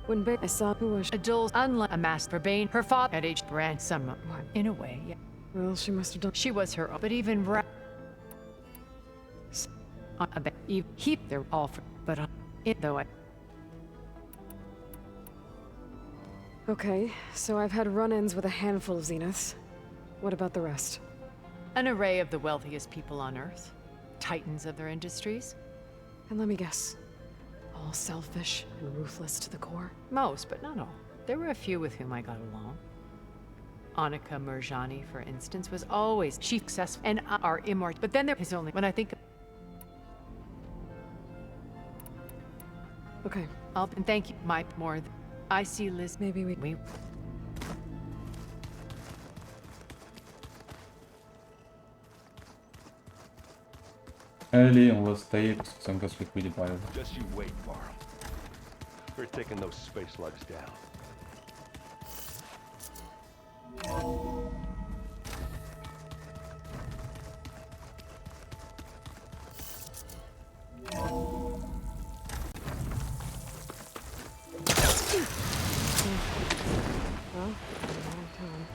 When I saw who was a dull unlike a mask for Bane, her father at age ran some in a way. Yeah. Well, she must have done. She was her own, but even he they're all for, but though I. Okay, so I've had run-ins with a handful of Zeniths. What about the rest? An array of the wealthiest people on Earth. Titans of their industries. And let me guess. All selfish and ruthless to the core. Most, but not all. There were a few with whom I got along. Annika Murjani, for instance, was always chief successful and our immortal. But then there is only when I think. Okay. And thank you, my more. I see Liz. Maybe we. Allez, on va se tailler parce que ça me casse les couilles des périodes. Just you wait, Varl. We're taking those space slugs down. Well, I'm out of time.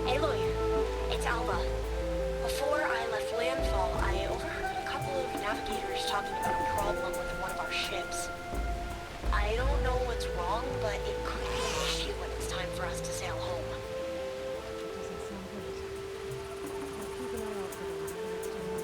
Aloy, it's Alba. Before I left landfall, I overheard a couple of navigators talking about a problem with one of our ships. I don't know what's wrong, but it could be an issue when it's time for us to sail home. Doesn't sound good. I'll keep an eye out for them next time.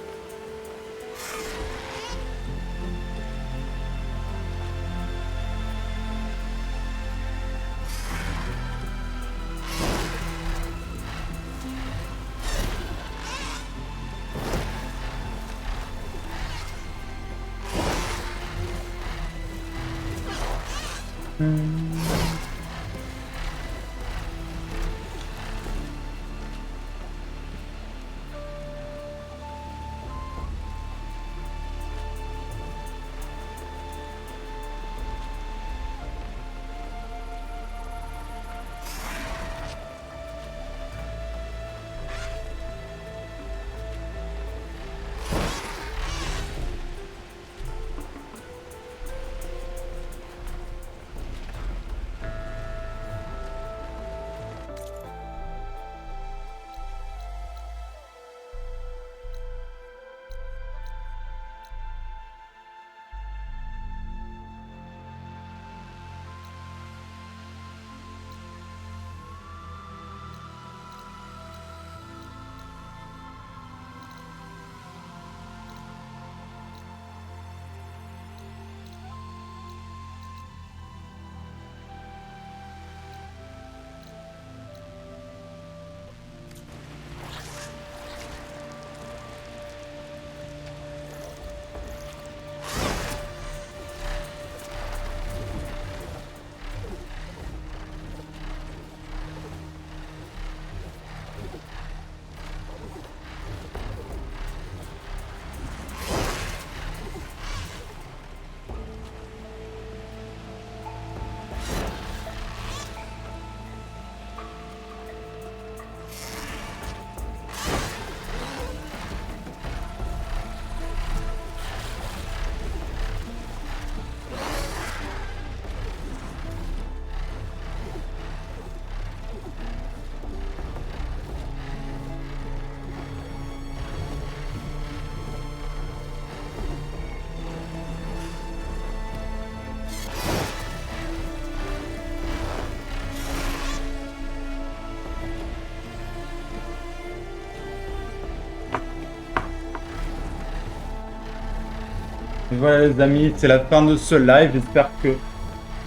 Et voilà les amis, c'est la fin de ce live. J'espère que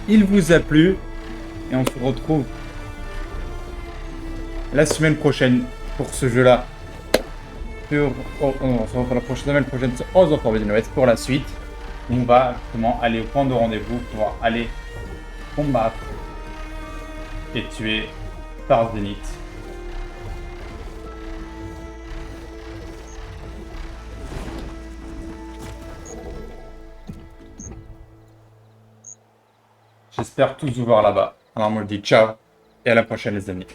il vous a plu. Et on se retrouve la semaine prochaine pour ce jeu-là. On se retrouve la semaine prochaine sur House of Forbidden West pour la suite. On va justement aller au point de rendez-vous pour aller combattre et tuer par Zenith. J'espère tous vous voir là-bas. Alors moi je dis ciao et à la prochaine les amis.